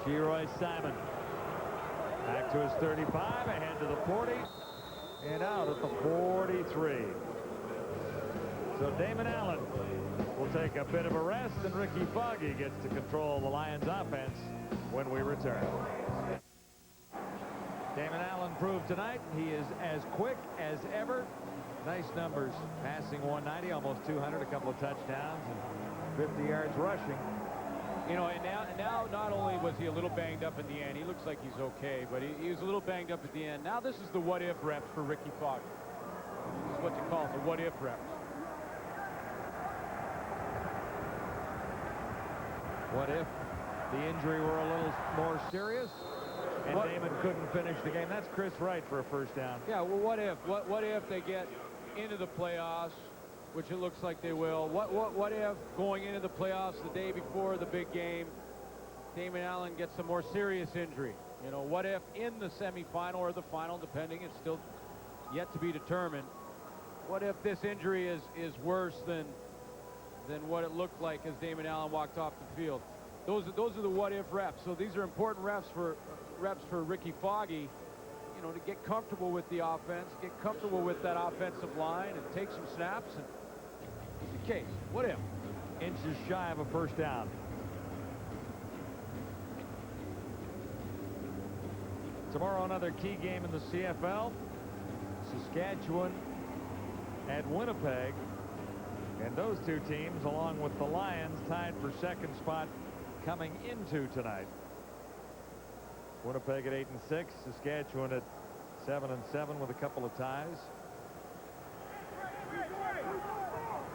Speaker 6: G-Roy Simon. Back to his 35, ahead to the 40, and out at the 43. So Damon Allen will take a bit of a rest, and Ricky Foggy gets to control the Lions offense when we return. Damon Allen proved tonight he is as quick as ever. Nice numbers, passing 190, almost 200, a couple of touchdowns, and 50 yards rushing.
Speaker 2: You know, and now not only was he a little banged up at the end, he looks like he's okay, but he was a little banged up at the end. Now this is the what-if reps for Ricky Foggy. This is what you call it, the what-if reps.
Speaker 6: What if the injury were a little more serious and Damon couldn't finish the game? That's Chris Wright for a first down.
Speaker 2: Yeah, well, what if? What if they get into the playoffs, which it looks like they will? What if going into the playoffs the day before the big game, Damon Allen gets a more serious injury? You know, what if in the semifinal or the final, depending, it's still yet to be determined. What if this injury is worse than what it looked like as Damon Allen walked off the field? Those are the what-if reps. So these are important reps for Ricky Foggy, you know, to get comfortable with the offense, get comfortable with that offensive line, and take some snaps. And the case, what if?
Speaker 6: Inches shy of a first down. Tomorrow, another key game in the CFL. Saskatchewan at Winnipeg. And those two teams, along with the Lions, tied for second spot coming into tonight. Winnipeg at 8-6, Saskatchewan at 7-7 with a couple of ties.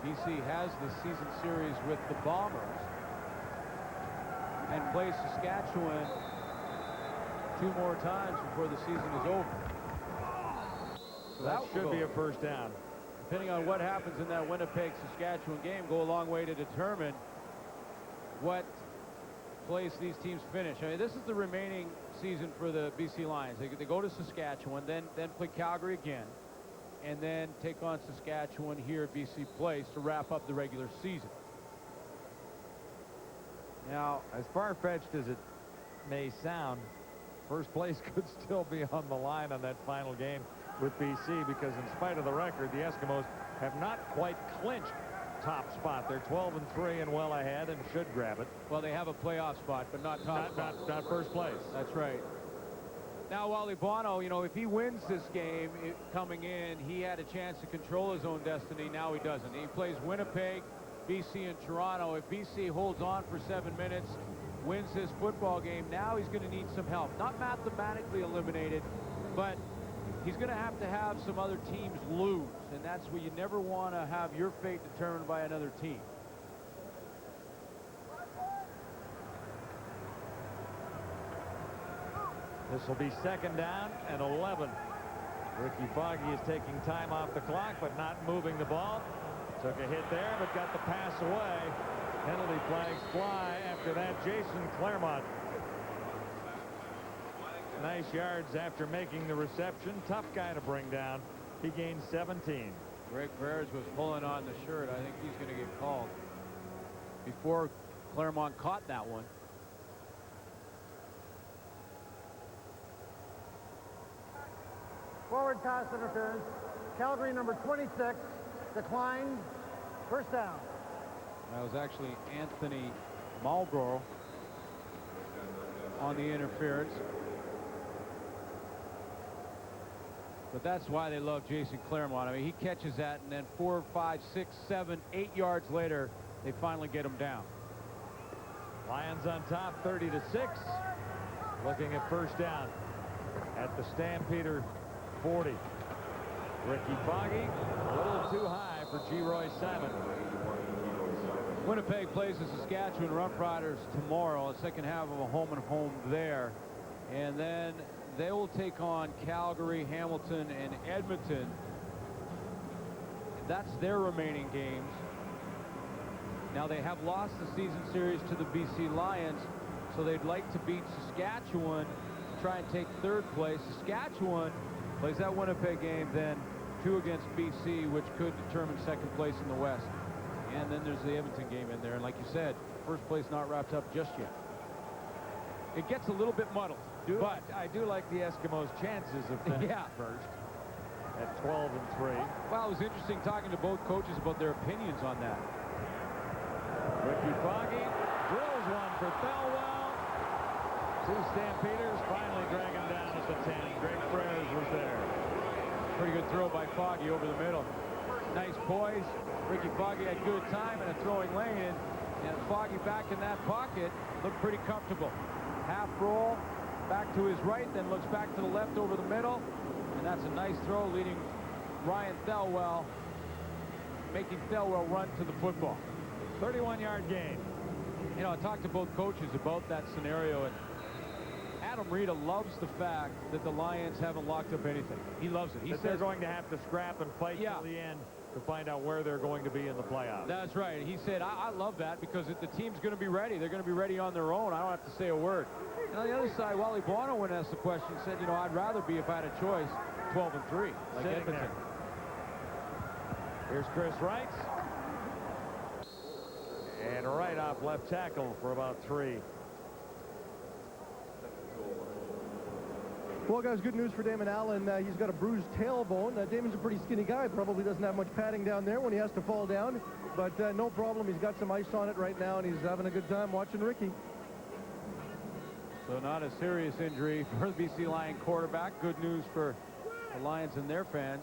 Speaker 2: BC has the season series with the Bombers and plays Saskatchewan 2 more times before the season is over.
Speaker 6: So that should be a first down.
Speaker 2: Depending on what happens in that Winnipeg-Saskatchewan game, go a long way to determine what place these teams finish. I mean, this is the remaining season for the BC Lions. They go to Saskatchewan, then play Calgary again, and then take on Saskatchewan here at BC Place to wrap up the regular season.
Speaker 6: Now, as far-fetched as it may sound, first place could still be on the line on that final game with BC, because in spite of the record, the Eskimos have not quite clinched top spot. They're 12-3 and well ahead and should grab it.
Speaker 2: Well, they have a playoff spot, but not top spot.
Speaker 6: Not first place.
Speaker 2: That's right. Now, Wally Bono, you know, if he wins this game coming in, he had a chance to control his own destiny. Now he doesn't. He plays Winnipeg, BC, and Toronto. If BC holds on for 7 minutes, wins this football game, now he's going to need some help. Not mathematically eliminated, but he's going to have some other teams lose, and that's where you never want to have your fate determined by another team.
Speaker 6: This will be second down and 11. Ricky Foggy is taking time off the clock, but not moving the ball. Took a hit there, but got the pass away. Penalty flags fly after that. Jason Claremont. Nice yards after making the reception. Tough guy to bring down. He gained 17.
Speaker 2: Greg Perez was pulling on the shirt. I think he's going to get called before Claremont caught that one.
Speaker 13: Forward pass interference. Calgary number 26 declined. First down.
Speaker 2: That was actually Anthony Marlborough on the interference. But that's why they love Jason Claremont. I mean, he catches that, and then 4, 5, 6, 7, 8 yards later, they finally get him down.
Speaker 6: Lions on top, 30-6. Looking at first down at the Stampeder 40. Ricky Foggy, a little too high for G-Roy Simon.
Speaker 2: Winnipeg plays the Saskatchewan Roughriders tomorrow, a second half of a home-and-home there. And then they will take on Calgary, Hamilton, and Edmonton. That's their remaining games. Now, they have lost the season series to the BC Lions, so they'd like to beat Saskatchewan try and take third place. Saskatchewan plays that Winnipeg game, then 2 against BC, which could determine second place in the West. And then there's the Edmonton game in there. And like you said, first place not wrapped up just yet. It gets a little bit muddled.
Speaker 6: But I do like the Eskimos' chances of finishing first at 12-3.
Speaker 2: Well, it was interesting talking to both coaches about their opinions on that.
Speaker 6: Ricky Foggy drills one for Thelwell. 2 Stampeders finally drag him down at the 10. Greg Frères was there.
Speaker 2: Pretty good throw by Foggy over the middle. Nice poise. Ricky Foggy had good time in a throwing lane, and Foggy back in that pocket looked pretty comfortable. Half roll, back to his right, then looks back to the left over the middle, and that's a nice throw leading Ryan Thelwell, making Thelwell run to the football.
Speaker 6: 31-yard gain.
Speaker 2: You know, I talked to both coaches about that scenario, and Adam Rita loves the fact that the Lions haven't locked up anything. He loves it. He says
Speaker 6: they're going to have to scrap and fight till the end to find out where they're going to be in the playoffs.
Speaker 2: That's right. He said, I love that because the team's going to be ready. They're going to be ready on their own. I don't have to say a word. And on the other side, Wally Bono, when asked the question, said, you know, I'd rather be, if I had a choice, 12-3, like Edmonton.
Speaker 6: There. Here's Chris Wright. And right off left tackle for about 3.
Speaker 8: Well, guys, good news for Damon Allen. He's got a bruised tailbone. Damon's a pretty skinny guy. Probably doesn't have much padding down there when he has to fall down. But no problem. He's got some ice on it right now, and he's having a good time watching Ricky.
Speaker 2: So not a serious injury for the BC Lion quarterback. Good news for the Lions and their fans.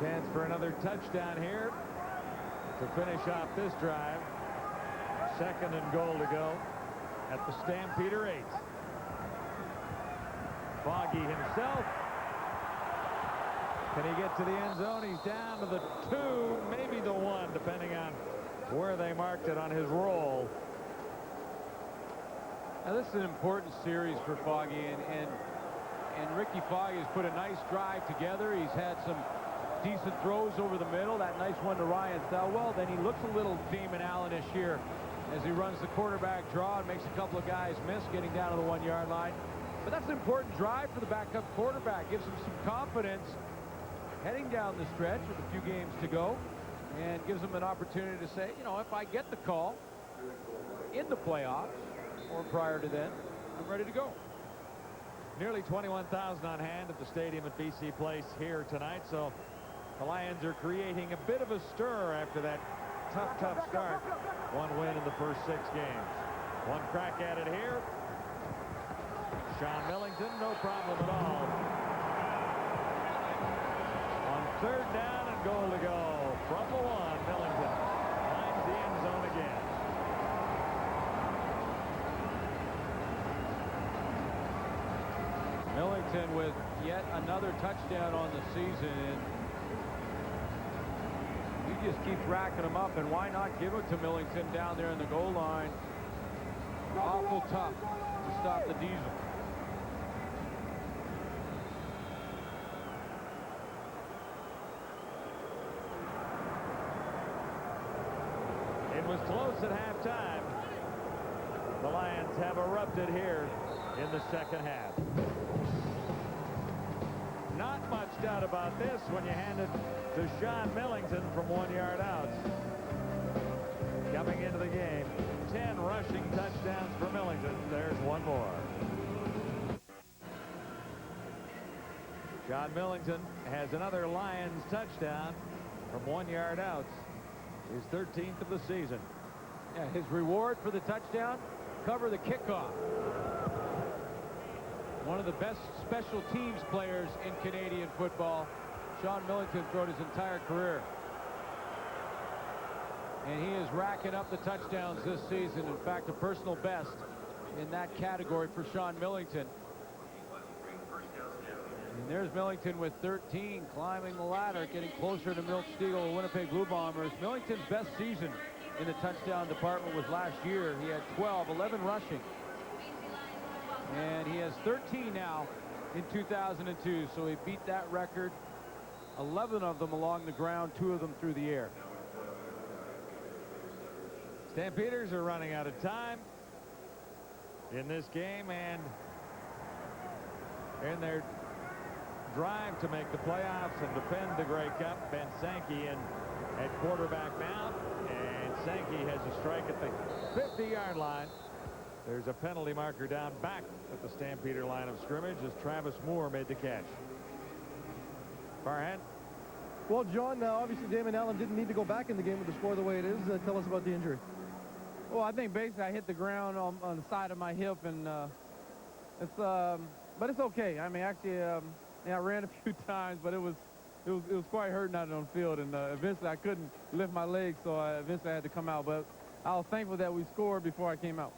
Speaker 6: Chance for another touchdown here to finish off this drive. 2nd and goal to go at the Stampeder 8. Foggy himself. Can he get to the end zone? He's down to the 2, maybe the 1, depending on where they marked it on his roll.
Speaker 2: Now, this is an important series for Foggy, and Ricky Foggy has put a nice drive together. He's had some decent throws over the middle. That nice one to Ryan Thelwell. Then he looks a little Damon Allen-ish here as he runs the quarterback draw and makes a couple of guys miss, getting down to the 1-yard line. But that's an important drive for the backup quarterback. Gives him some confidence heading down the stretch with a few games to go, and gives him an opportunity to say, you know, if I get the call in the playoffs or prior to then, I'm ready to go.
Speaker 6: Nearly 21,000 on hand at the stadium at BC Place here tonight, so the Lions are creating a bit of a stir after that tough start. 1 win in the first 6 games. 1 crack at it here. Sean Millington, no problem at all. On 3rd down and goal to go from the 1, Millington finds the end zone again.
Speaker 2: Millington with yet another touchdown on the season, and you just keep racking them up, and why not give it to Millington down there in the goal line? Awful tough to stop the Diesel.
Speaker 6: It was close at halftime. The Lions have erupted here in the second half. Not much doubt about this when you hand it to Sean Millington from 1 yard out. Coming into the game, 10 rushing touchdowns for Millington. There's 1 more. Sean Millington has another Lions touchdown from 1 yard out. His 13th of the season.
Speaker 2: Yeah, his reward for the touchdown, cover the kickoff. One of the best special teams players in Canadian football. Sean Millington throughout his entire career. And he is racking up the touchdowns this season. In fact, a personal best in that category for Sean Millington. And there's Millington with 13, climbing the ladder, getting closer to Milt Stegall, the Winnipeg Blue Bombers. Millington's best season in the touchdown department was last year. He had 11 rushing. And he has 13 now in 2002, so he beat that record. 11 of them along the ground, 2 of them through the air.
Speaker 6: Stampeders are running out of time. in this game, and in their drive to make the playoffs and defend the Grey Cup, Ben Sankey in at quarterback mount, and Sankey has a strike at the 50-yard line. There's a penalty marker down back at the Stampeder line of scrimmage as Travis Moore made the catch. Farhan?
Speaker 8: Well, John, obviously Damon Allen didn't need to go back in the game with the score the way it is. Tell us about the injury.
Speaker 16: Well, I think basically I hit the ground on the side of my hip, and but it's okay. I mean, actually, yeah, I ran a few times, but it was quite hurting out on the field, and eventually I couldn't lift my legs, so eventually I had to come out. But I was thankful that we scored before I came out.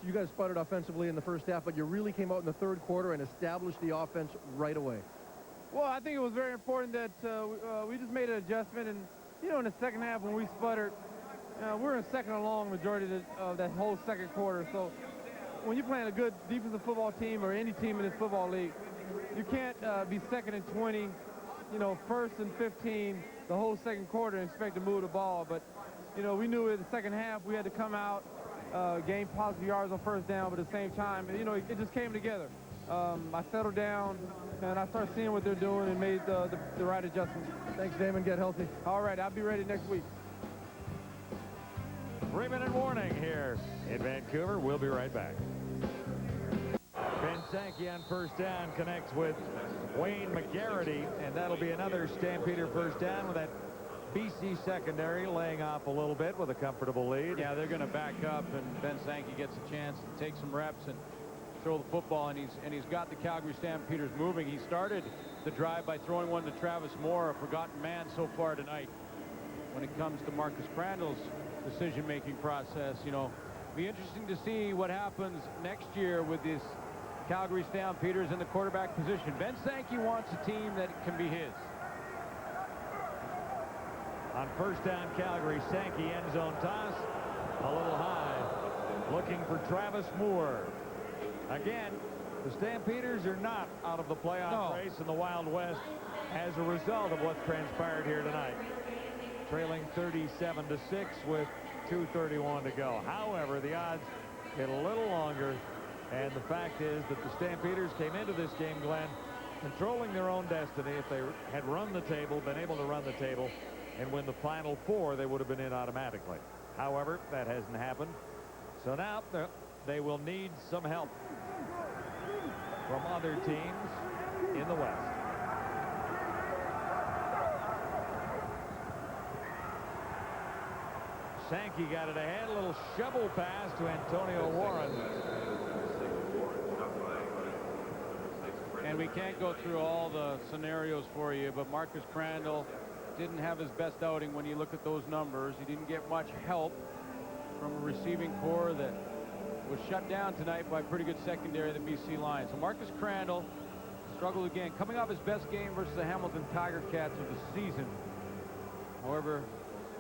Speaker 8: You guys sputtered offensively in the first half, but you really came out in the third quarter and established the offense right away.
Speaker 16: Well, I think it was very important that we just made an adjustment, and you know, in the second half when we sputtered, we're in second and long majority of that whole second quarter. So when you're playing a good defensive football team or any team in this football league, you can't be second and 20, you know, first and 15 the whole second quarter and expect to move the ball. But you know, we knew in the second half we had to come out, gain positive yards on first down, but at the same time, you know, it just came together. I settled down, and I started seeing what they're doing and made the right adjustments.
Speaker 8: Thanks, Damon. Get healthy.
Speaker 16: All right, I'll be ready next week.
Speaker 6: 3-minute warning here in Vancouver. We'll be right back. Ben Sankey on first down connects with Wayne McGarity, and that'll be another Stampeder first down with that BC secondary laying off a little bit with a comfortable lead.
Speaker 2: Yeah, they're going to back up, and Ben Sankey gets a chance to take some reps and throw the football, and he's got the Calgary Stampeders moving. He started the drive by throwing one to Travis Moore, a forgotten man so far tonight. When it comes to Marcus Crandall's decision-making process, you know, be interesting to see what happens next year with this Calgary Stampeders in the quarterback position. Ben Sankey wants a team that can be his.
Speaker 6: On first down, Calgary, Sankey end zone toss, a little high, looking for Travis Moore. Again, the Stampeders are not out of the playoff race in the Wild West as a result of what's transpired here tonight. Trailing 37-6 with 2:31 to go. However, the odds get a little longer, and the fact is that the Stampeders came into this game, Glenn, controlling their own destiny. If they had run the table, been able to run the table, and win the Final Four, they would have been in automatically. However, that hasn't happened. So now they will need some help from other teams in the West. Sankey got it ahead, a little shovel pass to Antonio Warren.
Speaker 2: And we can't go through all the scenarios for you, but Marcus Crandall didn't have his best outing when you look at those numbers. He didn't get much help from a receiving core that was shut down tonight by a pretty good secondary of the BC Lions. So Marcus Crandall struggled again, coming off his best game versus the Hamilton Tiger Cats of the season. However,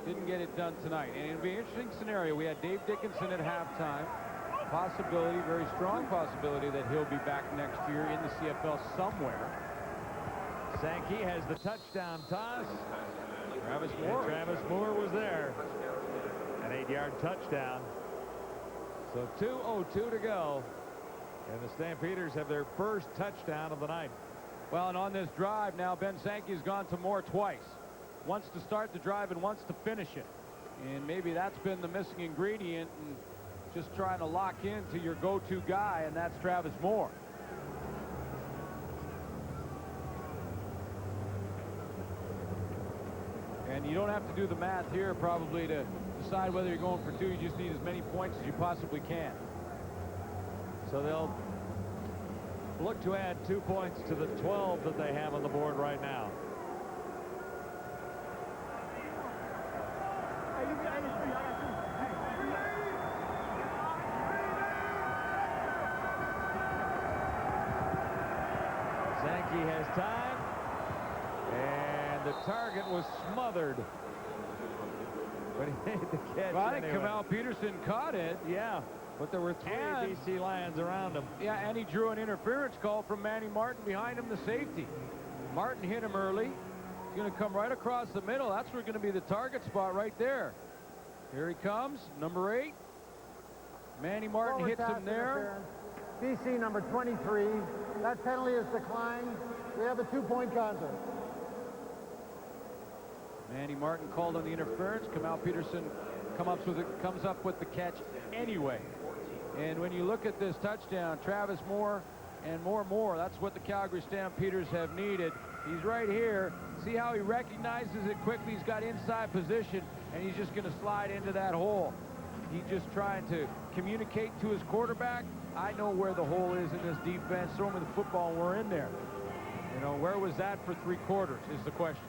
Speaker 2: didn't get it done tonight. And it'll be an interesting scenario. We had Dave Dickinson at halftime. Possibility, very strong possibility, that he'll be back next year in the CFL somewhere.
Speaker 6: Sankey has the touchdown toss.
Speaker 2: Travis Moore.
Speaker 6: Travis Moore was there. An 8-yard touchdown. So 2:02 to go. And the Stampeders have their first touchdown of the night.
Speaker 2: Well, and on this drive now, Ben Sankey's gone to Moore twice. Wants to start the drive and wants to finish it. And maybe that's been the missing ingredient, and just trying to lock into your go-to guy, and that's Travis Moore. And you don't have to do the math here probably to decide whether you're going for 2. You just need as many points as you possibly can.
Speaker 6: So they'll look to add 2 points to the 12 that they have on the board right now. Sankey has time, and the target was smothered. But he made the catch.
Speaker 2: Well, I think
Speaker 6: anyway.
Speaker 2: Kamal Peterson caught it.
Speaker 6: Yeah, but there were 3 BC Lions around him.
Speaker 2: Yeah, and he drew an interference call from Manny Martin behind him, the safety. Martin hit him early. He's going to come right across the middle. That's where going to be the target spot right there. Here he comes, number 8. Manny Martin hits him there.
Speaker 13: BC number 23. That penalty is declined. We have a 2-point contest.
Speaker 2: Manny Martin called on the interference. Kamal Peterson comes up with the catch anyway. And when you look at this touchdown, Travis Moore and more, that's what the Calgary Stampeders have needed. He's right here. See how he recognizes it quickly. He's got inside position, and he's just going to slide into that hole. He's just trying to communicate to his quarterback. I know where the hole is in this defense. Throw me the football, and we're in there. You know, where was that for 3 quarters is the question.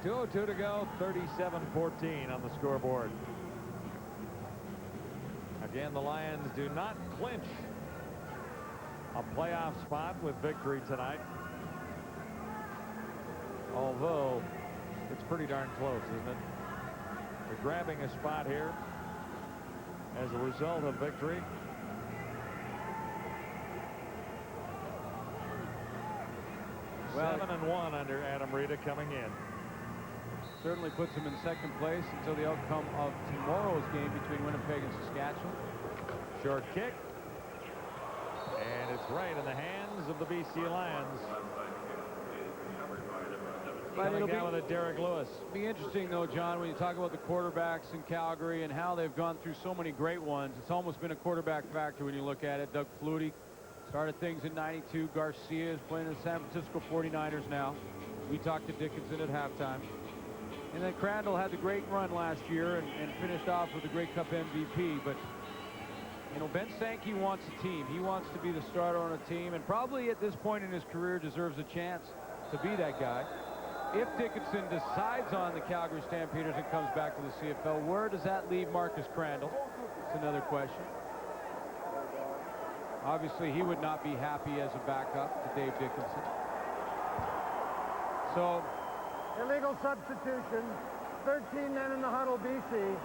Speaker 6: 2:02 to go, 37-14 on the scoreboard. Again, the Lions do not clinch a playoff spot with victory tonight. Although, it's pretty darn close, isn't it? They're grabbing a spot here as a result of victory.
Speaker 2: Well,
Speaker 6: 7-1 under Adam Rita coming in.
Speaker 2: Certainly puts him in second place until the outcome of tomorrow's game between Winnipeg and Saskatchewan.
Speaker 6: Short kick. And it's right in the hands of the BC Lions. Coming down with it, Derek Lewis.
Speaker 2: It'll be interesting, though, John, when you talk about the quarterbacks in Calgary and how they've gone through so many great ones. It's almost been a quarterback factor when you look at it. Doug Flutie started things in '92. Garcia is playing in the San Francisco 49ers now. We talked to Dickinson at halftime. And then Crandall had the great run last year and finished off with a Grey Cup MVP. But, you know, Ben Sankey wants a team. He wants to be the starter on a team, and probably at this point in his career deserves a chance to be that guy. If Dickinson decides on the Calgary Stampeders and comes back to the CFL, where does that leave Marcus Crandall? It's another question. Obviously, he would not be happy as a backup to Dave Dickinson. So,
Speaker 13: illegal substitution. 13 men in the huddle, BC.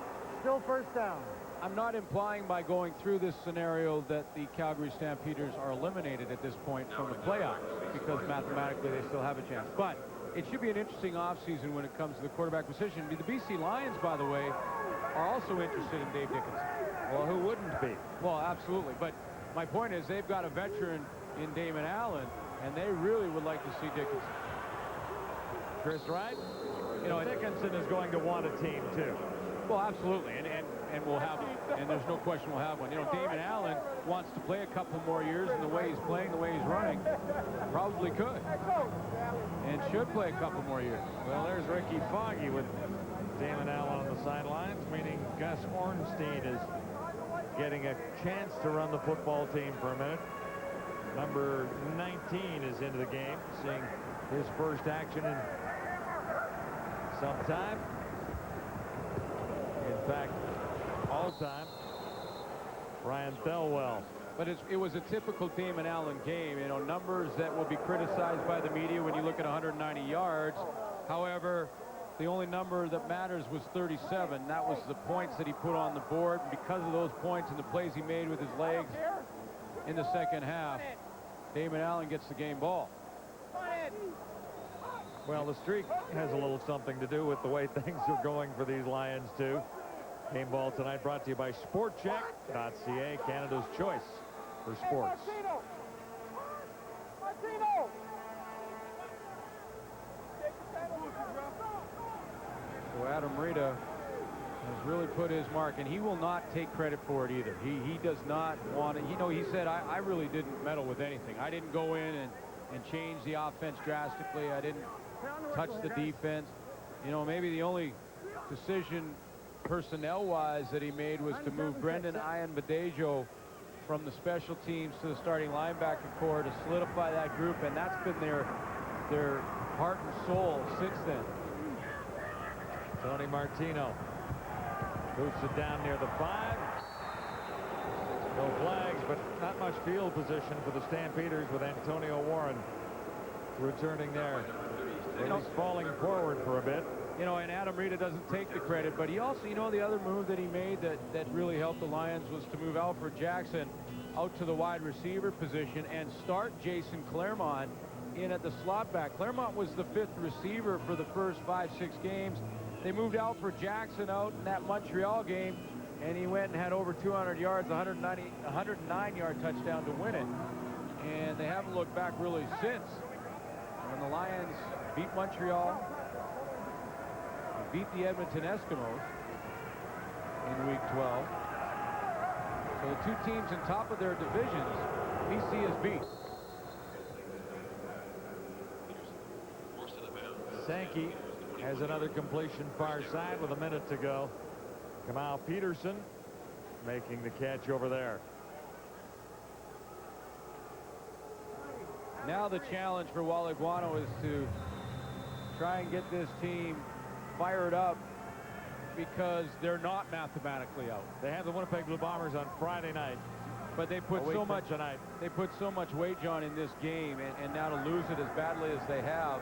Speaker 13: Still first down.
Speaker 2: I'm not implying by going through this scenario that the Calgary Stampeders are eliminated at this point from the playoffs, because mathematically they still have a chance. But it should be an interesting offseason when it comes to the quarterback position. The BC Lions, by the way, are also interested in Dave Dickinson.
Speaker 6: Well, who wouldn't be?
Speaker 2: Well, absolutely. But my point is they've got a veteran in Damon Allen, and they really would like to see Dickinson.
Speaker 6: Chris Wright? You know, Dickinson is going to want a team, too.
Speaker 2: Well, absolutely, and we'll have one. And there's no question we'll have one. You know, Damon Allen wants to play a couple more years, and the way he's playing, the way he's running, probably could. And should play a couple more years.
Speaker 6: Well, there's Ricky Foggy with Damon Allen on the sidelines, meaning Gus Ornstein is getting a chance to run the football team for a minute. Number 19 is into the game, seeing his first action in some time. In fact, all time, Ryan Thelwell.
Speaker 2: But it was a typical Damon Allen game, you know, numbers that will be criticized by the media when you look at 190 yards. However, the only number that matters was 37. That was the points that he put on the board. Because of those points and the plays he made with his legs in the second half, Damon Allen gets the game ball.
Speaker 6: Well, the streak has a little something to do with the way things are going for these Lions, too. Game ball tonight brought to you by SportCheck.ca, Canada's choice for sports.
Speaker 2: So Adam Rita has really put his mark, and he will not take credit for it either. He does not want it. You know, he said, I really didn't meddle with anything. I didn't go in and change the offense drastically. I didn't touch the defense. You know, maybe the only decision personnel-wise that he made was to move Brendan Ayanbadejo from the special teams to the starting linebacker core to solidify that group, and that's been their heart and soul since then.
Speaker 6: Tony Martino boots it down near the 5. No flags, but not much field position for the Stampeders with Antonio Warren returning there. He's falling forward for a bit.
Speaker 2: You know, and Adam Rita doesn't take the credit, but he also, you know, the other move that he made that really helped the Lions was to move Alfred Jackson out to the wide receiver position and start Jason Claremont in at the slot back. Claremont was the 5th receiver for the first 5-6 games. They moved Alfred Jackson out in that Montreal game, and he went and had over 200 yards, 109-yard touchdown to win it. And they haven't looked back really since. When the Lions beat Montreal, they beat the Edmonton Eskimos in Week 12. So the two teams in top of their divisions, BC has beat.
Speaker 6: Sankey has another completion far side with a minute to go. Kamal Peterson making the catch over there.
Speaker 2: Now the challenge for Wally Buono is to try and get this team fired up, because they're not mathematically out.
Speaker 6: They have the Winnipeg Blue Bombers on Friday night,
Speaker 2: but they put so much
Speaker 6: tonight.
Speaker 2: They put so much wage on in this game, and now to lose it as badly as they have,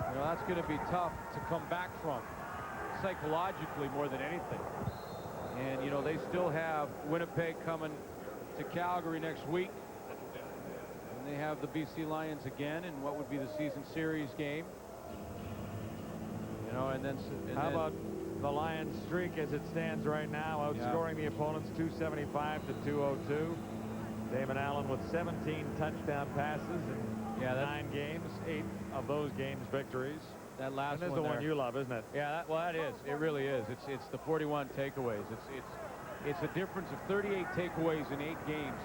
Speaker 2: you know, that's going to be tough to come back from, psychologically more than anything. And you know, they still have Winnipeg coming to Calgary next week, and they have the BC Lions again in what would be the season series game. You know, and then
Speaker 6: how about the Lions streak as it stands right now, outscoring the opponents 275 to 202. Damon Allen with 17 touchdown passes in 9 games, 8 of those games victories.
Speaker 2: That last
Speaker 6: one,
Speaker 2: is the
Speaker 6: one you love, isn't it?
Speaker 2: Yeah, well, that is. It really is. It's the 41 takeaways. It's a difference of 38 takeaways in 8 games.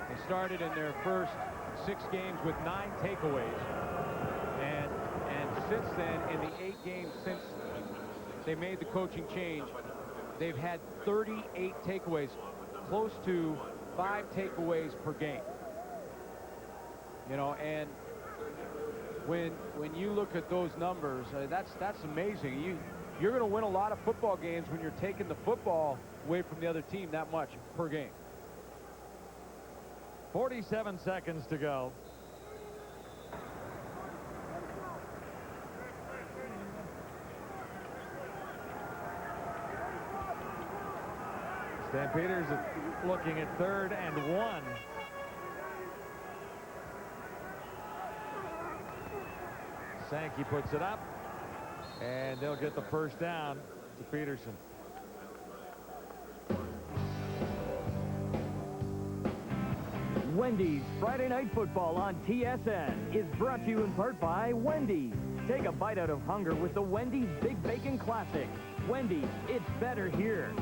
Speaker 2: They started in their first 6 games with 9 takeaways, and since then, in the 8 games since they made the coaching change, they've had 38 takeaways, close to 5 takeaways per game. You know, and when you look at those numbers, that's amazing. You're going to win a lot of football games when you're taking the football away from the other team that much per game.
Speaker 6: 47 seconds to go. Stampeders looking at 3rd and 1. Sankey puts it up, and they'll get the first down to Peterson.
Speaker 11: Wendy's Friday Night Football on TSN is brought to you in part by Wendy's. Take a bite out of hunger with the Wendy's Big Bacon Classic. Wendy's, it's better here.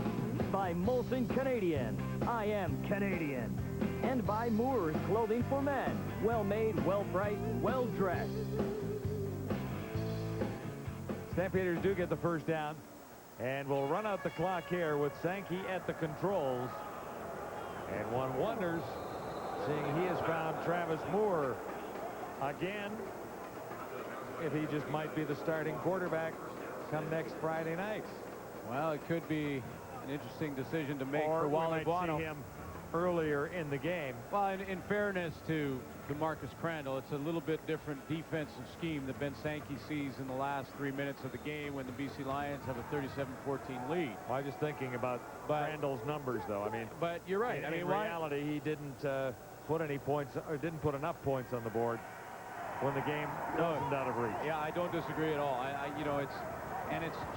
Speaker 11: By Molson Canadian, I am Canadian. And by Moore's Clothing for Men. Well made, well priced, well dressed.
Speaker 6: Stampeders do get the first down, and we'll run out the clock here with Sankey at the controls. And one wonders, seeing he has found Travis Moore again, if he just might be the starting quarterback come next Friday night.
Speaker 2: Well, it could be an interesting decision to make
Speaker 6: or
Speaker 2: for Wally Buono.
Speaker 6: See him earlier in the game.
Speaker 2: Well, in fairness to Marcus Crandall, it's a little bit different defensive scheme that Ben Sankey sees in the last 3 minutes of the game when the BC Lions have a 37-14 lead.
Speaker 6: Well, I'm just thinking about Crandall's numbers, though. I mean,
Speaker 2: but you're right.
Speaker 6: In reality, he didn't put any points, or didn't put enough points on the board when the game wasn't out of reach.
Speaker 2: Yeah, I don't disagree at all. You know, it's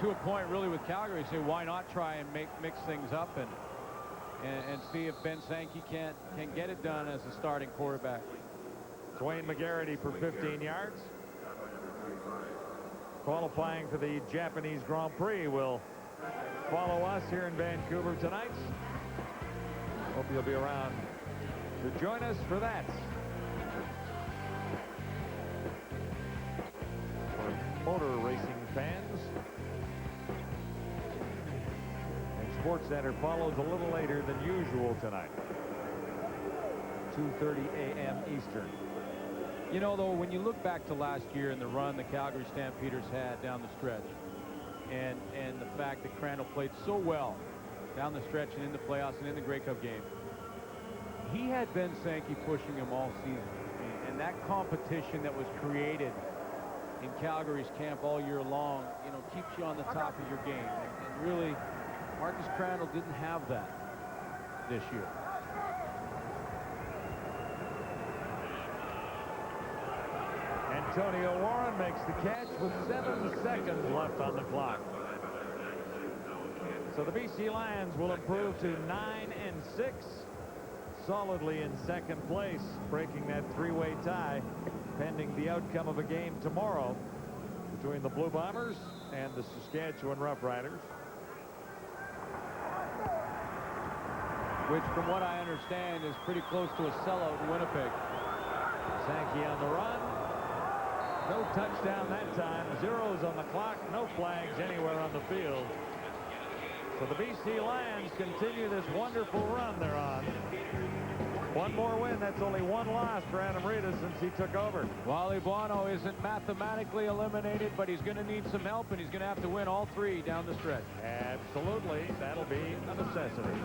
Speaker 2: to a point really with Calgary. Say, why not try and mix things up and see if Ben Sankey can get it done as a starting quarterback.
Speaker 6: Dwayne McGarity for 15 yards. Qualifying for the Japanese Grand Prix will follow us here in Vancouver tonight. Hope you'll be around to join us for that. For motor racing fans. And Sports Center follows a little later than usual tonight. 2:30 a.m. Eastern.
Speaker 2: You know, though, when you look back to last year and the run the Calgary Stampeders had down the stretch, and the fact that Crandall played so well down the stretch and in the playoffs and in the Grey Cup game, he had Ben Sankey pushing him all season. And that competition that was created in Calgary's camp all year long, you know, keeps you on the top of your game. And really, Marcus Crandall didn't have that this year.
Speaker 6: Antonio Warren makes the catch with 7 seconds left on the clock. So the BC Lions will improve to 9-6, solidly in second place, breaking that three-way tie, pending the outcome of a game tomorrow between the Blue Bombers and the Saskatchewan Roughriders.
Speaker 2: Which, from what I understand, is pretty close to a sellout in Winnipeg.
Speaker 6: Sankey on the run. No touchdown that time. Zeros on the clock. No flags anywhere on the field. So the BC Lions continue this wonderful run they're on. One more win. That's only one loss for Adam Rita since he took over.
Speaker 2: Wally Buono isn't mathematically eliminated, but he's going to need some help, and he's going to have to win all three down the stretch.
Speaker 6: Absolutely. That'll be a necessity.